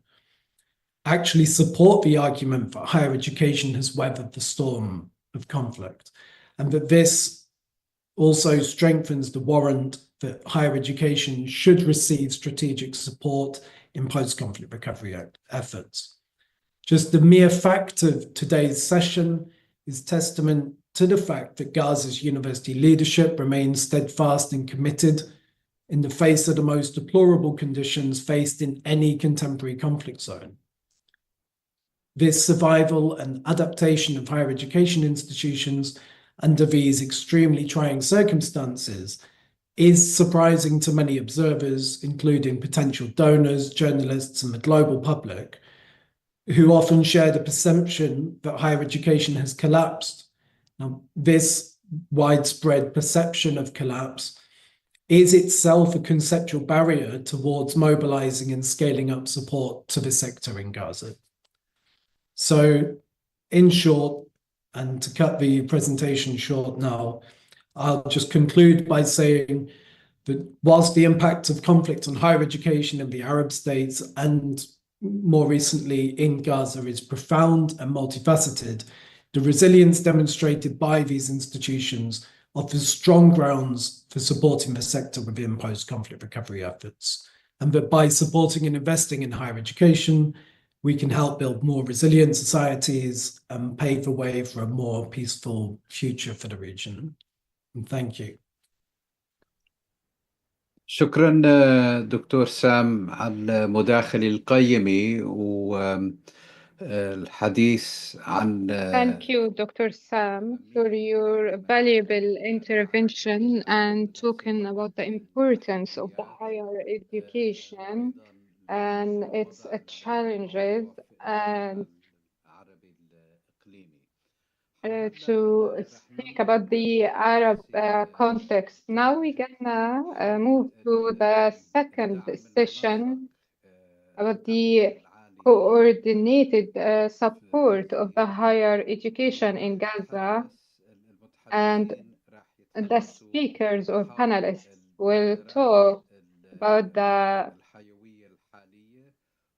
actually support the argument that higher education has weathered the storm of conflict, and that this also strengthens the warrant that higher education should receive strategic support in post-conflict recovery efforts. Just the mere fact of today's session is testament to the fact that Gaza's university leadership remains steadfast and committed in the face of the most deplorable conditions faced in any contemporary conflict zone. This survival and adaptation of higher education institutions under these extremely trying circumstances is surprising to many observers, including potential donors, journalists, and the global public, who often share the perception that higher education has collapsed. Now, this widespread perception of collapse is itself a conceptual barrier towards mobilizing and scaling up support to the sector in Gaza. So, in short, and to cut the presentation short now, I'll just conclude by saying that whilst the impact of conflict on higher education in the Arab states and more recently in Gaza is profound and multifaceted, the resilience demonstrated by these institutions offers strong grounds for supporting the sector within post-conflict recovery efforts, and that by supporting and investing in higher education, we can help build more resilient societies and pave the way for a more peaceful future for the region. And thank you. شكرا دكتور سام على المداخلة القيمة والحديث عن Thank you, Dr. Sam, for your valuable intervention and talking about the importance of the higher education and its challenges, and to speak about the Arab context. Now we're gonna move to the second session about the coordinated support of the higher education in Gaza, and the speakers or panelists will talk about the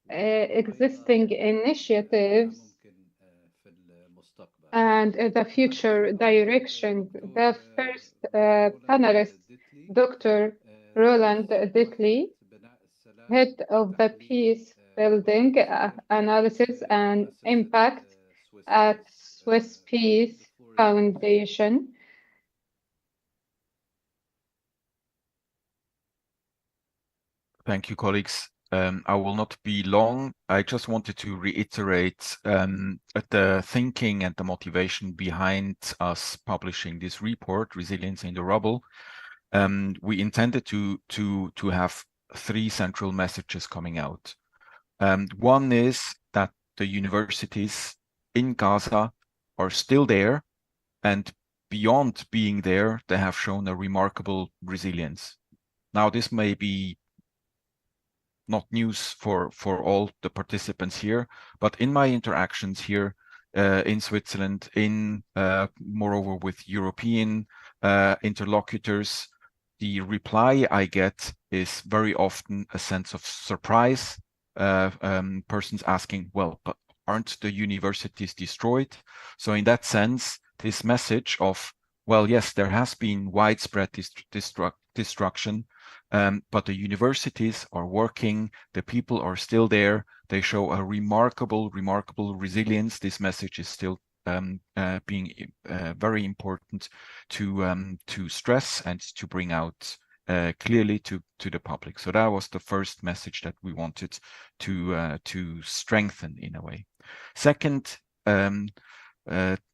existing initiatives and the future direction. The first panelist, Dr. Roland Ditley, head of the Peace Building Analysis and Impact at Swiss Peace Foundation. Thank you, colleagues. I will not be long. I just wanted to reiterate the thinking and the motivation behind us publishing this report, Resilience in the Rubble. We intended to have three central messages coming out. One is that the universities in Gaza are still there, and beyond being there, they have shown a remarkable resilience. Now, this may be not news for all the participants here, but in my interactions here in Switzerland, moreover with European interlocutors, the reply I get is very often a sense of surprise. Persons asking, well, but aren't the universities destroyed? So in that sense, this message of, well, yes, there has been widespread destruction, but the universities are working, the people are still there, they show a remarkable resilience. This message is still being very important to stress and to bring out clearly to the public. So that was the first message that we wanted to strengthen in a way. Second,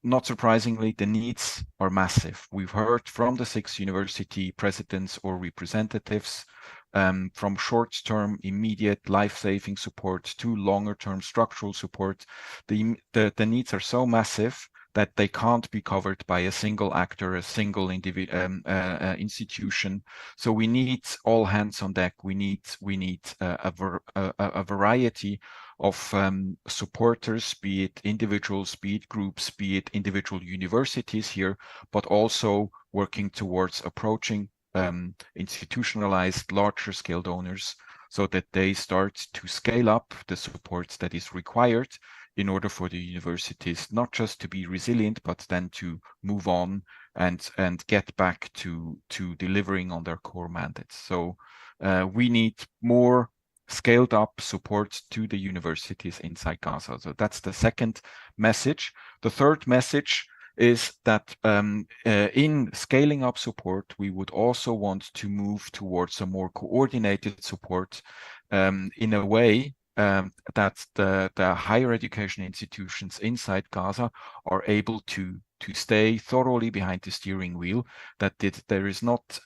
not surprisingly, the needs are massive. We've heard from the 6 university presidents or representatives, from short-term, immediate, life-saving support to longer-term structural support. The needs are so massive that they can't be covered by a single actor, a single institution. So we need all hands on deck. We need a variety of supporters, be it individuals, be it groups, be it individual universities here, but also working towards approaching institutionalized larger scale donors so that they start to scale up the support that is required in order for the universities not just to be resilient, but then to move on and get back to delivering on their core mandates. So we need more scaled up support to the universities inside Gaza. So that's the second message. The third message is that in scaling up support, we would also want to move towards a more coordinated support in a way that the higher education institutions inside Gaza are able to stay thoroughly behind the steering wheel, that there is not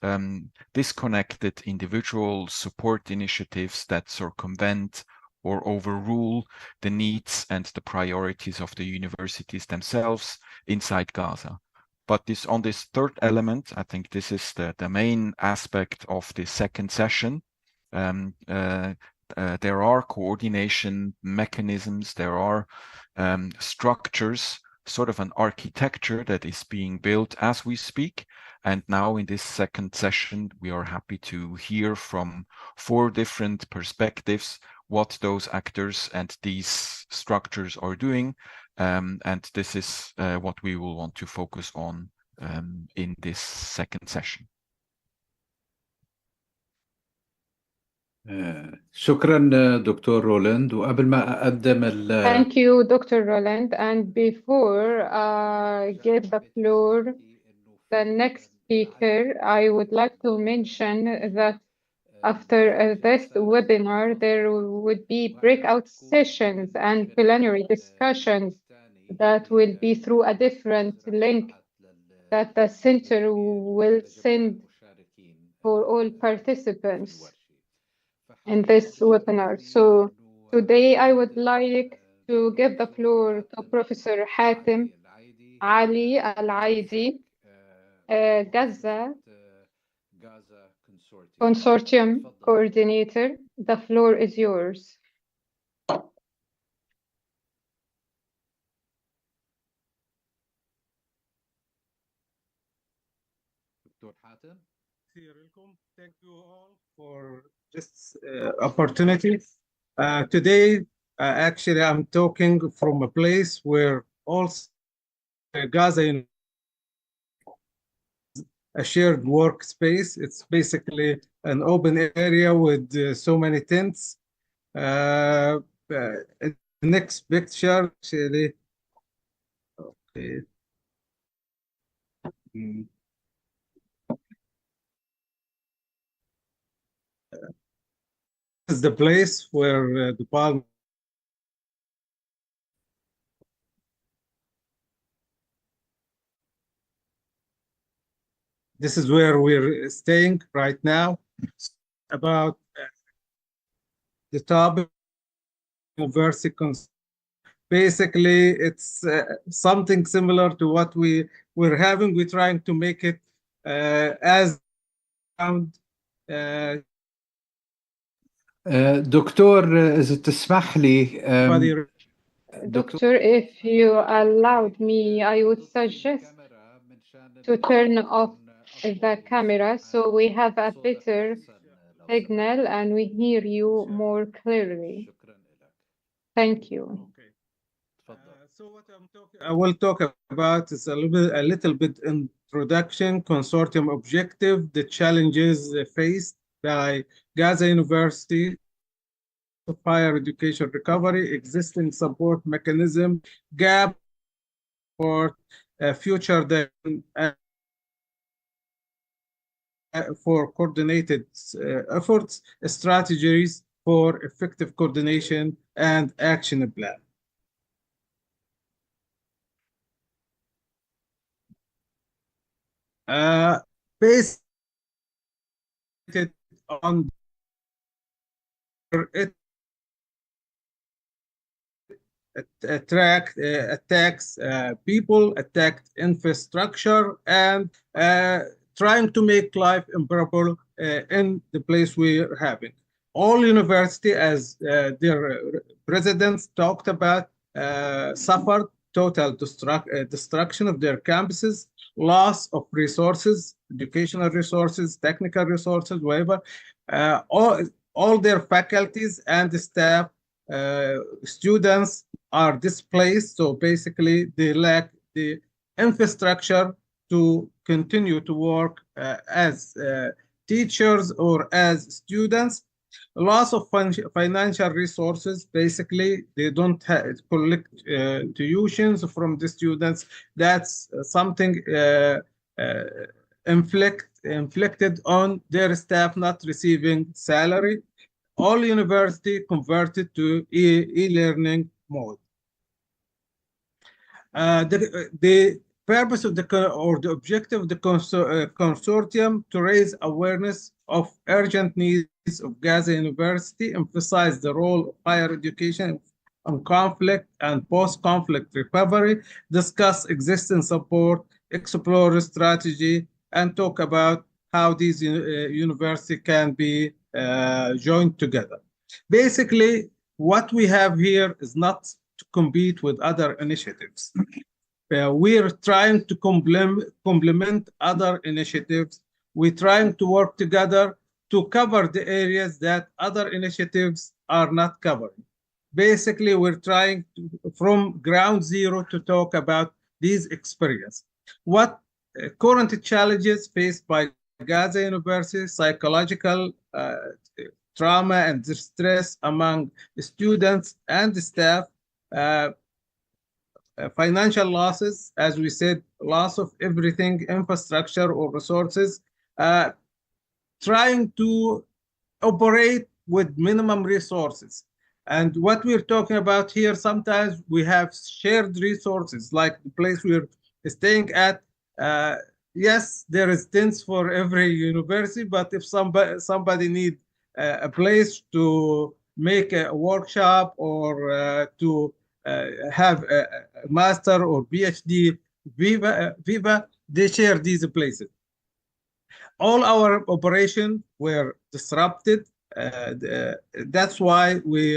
disconnected individual support initiatives that circumvent or overrule the needs and the priorities of the universities themselves inside Gaza. But on this third element, I think this is the main aspect of the second session. There are coordination mechanisms, there are structures, sort of an architecture that is being built as we speak. And now in this second session, we are happy to hear from 4 different perspectives what those actors and these structures are doing. And this is what we will want to focus on in this second session. شكرا دكتور رولاند. وقبل ما أقدم Thank you, Dr. Roland. And before I give the floor the next speaker, I would like to mention that after this webinar, there would be breakout sessions and plenary discussions that will be through a different link that the center will send for all participants in this webinar. So today I would like to give the floor to Professor Hatem Ali Al-Aidi, Gaza Consortium Coordinator. The floor is yours. Thank you all for this opportunity. Today, actually, I'm talking from a place where also Gaza a shared workspace. It's basically an open area with so many tents. The next picture, actually, okay. This is the place where the palm. This is where we're staying right now. About the topic university. Basically, it's something similar to what we're having. We're trying to make it as دكتور إذا تسمح لي Doctor, if you allowed me, I would suggest to turn off the camera so we have a better signal and we hear you more clearly. Thank you. So what I will talk about is a little bit introduction, consortium objective, the challenges faced by Gaza University, higher education recovery, existing support mechanism, gap for future for coordinated efforts, strategies for effective coordination and action plan. Based on it attacks people, attacked infrastructure, and trying to make life unbearable in the place we're having. All university, as their presidents talked about, suffered total destruction of their campuses, loss of resources, educational resources, technical resources, whatever. All their faculties and staff, students are displaced. So basically, they lack the infrastructure to continue to work as teachers or as students. Loss of financial resources. Basically, they don't collect tuitions from the students. That's something inflicted on their staff not receiving salary. All university converted to e-learning mode. The purpose of the objective of the consortium to raise awareness of urgent needs of Gaza University, emphasize the role of higher education on conflict and post-conflict recovery, discuss existing support, explore strategy, and talk about how these universities can be joined together. Basically, what we have here is not to compete with other initiatives. We're trying to complement other initiatives. We're trying to work together to cover the areas that other initiatives are not covering. Basically, we're trying to, from ground zero to talk about these experiences. What current challenges faced by Gaza University, psychological trauma and distress among students and staff, financial losses, as we said, loss of everything, infrastructure or resources, trying to operate with minimum resources. And what we're talking about here, sometimes we have shared resources, like the place we're staying at. Yes, there is tents for every university, but if somebody need a place to make a workshop or to have a master or PhD viva, they share these places. All our operations were disrupted. That's why the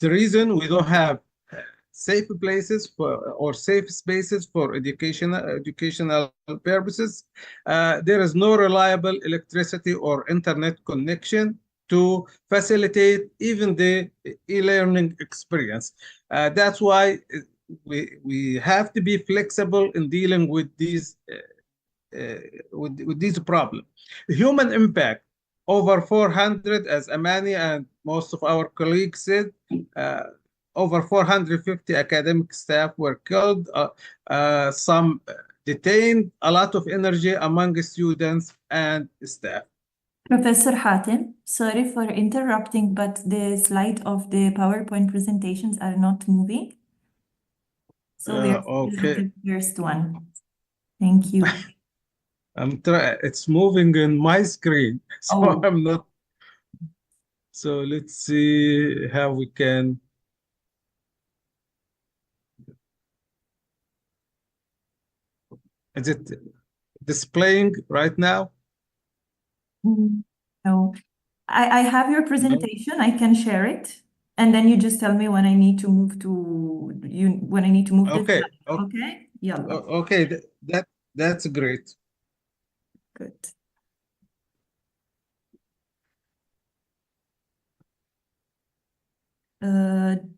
reason we don't have safe places or safe spaces for educational purposes. There is no reliable electricity or internet connection to facilitate even the e-learning experience. That's why we have to be flexible in dealing with these problems. Human impact, over 400, as Amani and most of our colleagues said, over 450 academic staff were killed, some detained, a lot of energy among students and staff. Professor Hatem, sorry for interrupting, but the slide of the PowerPoint presentations are not moving. So we're still at the first one. Thank you. It's moving in my screen, so I'm not. So let's see how we can. Is it displaying right now? No. I have your presentation. I can share it. And then you just tell me when I need to move to when I need to move the slide. Okay? Yeah. Okay, that's great. Good.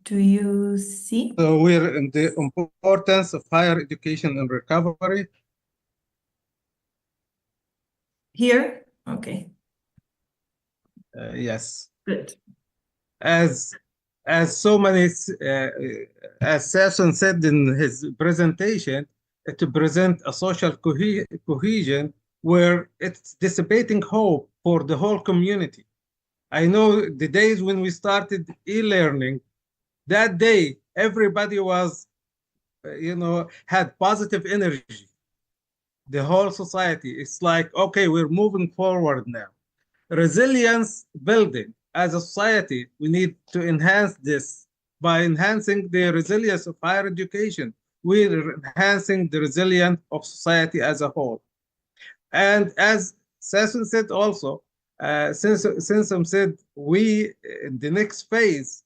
Do you see? So we're in the importance of higher education and recovery. Here? Okay. Yes. Good. As so many, as Sasson said in his presentation, to present a social cohesion where it's dissipating hope for the whole community. I know the days when we started e-learning, that day, everybody was, had positive energy. The whole society, it's like, okay, we're moving forward now. Resilience building. As a society, we need to enhance this by enhancing the resilience of higher education. We're enhancing the resilience of society as a whole. And as Sasson said also, since said, we, in the next phase,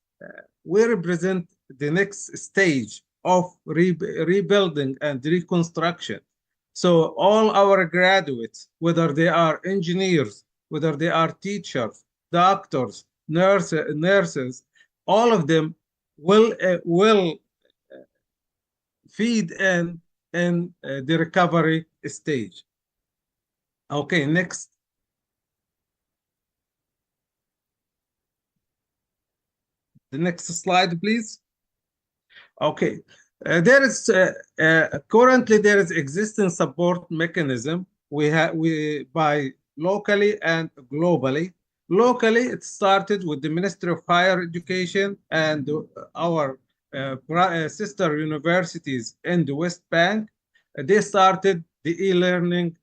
we represent the next stage of rebuilding and reconstruction. So all our graduates, whether they are engineers, whether they are teachers, doctors, nurses, all of them will feed in the recovery stage. Okay, next. The next slide, please. Okay, there is currently there is existing support mechanism by locally and globally. Locally, it started with the Ministry of Higher Education and our sister universities in the West Bank. They started the e-learning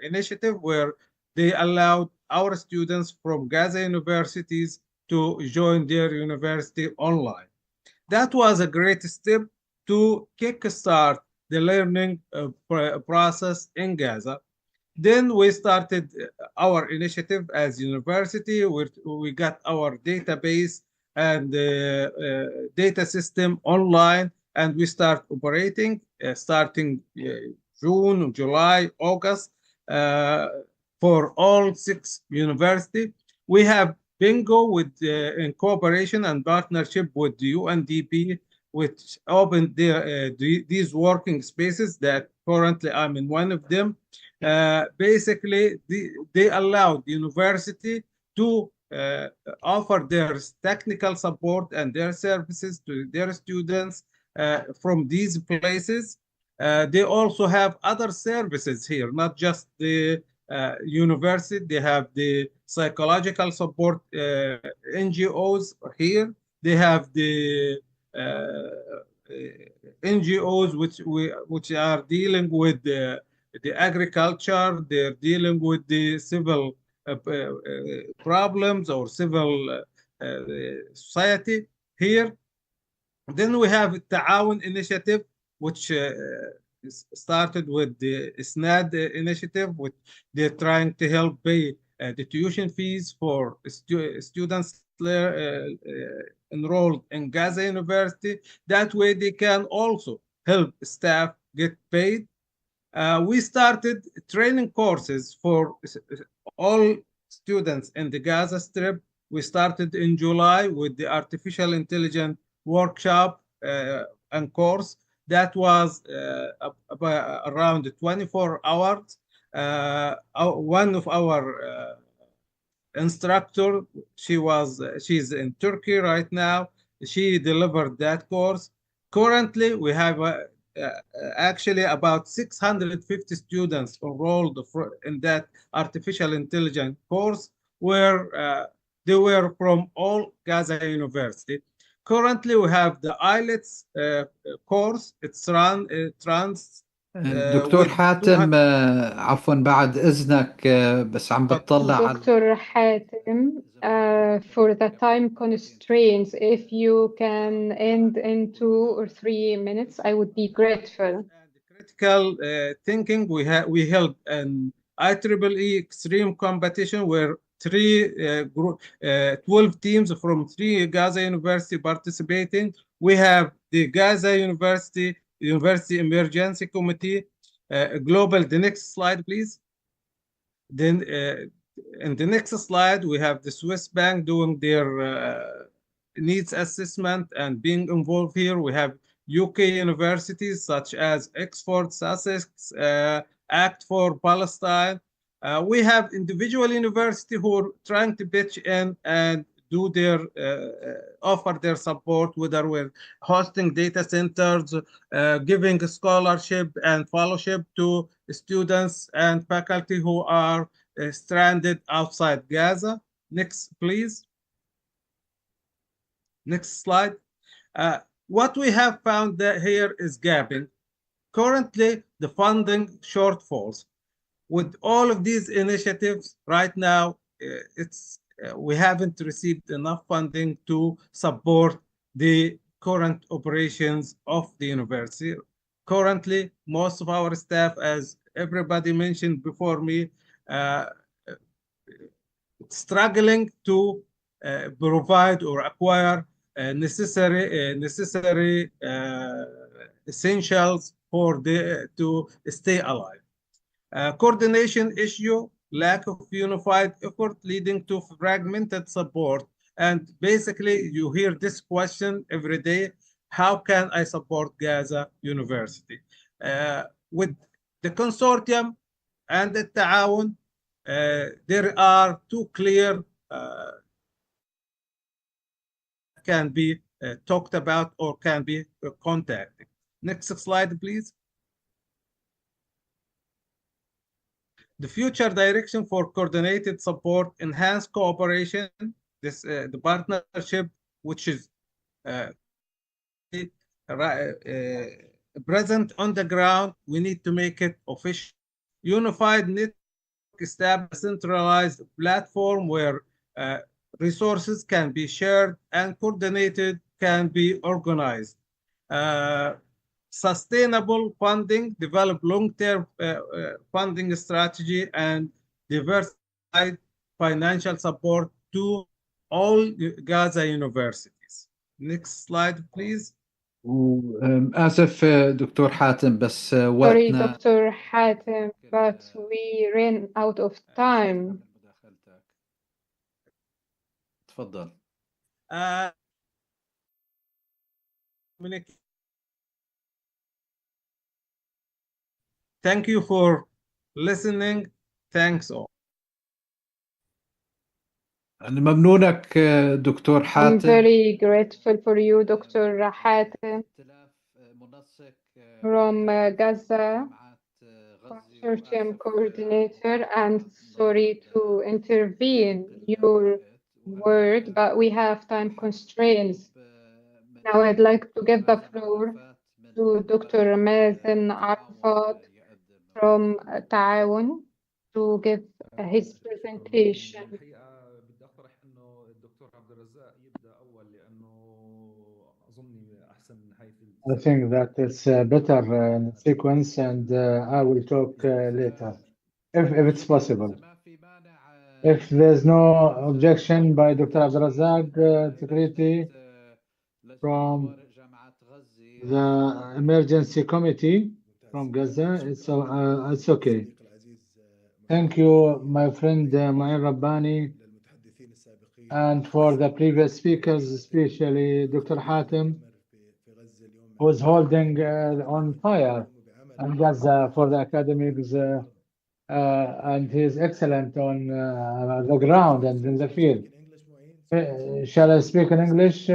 initiative where they allowed our students from Gaza universities to join their university online. That was a great step to kickstart the learning process in Gaza. Then we started our initiative as university. We got our database and data system online, and we start operating starting June, July, August for all 6 universities. We have Bingo in cooperation and partnership with the UNDP, which opened these working spaces that currently I'm in one of them. basically they allowed the university to offer their technical support and their services to their students from these places. They also have other services here, not just the university. They have the psychological support NGOs here. They have the NGOs which are dealing with the agriculture. They're dealing with the civil problems or civil society here. Then we have Ta'awun initiative, which started with the SNAD initiative, which they're trying to help pay the tuition fees for students enrolled in Gaza University. That way they can also help staff get paid. We started training courses for all students in the Gaza Strip. We started in July with the artificial intelligence workshop and course. That was around 24 hours. One of our instructor, she's in Turkey right now. She delivered that course. Currently, we have actually about 650 students enrolled in that artificial intelligence course, where they were from all Gaza University. Currently, we have the IELTS course. It's runs دكتور حاتم عفوا بعد إذنك بس عم بتطلع على Dr. Hatem, for the time constraints, if you can end in 2 or 3 minutes, I would be grateful. Critical thinking, we held an IEEE extreme competition where 12 teams from 3 Gaza University participating. We have the Gaza University Emergency Committee Global. The next slide, please. Then in the next slide, we have the Swiss Bank doing their needs assessment and being involved here. We have UK universities such as Oxford, Sussex, Act for Palestine. We have individual universities who are trying to pitch in and do their offer their support, whether we're hosting data centers, giving scholarship and fellowship to students and faculty who are stranded outside Gaza. Next, please. Next slide. What we have found here is gapping. Currently, the funding shortfalls. With all of these initiatives right now, we haven't received enough funding to support the current operations of the university. Currently, most of our staff, as everybody mentioned before me, struggling to provide or acquire necessary essentials for to stay alive. Coordination issue, lack of unified effort leading to fragmented support. And basically, you hear this question every day: how can I support Gaza University? With the consortium and the Ta'awun, there are two clear can be talked about or can be contacted. Next slide, please. The future direction for coordinated support, enhanced cooperation, the partnership, which is present on the ground, we need to make it official. Unified network, establish a centralized platform where resources can be shared and coordinated, can be organized. Sustainable funding, develop long-term funding strategy, and diversified financial support to all Gaza universities. Next slide, please. آسف دكتور حاتم بس Sorry, وقتنا Dr. Hatem, but we ran out of time. تفضل. Thank you for listening. Thanks all. أنا ممنونك دكتور I'm حاتم. very grateful for you, Dr. Hatem from Gaza, consortium coordinator, and sorry to intervene your word, but we have time constraints. Now I'd like to give the floor to Dr. Mazen Arafat from Ta'awun to give his presentation. الحقيقة بدي أقترح إنه الدكتور عبد الرزاق يبدأ أول لأنه أظني أحسن من حيث I think that it's better sequence, and I will talk later, if it's possible. If there's no objection by Dr. Abdelrazak Tikriti from the Emergency Committee from Gaza, it's okay. Thank you, my friend Ma'in Rabbani, and for the previous speakers, especially Dr. Hatem, who's holding on fire in Gaza for the academics, and he's excellent on the ground and in the field. Shall I speak in English?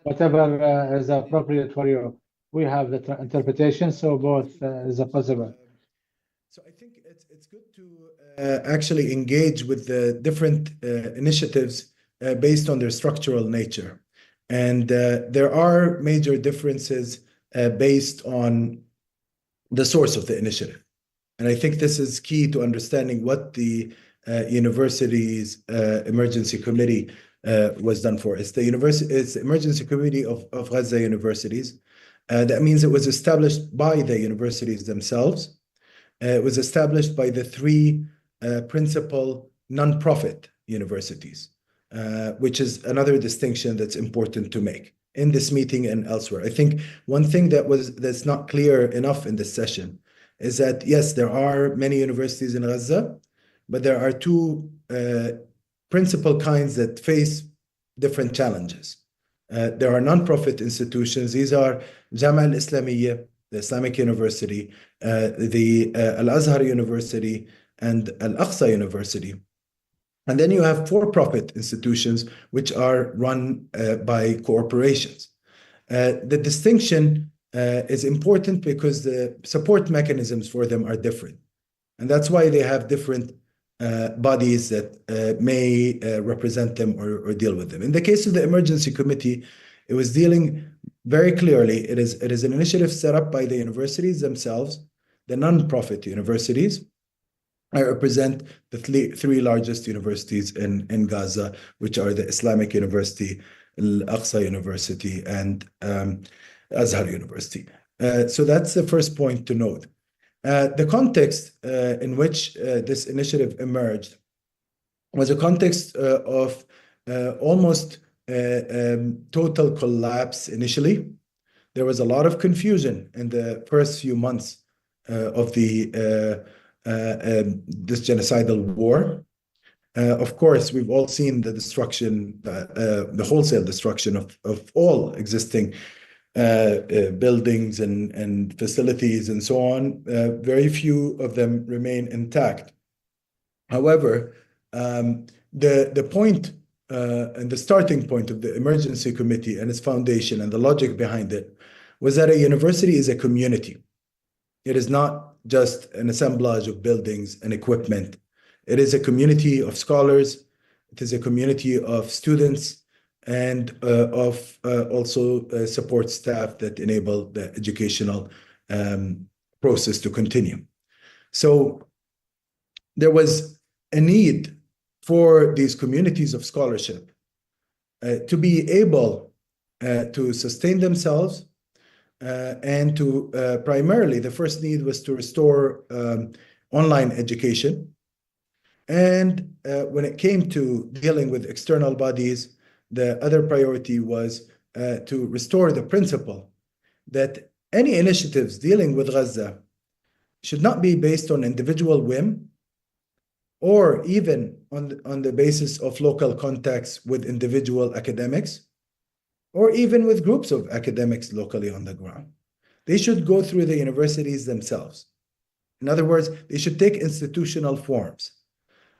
Whatever is appropriate for you. We have the interpretation, so both is possible. So I think it's good to actually engage with the different initiatives based on their structural nature. And there are major differences based on the source of the initiative. And I think this is key to understanding what the university's emergency committee was done for. It's the emergency committee of Gaza universities. That means it was established by the universities themselves. It was established by the three principal nonprofit universities, which is another distinction that's important to make in this meeting and elsewhere. I think one thing that's not clear enough in this session is that, yes, there are many universities in Gaza, but there are two principal kinds that face different challenges. There are nonprofit institutions. These are Jama al-Islamiyya, the Islamic University, the Al-Azhar University, and Al-Aqsa University. And then you have for-profit institutions, which are run by corporations. The distinction is important because the support mechanisms for them are different. And that's why they have different bodies that may represent them or deal with them. In the case of the emergency committee, it was dealing very clearly, it is an initiative set up by the universities themselves, the non-profit universities. I represent the three largest universities in Gaza, which are the Islamic University, Al-Aqsa University, and Azhar University. So that's the first point to note. The context in which this initiative emerged was a context of almost total collapse initially. There was a lot of confusion in the first few months of this genocidal war. Of course, we've all seen the destruction, the wholesale destruction of all existing buildings and facilities and so on. Very few of them remain intact. However, the point and the starting point of the emergency committee and its foundation and the logic behind it was that a university is a community. It is not just an assemblage of buildings and equipment. It is a community of scholars. It is a community of students and of also support staff that enable the educational process to continue. So there was a need for these communities of scholarship to be able to sustain themselves and to primarily, the first need was to restore online education. And when it came to dealing with external bodies, the other priority was to restore the principle that any initiatives dealing with Gaza should not be based on individual whim or even on the basis of local contacts with individual academics or even with groups of academics locally on the ground. they should go through the universities themselves. In other words, they should take institutional forms.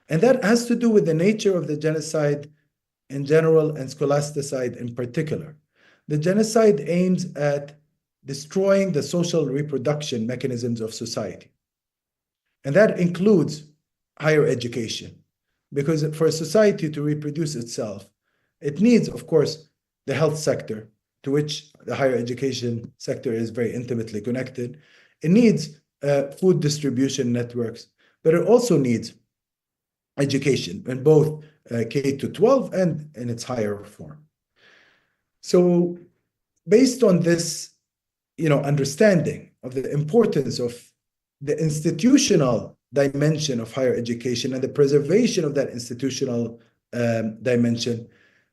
And that has to do with the nature of the genocide in general and scholasticide in particular. The genocide aims at destroying the social reproduction mechanisms of society. And that includes higher education, because for a society to reproduce itself, it needs, of course, the health sector, to which the higher education sector is very intimately connected. It needs food distribution networks, but it also needs education in both K to 12 and in its higher form. So based on this, understanding of the importance of the institutional dimension of higher education and the preservation of that institutional dimension,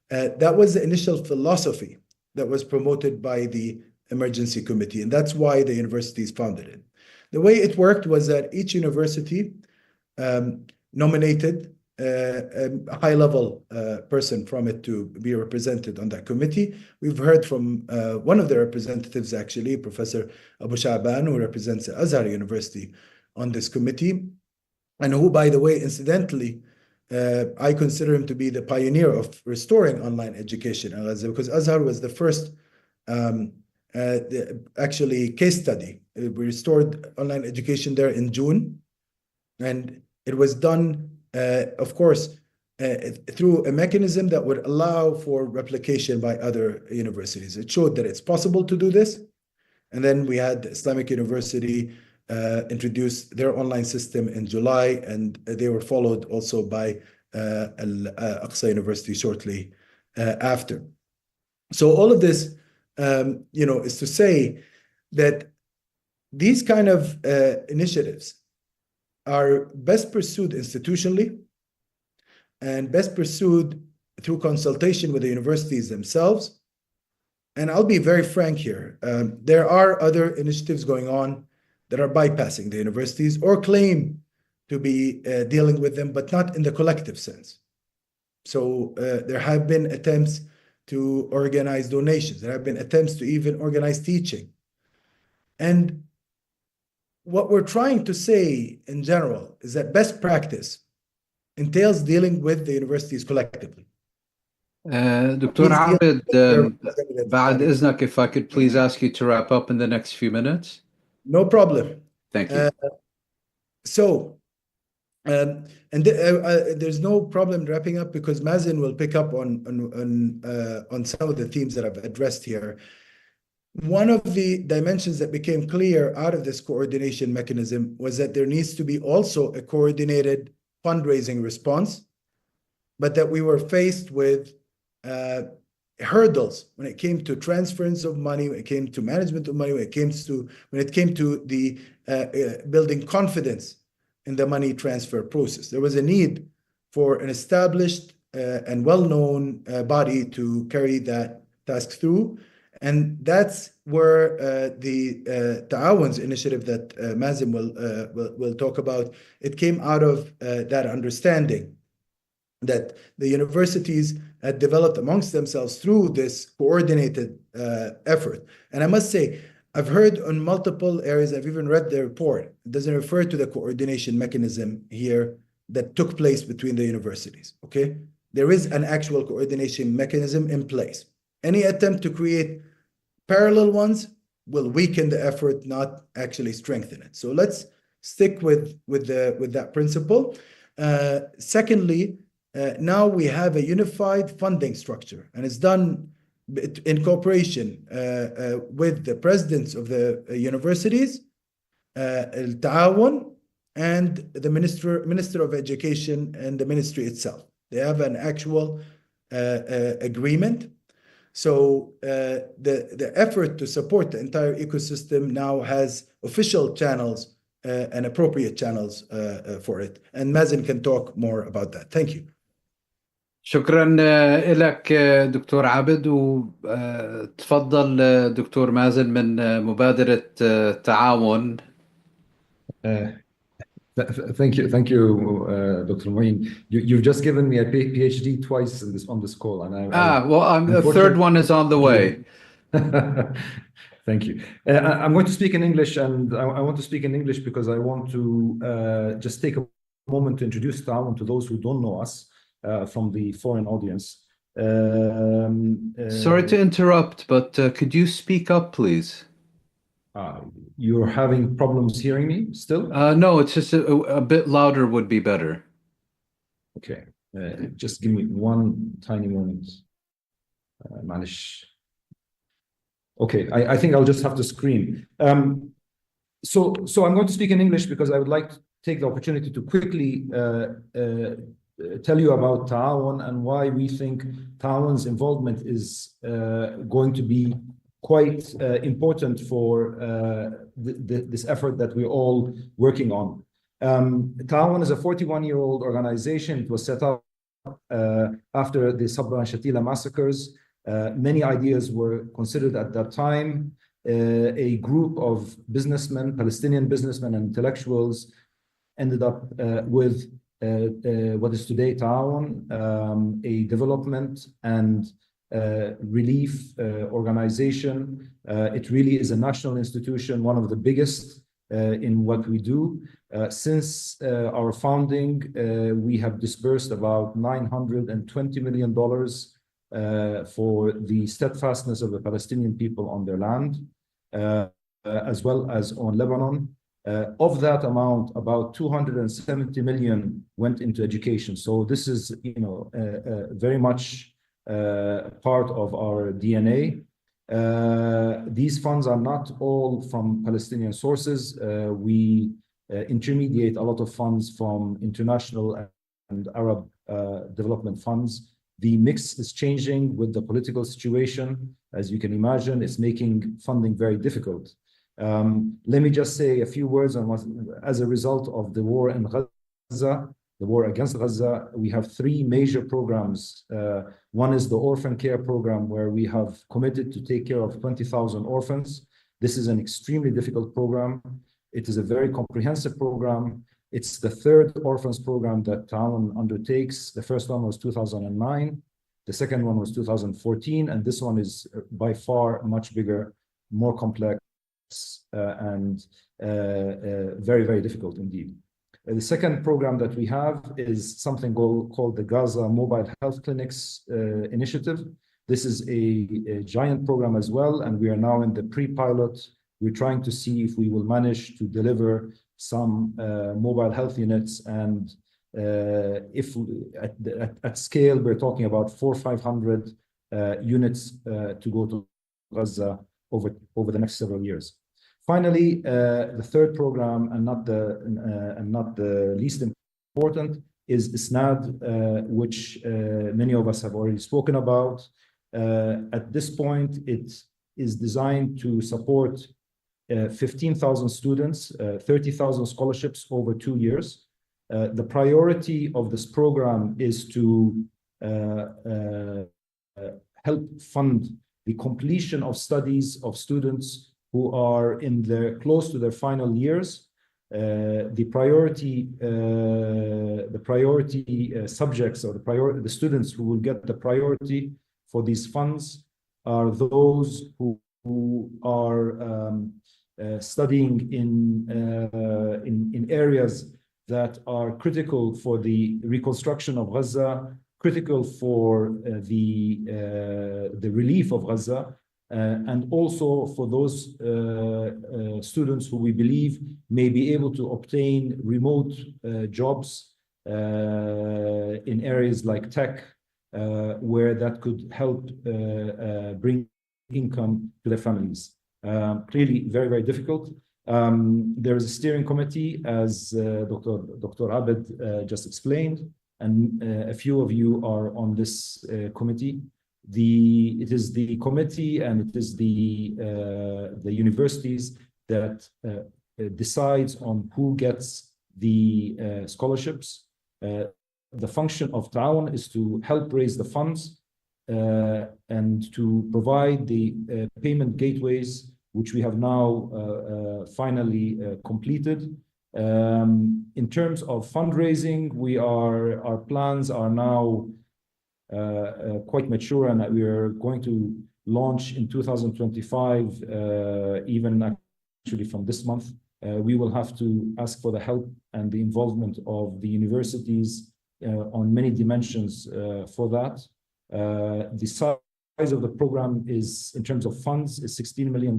that was the initial philosophy that was promoted by the Emergency Committee, and that's why the universities founded it. The way it worked was that each university nominated a high-level person from it to be represented on that committee. We've heard from one of the representatives, actually, Professor Abu Sha'ban, who represents Azhar University on this committee, and who, by the way, incidentally, I consider him to be the pioneer of restoring online education in Gaza, because Azhar was the first actually case study. We restored online education there in June, and it was done, of course, through a mechanism that would allow for replication by other universities. It showed that it's possible to do this. And then we had the Islamic University introduce their online system in July, and they were followed also by Al-Aqsa University shortly after. So all of this, is to say that these kind of initiatives are best pursued institutionally and best pursued through consultation with the universities themselves. And I'll be very frank here. There are other initiatives going on that are bypassing the universities or claim to be dealing with them, but not in the collective sense. So there have been attempts to organize donations. There have been attempts to even organize teaching. And what we're trying to say in general is that best practice entails dealing with the universities collectively. Dr. Abed, بعد إذنك, if I could please ask you to wrap up in the next few minutes. No problem. Thank you. There's no problem wrapping up, because Mazen will pick up on some of the themes that I've addressed here. One of the dimensions that became clear out of this coordination mechanism was that there needs to be also a coordinated fundraising response, but that we were faced with hurdles when it came to transference of money, when it came to management of money, when it came to the building confidence in the money transfer process. There was a need for an established and well-known body to carry that task through. And that's where the Ta'awun's initiative that Mazen will talk about, it came out of that understanding that the universities had developed amongst themselves through this coordinated effort. And I must say, I've heard on multiple areas, I've even read the report, it doesn't refer to the coordination mechanism here that took place between the universities, okay? There is an actual coordination mechanism in place. Any attempt to create parallel ones will weaken the effort, not actually strengthen it. So let's stick with that principle. Secondly, now we have a unified funding structure, and it's done in cooperation with the presidents of the universities, Al-Ta'awun, and the Minister of Education and the ministry itself. They have an actual agreement. So the effort to support the entire ecosystem now has official channels and appropriate channels for it. And Mazen can talk more about that. Thank you. شكرا لك دكتور عابد، وتفضل دكتور مازن من مبادرة تعاون. Thank you, Dr. Moeen. You've just given me a PhD twice on this call, and well, the third one is on the way. Thank you. I'm going to speak in English, and I want to speak in English because I want to just take a moment to introduce Ta'awun to those who don't know us from the foreign audience. Sorry to interrupt, but could you speak up, please? You're having problems hearing me still? No, it's just a bit louder would be better. Okay, just give me one tiny moment. Okay, I think I'll just have to scream. So I'm going to speak in English because I would like to take the opportunity to quickly tell you about Ta'awun and why we think Ta'awun's involvement is going to be quite important for this effort that we're all working on. Ta'awun is a 41-year-old organization. It was set up after the Sabra and Shatila massacres. Many ideas were considered at that time. A group of businessmen, Palestinian businessmen and intellectuals ended up with what is today Ta'awun, a development and relief organization. It really is a national institution, one of the biggest in what we do. Since our founding, we have disbursed about $920 million for the steadfastness of the Palestinian people on their land, as well as on Lebanon. Of that amount, about 270 million went into education. So this is, very much part of our DNA. These funds are not all from Palestinian sources. We intermediate a lot of funds from international and Arab development funds. The mix is changing with the political situation. As you can imagine, it's making funding very difficult. Let me just say a few words on what, as a result of the war in Gaza, the war against Gaza, we have three major programs. One is the orphan care program, where we have committed to take care of 20,000 orphans. This is an extremely difficult program. It is a very comprehensive program. It's the third orphans program that Ta'awun undertakes. The first one was 2009. The second one was 2014. And this one is by far much bigger, more complex, and very, very difficult indeed. The second program that we have is something called the Gaza Mobile Health Clinics Initiative. This is a giant program as well, and we are now in the pre-pilot. We're trying to see if we will manage to deliver some mobile health units, and if at scale, we're talking about 400 or 500 units to go to Gaza over the next several years. Finally, the third program, and not the least important, is ISNAD, which many of us have already spoken about. At this point, it is designed to support 15,000 students, 30,000 scholarships over 2 years. The priority of this program is to help fund the completion of studies of students who are close to their final years. The priority subjects, or the students who will get the priority for these funds, are those who are studying in areas that are critical for the reconstruction of Gaza, critical for the relief of Gaza, and also for those students who we believe may be able to obtain remote jobs in areas like tech, where that could help bring income to their families. Clearly very, very difficult. There is a steering committee, as Dr. Abed just explained, and a few of you are on this committee. It is the committee and it is the universities that decides on who gets the scholarships. The function of Ta'awun is to help raise the funds and to provide the payment gateways, which we have now finally completed. In terms of fundraising, our plans are now quite mature, and we are going to launch in 2025, even actually from this month. We will have to ask for the help and the involvement of the universities on many dimensions for that. The size of the program is, in terms of funds, is $16 million.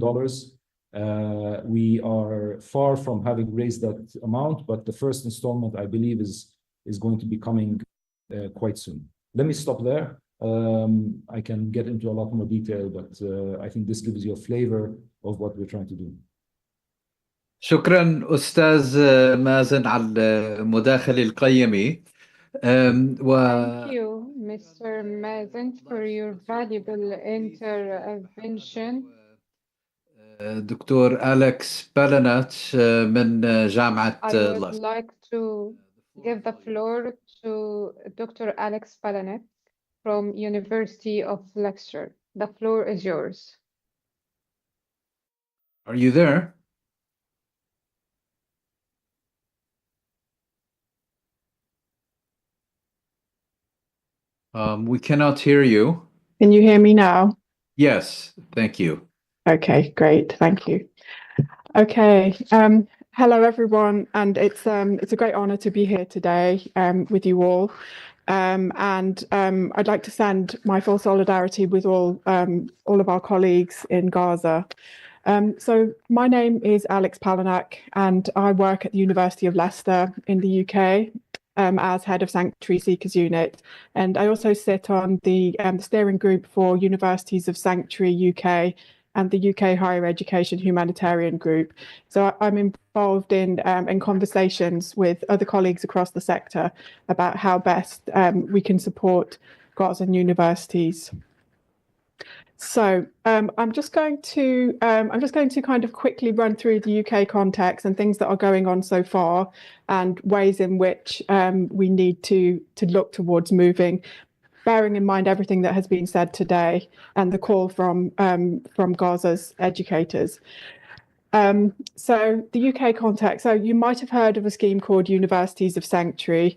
We are far from having raised that amount, but the first installment, I believe, is going to be coming quite soon. Let me stop there. I can get into a lot more detail, but I think this gives you a flavor of what we're trying to do. شكرا أستاذ مازن على المداخلة القيمة. Thank you, Mr. Mazen, for your valuable intervention. دكتور أليكس بالاناتش من جامعة I would like to give the floor to Dr. Alex Palanet from University of Leicester. The floor is yours. Are you there? We cannot hear you. Can you hear me now? Yes, thank you. Okay, great, thank you. Okay, hello everyone, and it's a great honor to be here today with you all. I'd like to send my full solidarity with all of our colleagues in Gaza. So my name is Alex Palanak, and I work at the University of Leicester in the UK as head of Sanctuary Seekers Unit. And I also sit on the steering group for Universities of Sanctuary UK and the UK Higher Education Humanitarian Group. So I'm involved in conversations with other colleagues across the sector about how best we can support Gazan universities. So I'm just going to kind of quickly run through the UK context and things that are going on so far, and ways in which we need to look towards moving, bearing in mind everything that has been said today and the call from Gaza's educators. So the UK context, so you might have heard of a scheme called Universities of Sanctuary.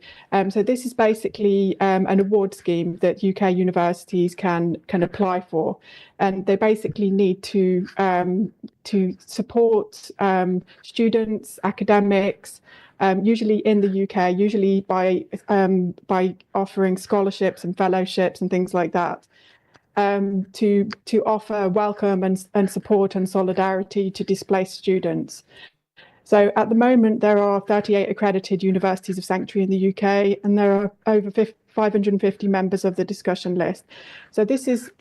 So this is basically an award scheme that UK universities can apply for, and they basically need to support students, academics, usually in the UK, usually by offering scholarships and fellowships and things like that. To offer welcome and support and solidarity to displaced students. So at the moment, there are 38 accredited universities of sanctuary in the UK, and there are over 550 members of the discussion list. So this is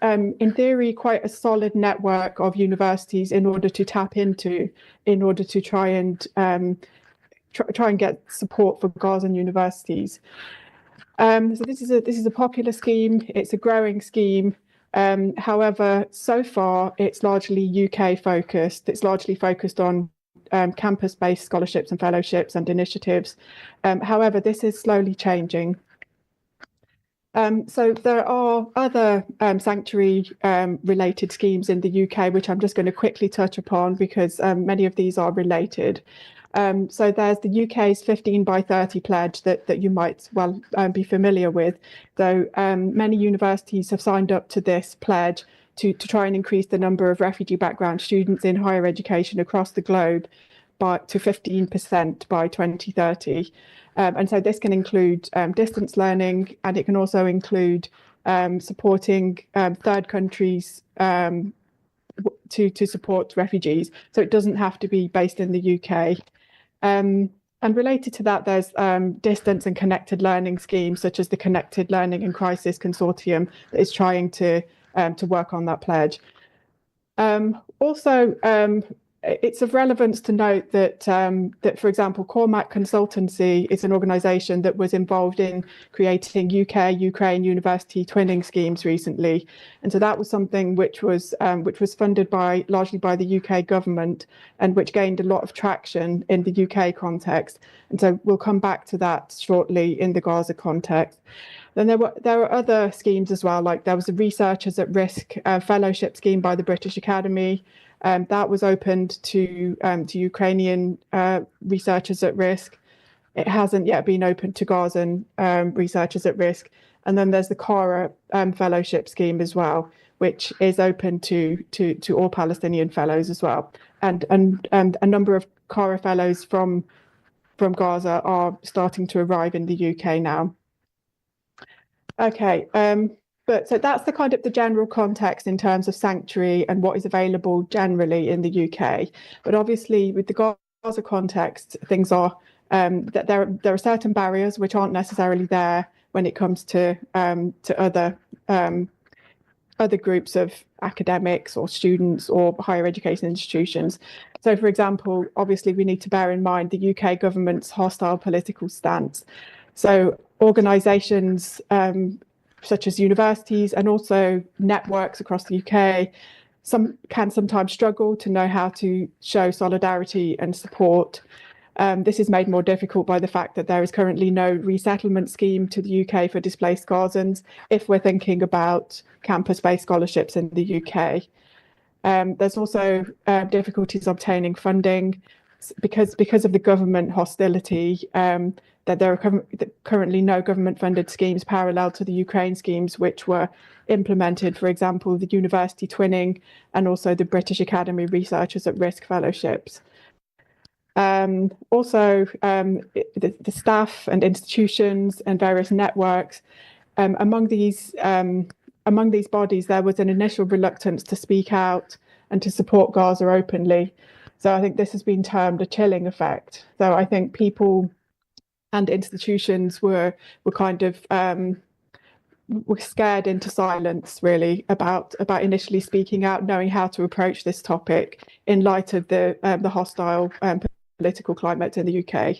in theory quite a solid network of universities in order to tap into, in order to try and get support for Gazan universities. So this is a popular scheme. It's a growing scheme. However, so far it's largely UK focused. It's largely focused on campus-based scholarships and fellowships and initiatives. However, this is slowly changing. So there are other sanctuary related schemes in the UK, which I'm just going to quickly touch upon because many of these are related. So there's the UK's 15 by 30 pledge that you might well be familiar with, though many universities have signed up to this pledge to try and increase the number of refugee background students in higher education across the globe to 15% by 2030. And so this can include distance learning, and it can also include supporting third countries to support refugees. So it doesn't have to be based in the UK. And related to that, there's distance and connected learning schemes, such as the Connected Learning and Crisis Consortium, that is trying to work on that pledge. Also, it's of relevance to note that, for example, Cormac Consultancy is an organisation that was involved in creating UK-Ukraine university twinning schemes recently, and so that was something which was funded largely by the UK government, and which gained a lot of traction in the UK context. And so we'll come back to that shortly in the Gaza context. Then there were other schemes as well, like there was a Researchers at Risk fellowship scheme by the British Academy. That was opened to Ukrainian researchers at risk. It hasn't yet been opened to Gazan researchers at risk. And then there's the Kara fellowship scheme as well, which is open to all Palestinian fellows as well. And a number of Cara fellows from Gaza are starting to arrive in the UK now. Okay, but so that's the kind of the general context in terms of sanctuary and what is available generally in the UK. But obviously, with the Gaza context, things are that there are certain barriers which aren't necessarily there when it comes to other groups of academics or students or higher education institutions. So, for example, obviously, we need to bear in mind the UK government's hostile political stance. So, organisations such as universities and also networks across the UK can sometimes struggle to know how to show solidarity and support. This is made more difficult by the fact that there is currently no resettlement scheme to the UK for displaced Gazans if we're thinking about campus-based scholarships in the UK. There's also difficulties obtaining funding because of the government hostility, that there are currently no government-funded schemes parallel to the Ukraine schemes which were implemented, for example, the university twinning and also the British Academy Researchers at Risk fellowships. Also, the staff and institutions and various networks, among these bodies, there was an initial reluctance to speak out and to support Gaza openly. So I think this has been termed a chilling effect. So I think people and institutions were kind of were scared into silence, really, about initially speaking out, knowing how to approach this topic in light of the hostile political climate in the UK.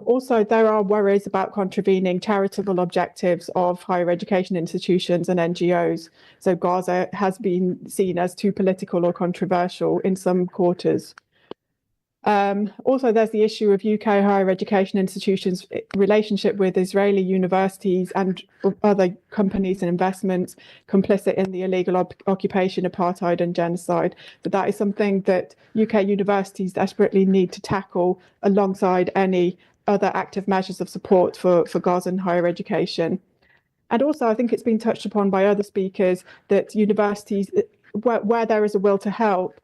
Also, there are worries about contravening charitable objectives of higher education institutions and NGOs. So Gaza has been seen as too political or controversial in some quarters. Also, there's the issue of UK higher education institutions' relationship with Israeli universities and other companies and investments complicit in the illegal occupation, apartheid and genocide. So that is something that UK universities desperately need to tackle alongside any other active measures of support for Gazan higher education. And also, I think it's been touched upon by other speakers that universities, where there is a will to help,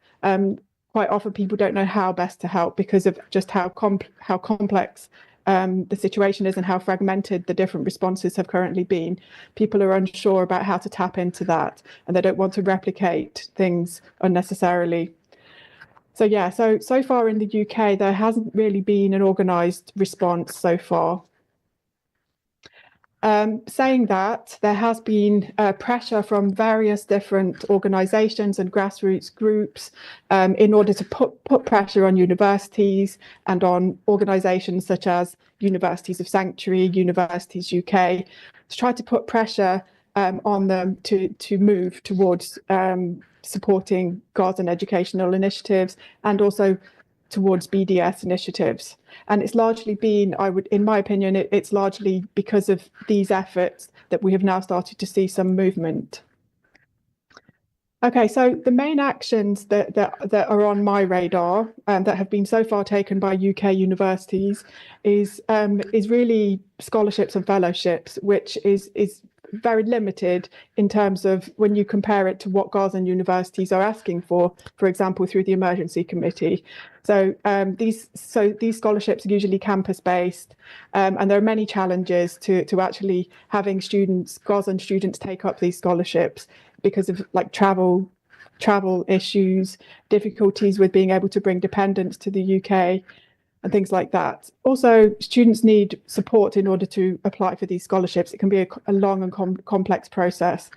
quite often people don't know how best to help because of just how complex the situation is and how fragmented the different responses have currently been. People are unsure about how to tap into that, and they don't want to replicate things unnecessarily. So yeah, so far in the UK, there hasn't really been an organised response so far. Saying that, there has been pressure from various different organisations and grassroots groups in order to put pressure on universities and on organisations such as Universities of Sanctuary, Universities UK, to try to put pressure on them to move towards supporting Gazan educational initiatives and also towards BDS initiatives. And it's largely been, in my opinion, it's largely because of these efforts that we have now started to see some movement. Okay, so the main actions that are on my radar that have been so far taken by UK universities is really scholarships and fellowships, which is very limited in terms of when you compare it to what Gazan universities are asking for example, through the emergency committee. So these scholarships are usually campus-based, and there are many challenges to actually having Gazan students take up these scholarships because of like travel issues, difficulties with being able to bring dependents to the UK, and things like that. Also, students need support in order to apply for these scholarships. It can be a long and complex process.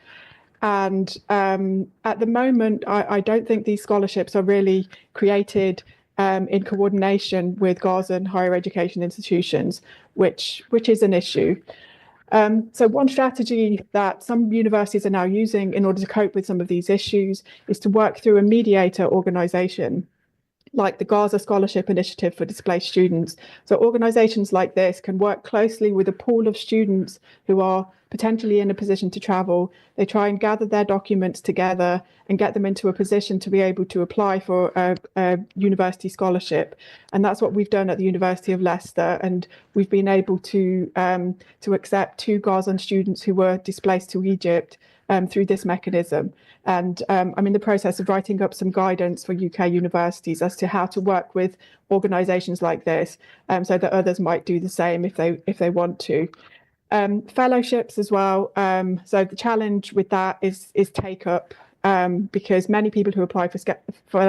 And at the moment, I don't think these scholarships are really created in coordination with Gazan higher education institutions, which is an issue. So one strategy that some universities are now using in order to cope with some of these issues is to work through a mediator organisation, like the Gaza Scholarship Initiative for Displaced Students. So organisations like this can work closely with a pool of students who are potentially in a position to travel. They try and gather their documents together and get them into a position to be able to apply for a university scholarship. And that's what we've done at the University of Leicester. And we've been able to accept 2 Gazan students who were displaced to Egypt through this mechanism. And I'm in the process of writing up some guidance for UK universities as to how to work with organisations like this, so that others might do the same if they want to. Fellowships as well. So the challenge with that is take up, because many people who apply for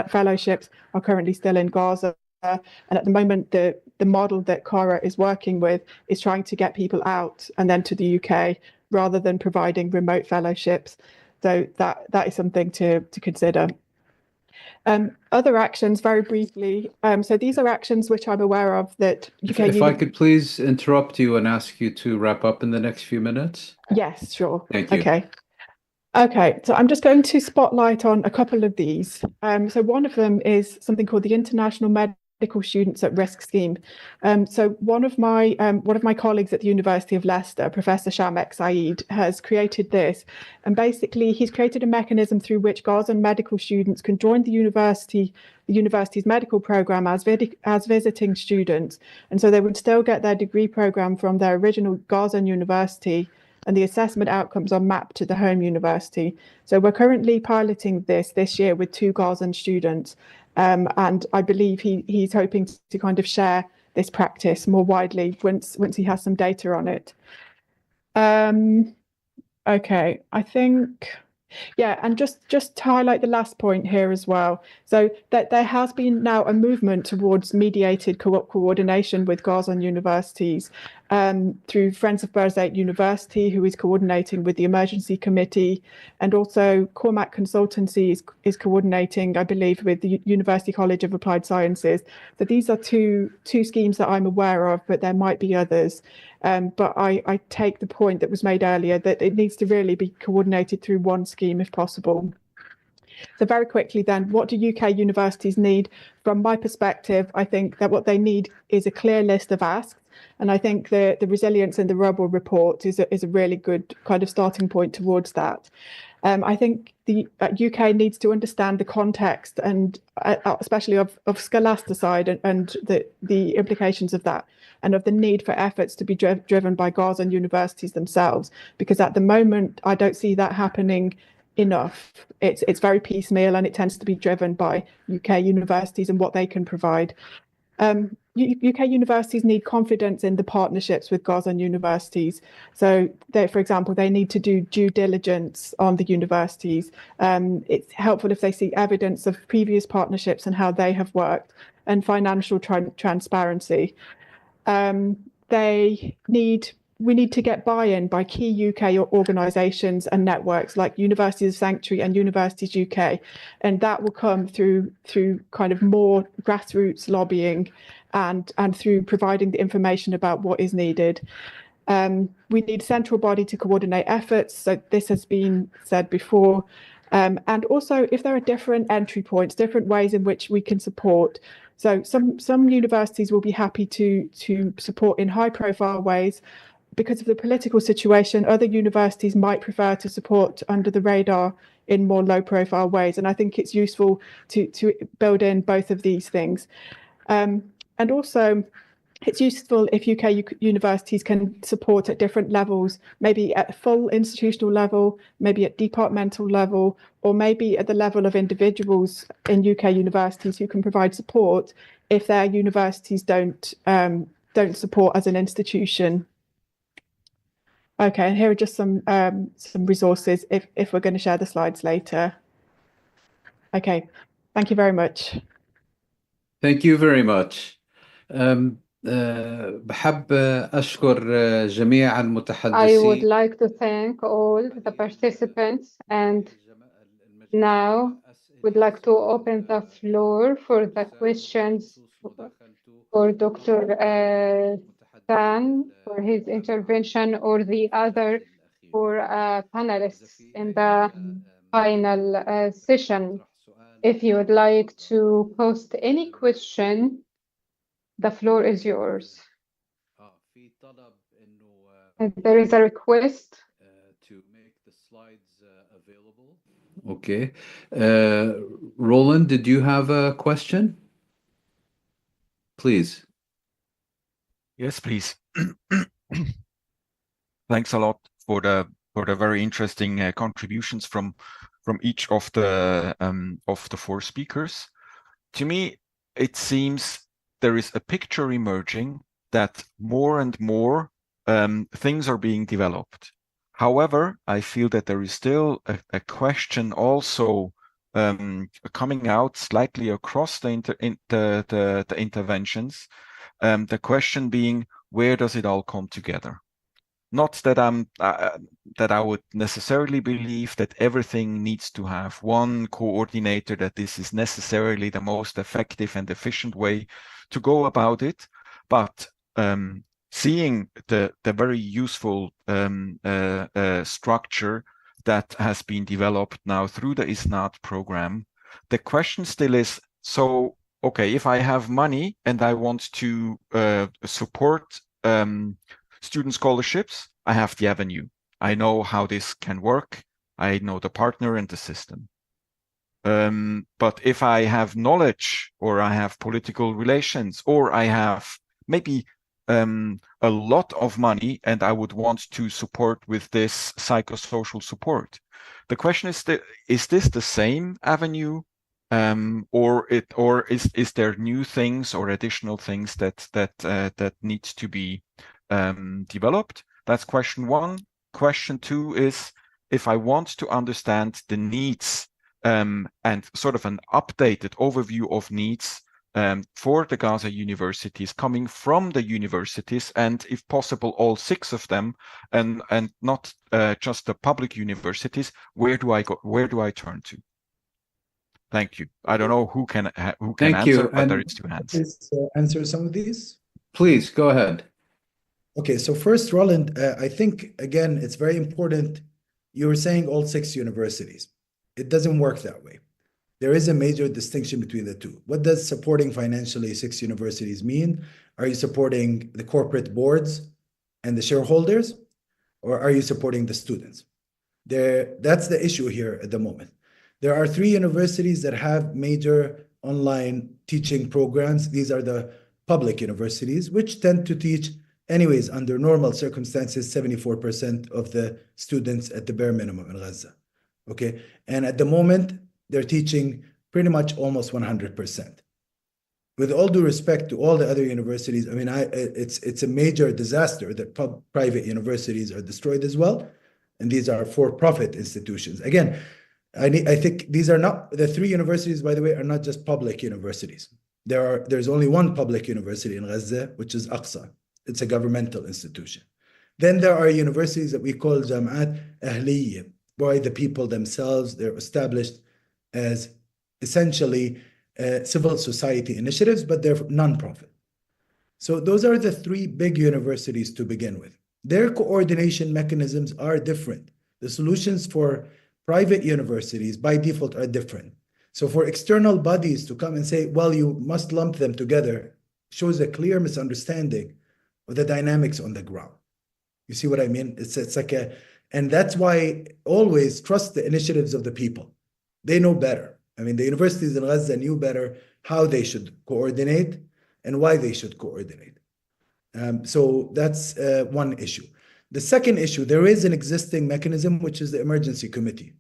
fellowships are currently still in Gaza. And at the moment, the model that Cara is working with is trying to get people out and then to the UK rather than providing remote fellowships. So that is something to consider. Other actions, very briefly. So these are actions which I'm aware of that UK. If I could please interrupt you and ask you to wrap up in the next few minutes. Yes, sure. Thank you. Okay, so I'm just going to spotlight on a couple of these. So one of them is something called the International Medical Students at Risk Scheme. So one of my colleagues at the University of Leicester, Professor Shamek Saeed, has created this, and basically he's created a mechanism through which Gazan medical students can join the university's medical program as visiting students, and so they would still get their degree program from their original Gazan university, and the assessment outcomes are mapped to the home university. So we're currently piloting this year with 2 Gazan students, and I believe he's hoping to kind of share this practice more widely once he has some data on it. Okay, I think. Yeah, and just to highlight the last point here as well. So that there has been now a movement towards mediated coordination with Gazan universities, through Friends of Birzeit University, who is coordinating with the emergency committee, and also Cormac Consultancy is coordinating, I believe, with the University College of Applied Sciences. So these are two schemes that I'm aware of, but there might be others. But I take the point that was made earlier that it needs to really be coordinated through one scheme if possible. So very quickly then, what do UK universities need? From my perspective, I think that what they need is a clear list of asks. And I think the Resilience in the Rubble report is a really good kind of starting point towards that. I think the UK needs to understand the context and especially of scholasticide and the implications of that, and of the need for efforts to be driven by Gazan universities themselves, because at the moment I don't see that happening enough. It's very piecemeal, and it tends to be driven by UK universities and what they can provide. UK universities need confidence in the partnerships with Gazan universities. So, for example, they need to do due diligence on the universities. It's helpful if they see evidence of previous partnerships and how they have worked, and financial transparency. We need to get buy-in by key UK organisations and networks like Universities of Sanctuary and Universities UK, and that will come through kind of more grassroots lobbying and through providing the information about what is needed. We need a central body to coordinate efforts. So this has been said before. And also, if there are different entry points, different ways in which we can support. So some universities will be happy to support in high-profile ways. Because of the political situation, other universities might prefer to support under the radar in more low-profile ways. And I think it's useful to build in both of these things. And also, it's useful if UK universities can support at different levels, maybe at full institutional level, maybe at departmental level, or maybe at the level of individuals in UK universities who can provide support if their universities don't support as an institution. Okay, and here are just some resources if we're going to share the slides later. Okay, thank you very much. Thank you very much. بحب أشكر جميع المتحدثين. I would like to thank all the participants, and now would like to open the floor for the questions for Dr. Tan for his intervention, or the other for panelists in the final session. If you would like to post any question, the floor is yours. There is a request to make the slides available. Okay. Roland, did you have a question? Please. Yes, please. Thanks a lot for the the very interesting contributions from each of the four speakers. To me, it seems there is a picture emerging that more and more things are being developed. However, I feel that there is still a question also coming out slightly across the interventions. The question being, where does it all come together? Not that that I would necessarily believe that everything needs to have one coordinator, that this is necessarily the most effective and efficient way to go about it, but seeing the very useful structure that has been developed now through the ISNAD program, the question still is, so okay, if I have money and I want to support student scholarships, I have the avenue. I know how this can work. I know the partner and the system. But if I have knowledge, or I have political relations, or I have maybe a lot of money and I would want to support with this psychosocial support, the question is this the same avenue? Or is there new things or additional things that needs to be developed? That's question one. Question two is, if I want to understand the needs and sort of an updated overview of needs for the Gaza universities, coming from the universities, and if possible, all 6 of them, and not just the public universities, where do I go? Where do I turn to? Thank you. I don't know who can answer, but there is 2 hands. Please answer some of these. Please go ahead. Okay, so first, Roland, I think, again, it's very important. You were saying all 6 universities. It doesn't work that way. There is a major distinction between the two. What does supporting financially 6 universities mean? Are you supporting the corporate boards and the shareholders, or are you supporting the students? That's the issue here at the moment. There are 3 universities that have major online teaching programs. These are the public universities, which tend to teach, anyways, under normal circumstances, 74% of the students at the bare minimum in Gaza. Okay, and at the moment, they're teaching pretty much almost 100%. With all due respect to all the other universities, I mean, it's a major disaster that private universities are destroyed as well, and these are for-profit institutions. Again, I think these are not, the 3 universities, by the way, are not just public universities. There's only one public university in Gaza, which is Aqsa. It's a governmental institution. Then there are universities that we call Jam'at Ahliya, by the people themselves. They're established as essentially civil society initiatives, but they're non-profit. So those are the 3 big universities to begin with. Their coordination mechanisms are different. The solutions for private universities by default are different. So for external bodies to come and say, well, you must lump them together, shows a clear misunderstanding of the dynamics on the ground. You see what I mean? It's like and that's why always trust the initiatives of the people. They know better. I mean, the universities in Gaza knew better how they should coordinate and why they should coordinate. So that's one issue. The second issue, there is an existing mechanism, which is the emergency committee.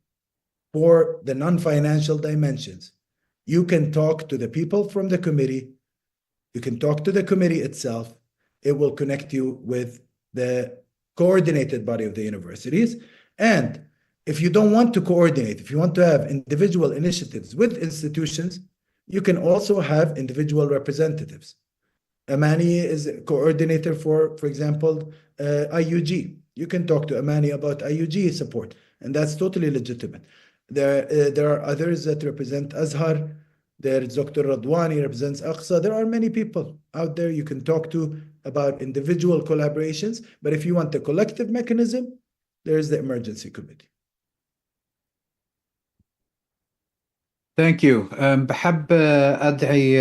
For the non-financial dimensions, you can talk to the people from the committee. You can talk to the committee itself. It will connect you with the coordinated body of the universities. And if you don't want to coordinate, if you want to have individual initiatives with institutions, you can also have individual representatives. Amani is a coordinator for example, IUG. You can talk to Amani about IUG support, and that's totally legitimate. There are others that represent Azhar. There's Dr. Radwani represents Aqsa. There are many people out there you can talk to about individual collaborations. But if you want a collective mechanism, there's the emergency committee. Thank you. بحب أدعي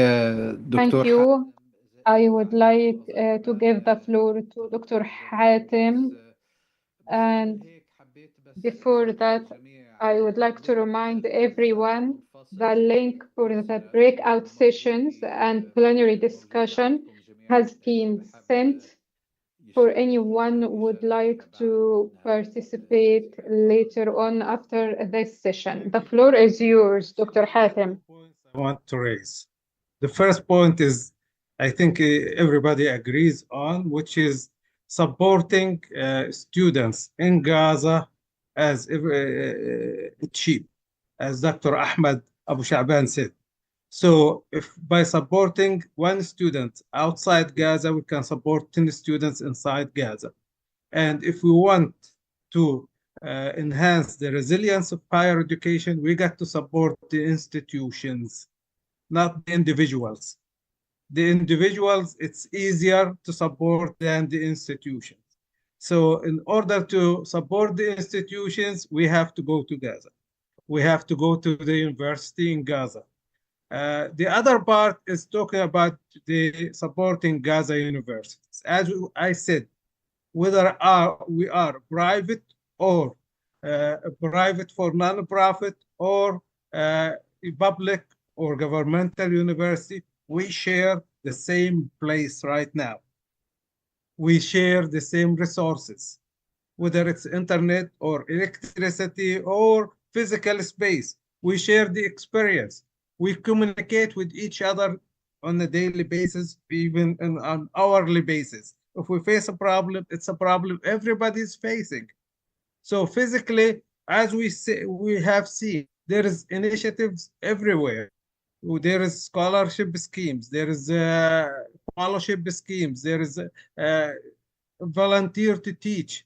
Thank دكتور you. I would like to give the floor to Dr. Hatem. And before that, I would like to remind everyone the link for the breakout sessions and plenary discussion has been sent for anyone who would like to participate later on after this session. The floor is yours, Dr. Hatem. I want to raise. The first point is, I think everybody agrees on, which is supporting students in Gaza as cheap, as Dr. Ahmed Abu Sha'ban said. So if by supporting one student outside Gaza, we can support 10 students inside Gaza. And if we want to enhance the resilience of higher education, we got to support the institutions, not the individuals. The individuals, it's easier to support than the institutions. So in order to support the institutions, we have to go to Gaza. We have to go to the university in Gaza. The other part is talking about the supporting Gaza universities. As I said, whether we are private or private for non-profit or public or governmental university, we share the same place right now. We share the same resources, whether it's internet or electricity or physical space. We share the experience. We communicate with each other on a daily basis, even on an hourly basis. If we face a problem, it's a problem everybody's facing. So physically, as we have seen, there is initiatives everywhere. There is scholarship schemes, there is fellowship schemes, there is volunteer to teach.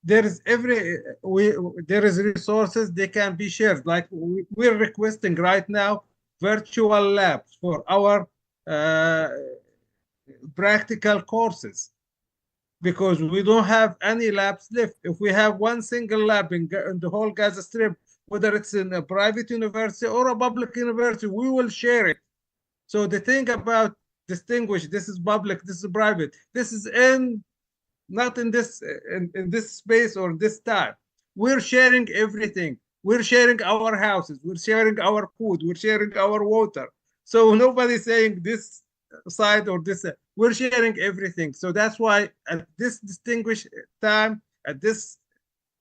There is there is resources they can be shared. Like we're requesting right now virtual labs for our practical courses, because we don't have any labs left. If we have one single lab in the whole Gaza Strip, whether it's in a private university or a public university, we will share it. So the thing about distinguish, this is public, this is private, this is not in this space or this time. We're sharing everything. We're sharing our houses, we're sharing our food, we're sharing our water. So nobody's saying this side or this side. We're sharing everything. So that's why at this distinguished time, at this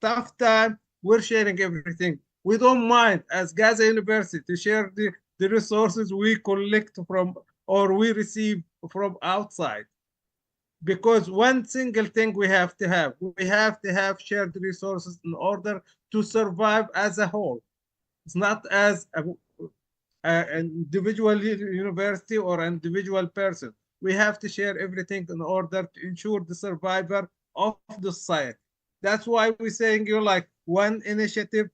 tough time, we're sharing everything. We don't mind as Gaza University to share the resources we collect from or we receive from outside. Because one single thing we have to have shared resources in order to survive as a whole. It's not as an individual university or individual person. We have to share everything in order to ensure the survival of the society. That's why we're saying you're like one initiative.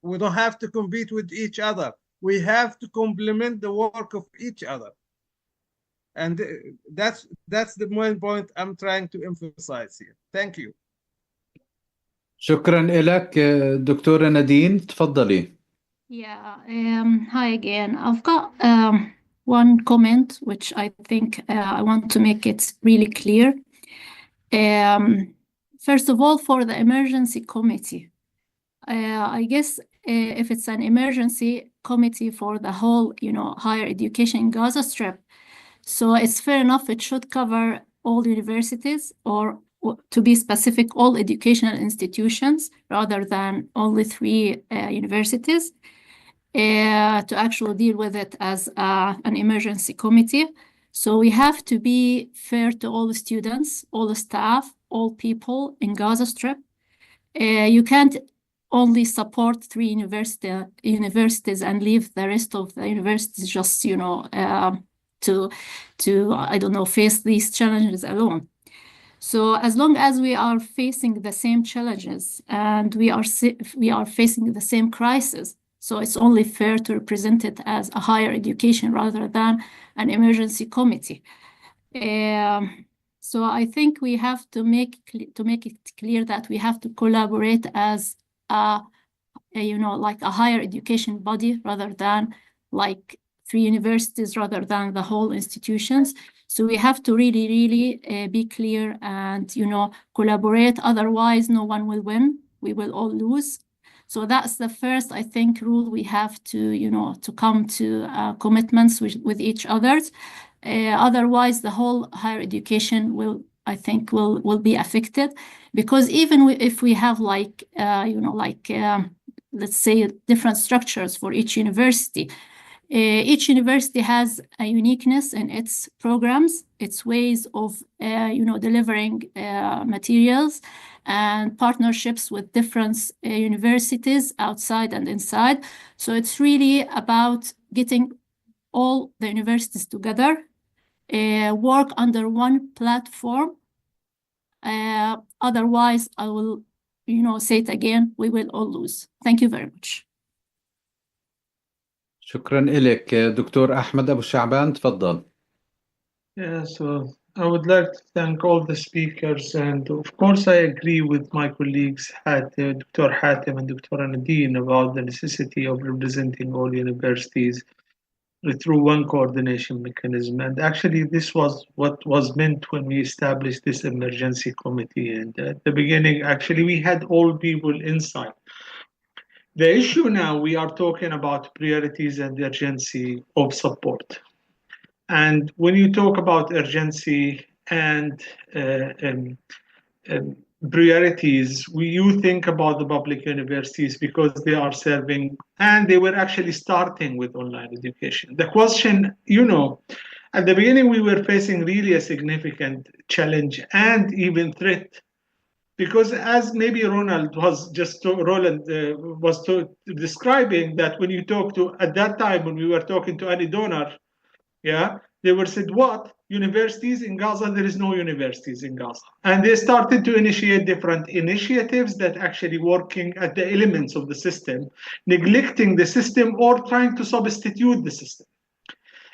We don't have to compete with each other. We have to complement the work of each other. And that's the main point I'm trying to emphasize here. Thank you. شكرا لك دكتورة نادين، تفضلي. Yeah, hi again. I've got one comment which I think I want to make it really clear. First of all, for the emergency committee, I guess if it's an emergency committee for the whole, higher education in Gaza Strip, so it's fair enough, it should cover all universities, or to be specific, all educational institutions, rather than only 3 universities, to actually deal with it as an emergency committee. So we have to be fair to all the students, all the staff, all people in Gaza Strip. You can't only support 3 universities and leave the rest of the universities just, to I don't know, face these challenges alone. So as long as we are facing the same challenges and we are facing the same crisis, so it's only fair to represent it as a higher education rather than an emergency committee. So I think we have to make it clear that we have to collaborate as like a higher education body rather than like 3 universities, rather than the whole institutions. So we have to really, really be clear and, collaborate. Otherwise, no one will win. We will all lose. So that's the first, I think, rule we have to, to come to commitments with each other. Otherwise, the whole higher education will I think will be affected, because even if we have like let's say different structures for each university. Each university has a uniqueness in its programs, its ways of delivering materials, and partnerships with different universities outside and inside. So it's really about getting all the universities together, work under one platform. Otherwise, I will say it again, we will all lose. Thank you very much. شكرا لك دكتور أحمد أبو شعبان، تفضل. Yeah, so I would like to thank all the speakers, and of course I agree with my colleagues Dr. Hatem and Dr. Nadine about the necessity of representing all universities through one coordination mechanism. And actually this was what was meant when we established this emergency committee. And at the beginning, actually we had all people inside. The issue now, we are talking about priorities and urgency of support. And when you talk about urgency and priorities, you think about the public universities because they are serving, and they were actually starting with online education. The question, at the beginning, we were facing really a significant challenge and even threat, because as maybe Roland was describing, that when you talk to, at that time when we were talking to any donor, they were said, what? Universities in Gaza? There is no universities in Gaza. And they started to initiate different initiatives that actually working at the elements of the system, neglecting the system or trying to substitute the system.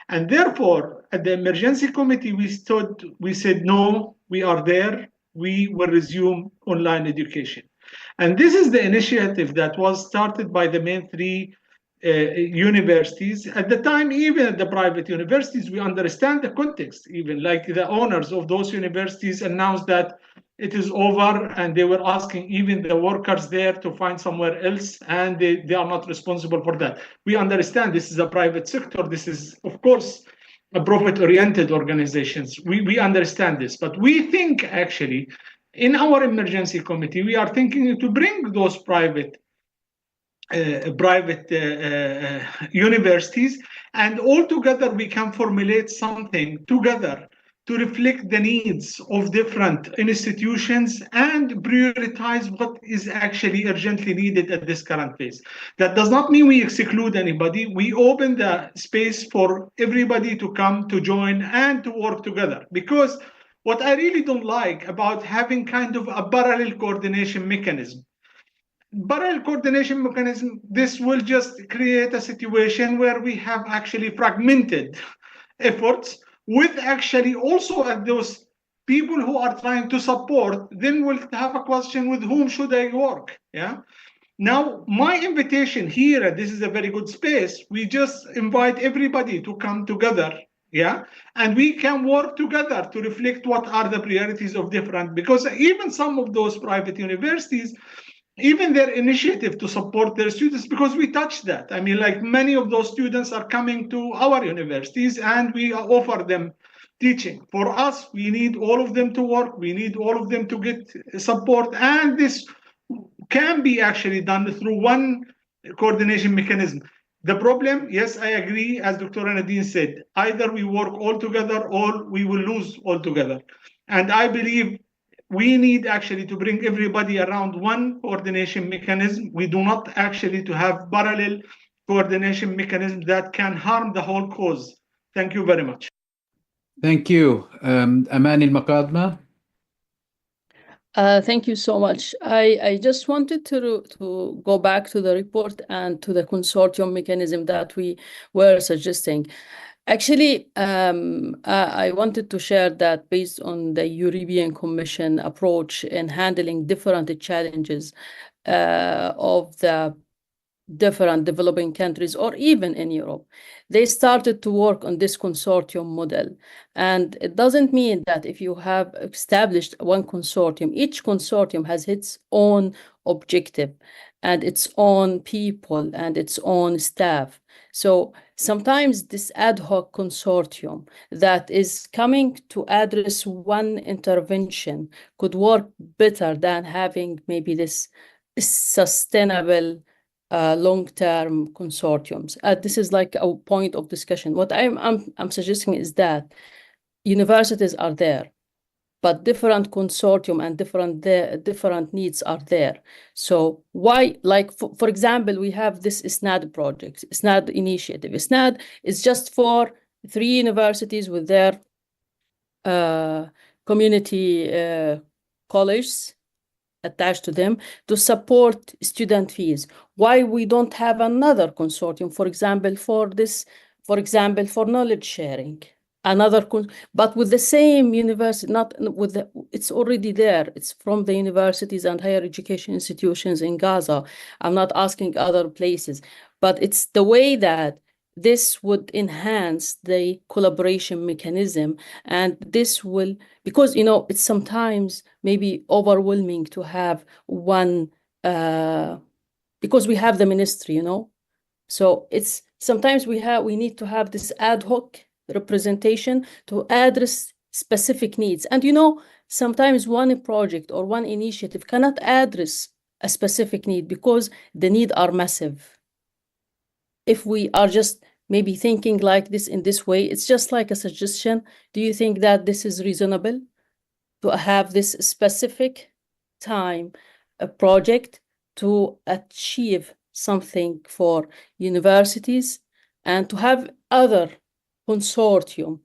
And therefore, at the emergency committee, we said, no, we are there. We will resume online education. And this is the initiative that was started by the main three universities. At the time, even at the private universities, we understand the context. Even like the owners of those universities announced that it is over, and they were asking even the workers there to find somewhere else, and they are not responsible for that. We understand this is a private sector. This is, of course, a profit-oriented organizations. We understand this, but we think actually in our emergency committee, we are thinking to bring those private universities, and all together we can formulate something together to reflect the needs of different institutions and prioritize what is actually urgently needed at this current phase. That does not mean we exclude anybody. We open the space for everybody to come, to join, and to work together. Because what I really don't like about having kind of a parallel coordination mechanism, this will just create a situation where we have actually fragmented efforts, with actually also at those people who are trying to support, then we'll have a question, with whom should I work? Now, my invitation here, this is a very good space, we just invite everybody to come together, and we can work together to reflect what are the priorities of different, because even some of those private universities, even their initiative to support their students, because we touch that. I mean, like many of those students are coming to our universities and we offer them teaching. For us, we need all of them to work. We need all of them to get support. And this can be actually done through one coordination mechanism. The problem, yes, I agree, as Dr. Nadine said, either we work all together or we will lose altogether. And I believe we need actually to bring everybody around one coordination mechanism. We do not actually to have parallel coordination mechanisms that can harm the whole cause. Thank you very much. Thank you. Amani Al-Maqadma. Thank you so much. I just wanted to go back to the report and to the consortium mechanism that we were suggesting. Actually, I wanted to share that based on the European Commission approach in handling different challenges of the different developing countries or even in Europe. They started to work on this consortium model. And it doesn't mean that if you have established one consortium, each consortium has its own objective and its own people and its own staff. So sometimes this ad hoc consortium that is coming to address one intervention could work better than having maybe this sustainable long-term consortiums. This is like a point of discussion. What I'm suggesting is that universities are there, but different consortium and different needs are there. So why, like for example, we have this ISNAD project, ISNAD initiative. ISNAD is just for 3 universities with their community colleges attached to them to support student fees. Why we don't have another consortium, for example, for knowledge sharing, but with the same university, not with the, it's already there. It's from the universities and higher education institutions in Gaza. I'm not asking other places, but it's the way that this would enhance the collaboration mechanism, and this will, because it's sometimes maybe overwhelming to have one because we have the ministry, so it's sometimes we need to have this ad hoc representation to address specific needs. And sometimes one project or one initiative cannot address a specific need because the needs are massive. If we are just maybe thinking like this in this way, it's just like a suggestion. Do you think that this is reasonable to have this specific time a project to achieve something for universities and to have other consortium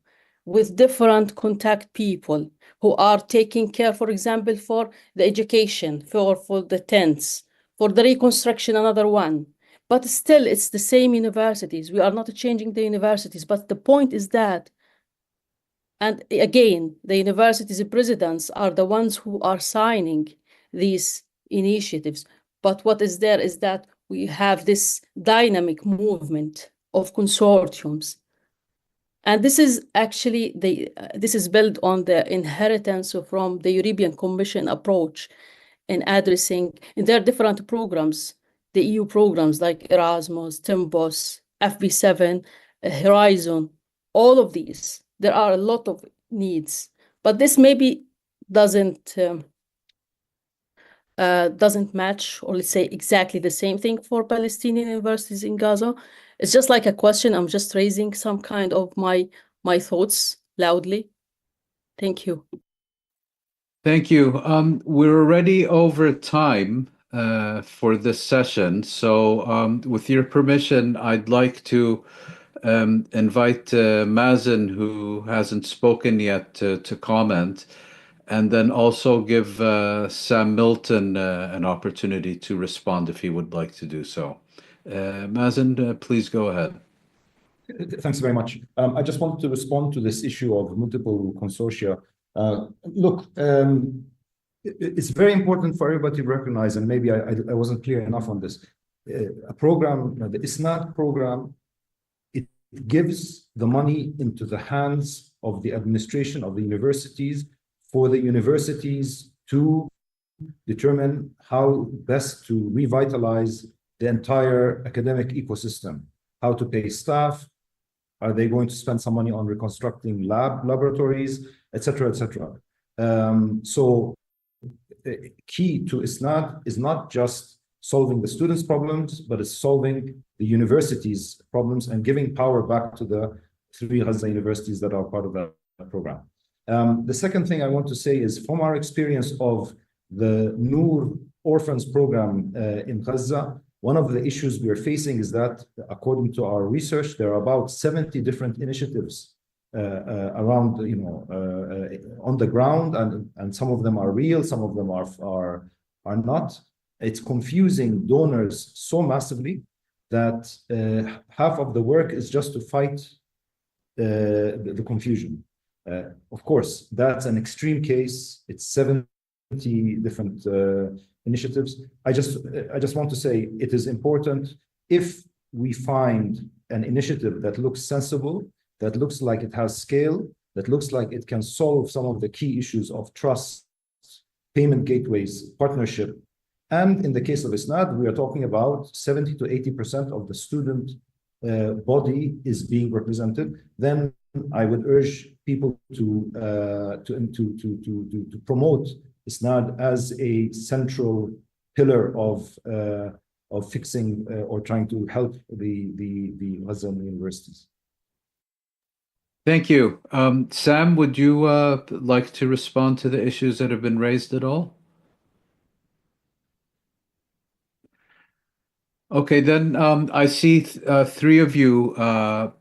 with different contact people who are taking care, for example, for the education, for the tents, for the reconstruction, another one. But still, it's the same universities. We are not changing the universities. But the point is that, and again, the universities' presidents are the ones who are signing these initiatives. But what is there is that we have this dynamic movement of consortiums. And this is actually, this is built on the inheritance from the European Commission approach in addressing, in their different programs, the EU programs like Erasmus, Tempos, FP7, Horizon, all of these. There are a lot of needs, but this maybe doesn't match, or let's say exactly the same thing for Palestinian universities in Gaza. It's just like a question. I'm just raising some kind of my thoughts loudly. Thank you. Thank you. We're already over time for this session. So with your permission, I'd like to invite Mazen, who hasn't spoken yet, to comment, and then also give Sam Milton an opportunity to respond if he would like to do so. Mazen, please go ahead. Thanks very much. I just wanted to respond to this issue of multiple consortia. Look, it's very important for everybody to recognize, and maybe I wasn't clear enough on this. A program, the ISNAD program, it gives the money into the hands of the administration of the universities for the universities to determine how best to revitalize the entire academic ecosystem, how to pay staff, are they going to spend some money on reconstructing laboratories, etc., etc. So key to ISNAD is not just solving the students' problems, but it's solving the universities' problems and giving power back to the 3 Gaza universities that are part of that program. The second thing I want to say is, from our experience of the Noor Orphans program in Gaza, one of the issues we are facing is that, according to our research, there are about 70 different initiatives around, on the ground, and some of them are real, some of them are not. It's confusing donors so massively that half of the work is just to fight the confusion. Of course, that's an extreme case. It's 70 different initiatives. I just want to say it is important if we find an initiative that looks sensible, that looks like it has scale, that looks like it can solve some of the key issues of trust, payment gateways, partnership. And in the case of ISNAD, we are talking about 70 to 80% of the student body is being represented. Then I would urge people to promote ISNAD as a central pillar of fixing or trying to help the Gaza universities. Thank you. Sam, would you like to respond to the issues that have been raised at all? Okay, then I see three of you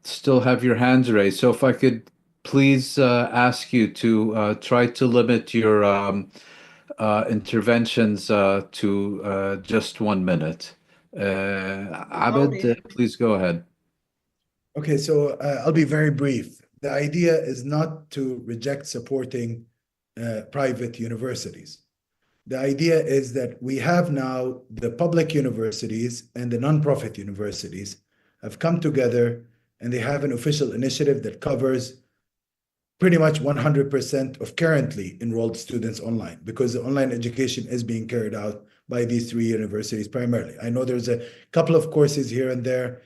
still have your hands raised. So if I could please ask you to try to limit your interventions to just 1 minute. Abed, please go ahead. Okay, so I'll be very brief. The idea is not to reject supporting private universities. The idea is that we have now the public universities and the nonprofit universities have come together and they have an official initiative that covers pretty much 100% of currently enrolled students online, because the online education is being carried out by these three universities primarily. I know there's a couple of courses here and there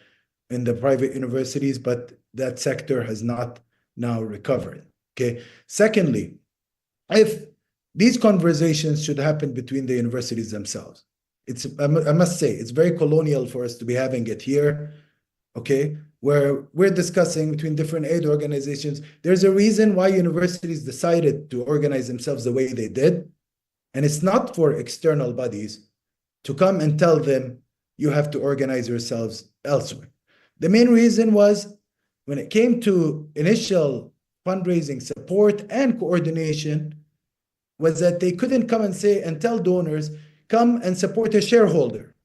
in the private universities, but that sector has not now recovered. Okay. Secondly, if these conversations should happen between the universities themselves, I must say, it's very colonial for us to be having it here, okay, where we're discussing between different aid organizations. There's a reason why universities decided to organize themselves the way they did, and it's not for external bodies to come and tell them you have to organize yourselves elsewhere. The main reason was when it came to initial fundraising support and coordination was that they couldn't come and say and tell donors, come and support a shareholder,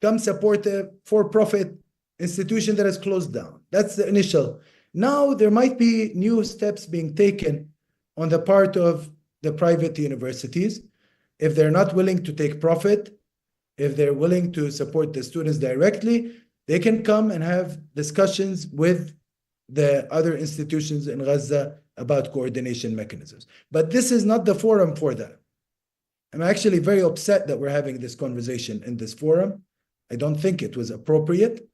come support a for-profit institution that has closed down. That's the initial. Now there might be new steps being taken on the part of the private universities. If they're not willing to take profit, if they're willing to support the students directly, they can come and have discussions with the other institutions in Gaza about coordination mechanisms. But this is not the forum for that. I'm actually very upset that we're having this conversation in this forum. I don't think it was appropriate.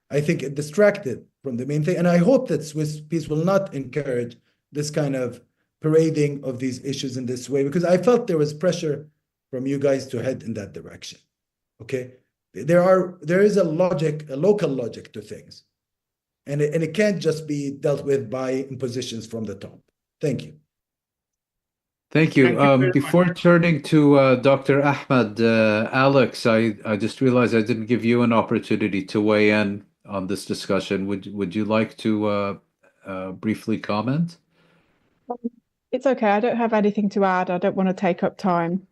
I think it distracted from the main thing. And I hope that Swiss Peace will not encourage this kind of parading of these issues in this way, because I felt there was pressure from you guys to head in that direction. Okay? There is a logic, a local logic to things. And it can't just be dealt with by impositions from the top. Thank you. Thank you. Before turning to Dr. Ahmed, Alex, I just realized I didn't give you an opportunity to weigh in on this discussion. Would you like to briefly comment? It's okay. I don't have anything to add. I don't want to take up time,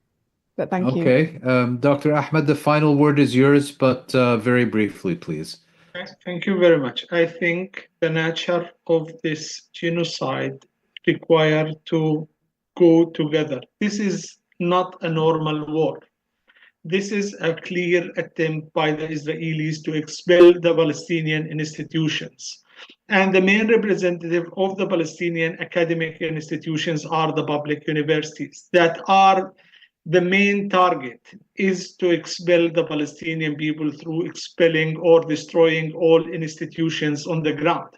but thank you. Okay. Dr. Ahmed, the final word is yours, but very briefly, please. Thank you very much. I think the nature of this genocide require to go together. This is not a normal war. This is a clear attempt by the Israelis to expel the Palestinian institutions. And the main representative of the Palestinian academic institutions are the public universities that are the main target is to expel the Palestinian people through expelling or destroying all institutions on the ground.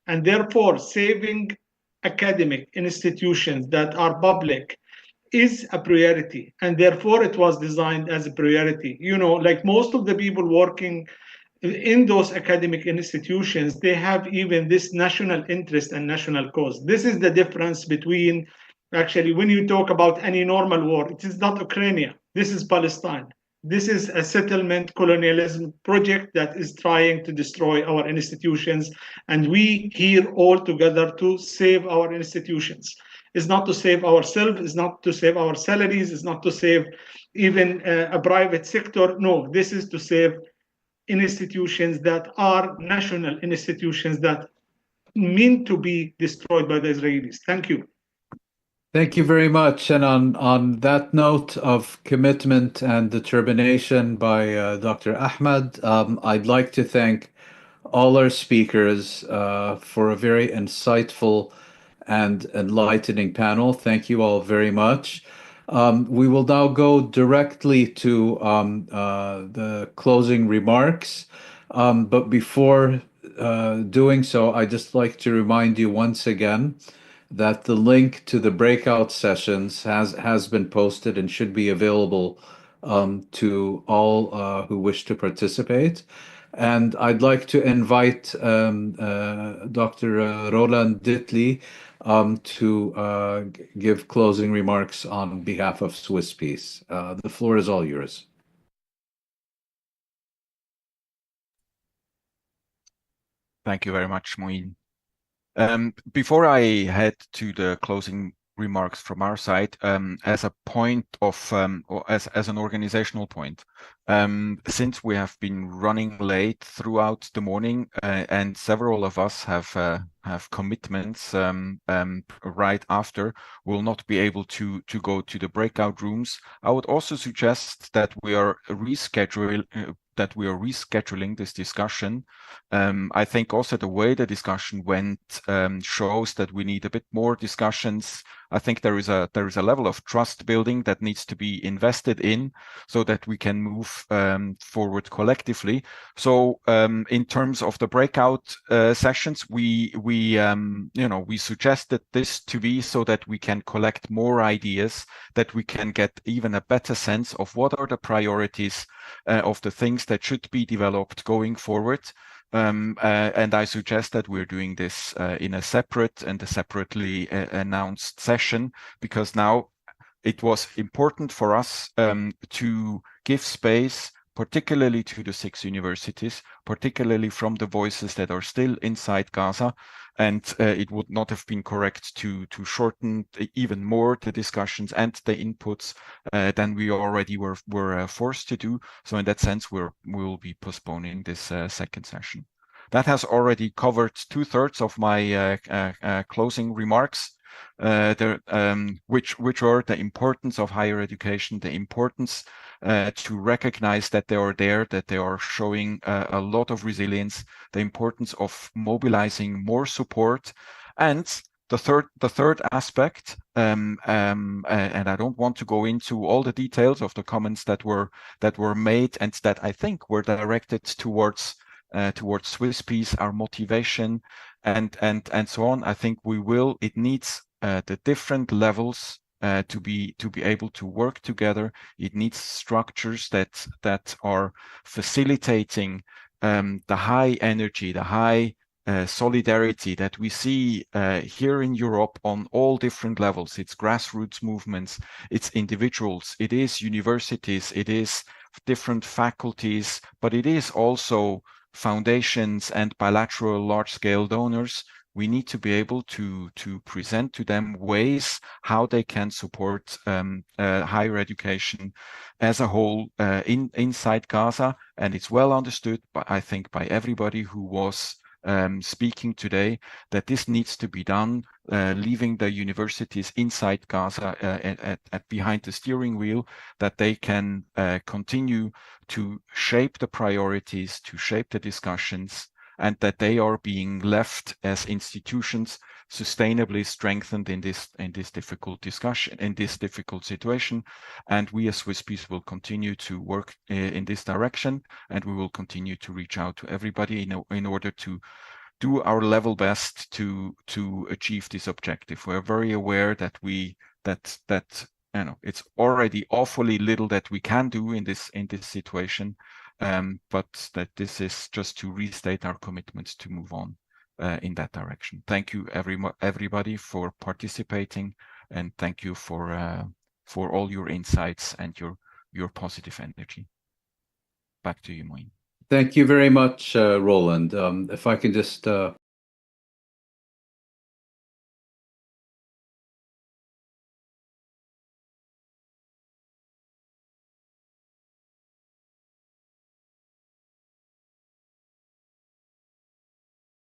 And therefore, saving academic institutions that are public is a priority. And therefore, it was designed as a priority. You know, like most of the people working in those academic institutions, they have even this national interest and national cause. This is the difference between, actually, when you talk about any normal war, it is not Ukraine, this is Palestine. This is a settlement colonialism project that is trying to destroy our institutions. And we here all together to save our institutions. It's not to save ourselves, it's not to save our salaries, it's not to save even a private sector. No, this is to save institutions that are national institutions that mean to be destroyed by the Israelis. Thank you. Thank you very much. And on that note of commitment and determination by Dr. Ahmed, I'd like to thank all our speakers for a very insightful and enlightening panel. Thank you all very much. We will now go directly to the closing remarks. But before doing so, I'd just like to remind you once again that the link to the breakout sessions has been posted and should be available to all who wish to participate. And I'd like to invite Dr. Roland Ditley to give closing remarks on behalf of Swiss Peace. The floor is all yours. Thank you very much, Moin. Before I head to the closing remarks from our side, as a point of, or as an organizational point, since we have been running late throughout the morning, and several of us have commitments right after, will not be able to go to the breakout rooms. I would also suggest that we are rescheduling this discussion. I think also the way the discussion went shows that we need a bit more discussions. I think there is a level of trust building that needs to be invested in so that we can move forward collectively. So in terms of the breakout sessions, we suggested this to be so that we can collect more ideas, that we can get even a better sense of what are the priorities of the things that should be developed going forward. And I suggest that we're doing this in a separately announced session, because now it was important for us to give space, particularly to the 6 universities, particularly from the voices that are still inside Gaza. And it would not have been correct to shorten even more the discussions and the inputs than we already were forced to do. So in that sense, we will be postponing this second session. That has already covered 2/3 of my closing remarks. Which are the importance of higher education, the importance to recognize that they are there, that they are showing a lot of resilience, the importance of mobilizing more support, and the third aspect, and I don't want to go into all the details of the comments that were made and that I think were directed towards Swiss Peace, our motivation, and so on. I think it needs the different levels to be able to work together. It needs structures that are facilitating the high energy, the high solidarity that we see here in Europe on all different levels. It's grassroots movements, it's individuals, it is universities, it is different faculties, but it is also foundations and bilateral large-scale donors. We need to be able to present to them ways how they can support higher education as a whole inside Gaza. And it's well understood, I think, by everybody who was speaking today, that this needs to be done, leaving the universities inside Gaza at behind the steering wheel, that they can continue to shape the priorities, to shape the discussions, and that they are being left as institutions sustainably strengthened in this difficult discussion, in this difficult situation. And we as Swiss Peace will continue to work in this direction, and we will continue to reach out to everybody in order to do our level best to achieve this objective. We're very aware that it's already awfully little that we can do in this situation, but that this is just to restate our commitments to move on in that direction. Thank you everybody for participating, and thank you for all your insights and your positive energy. Back to you, Moin. Thank you very much, Roland. If I can just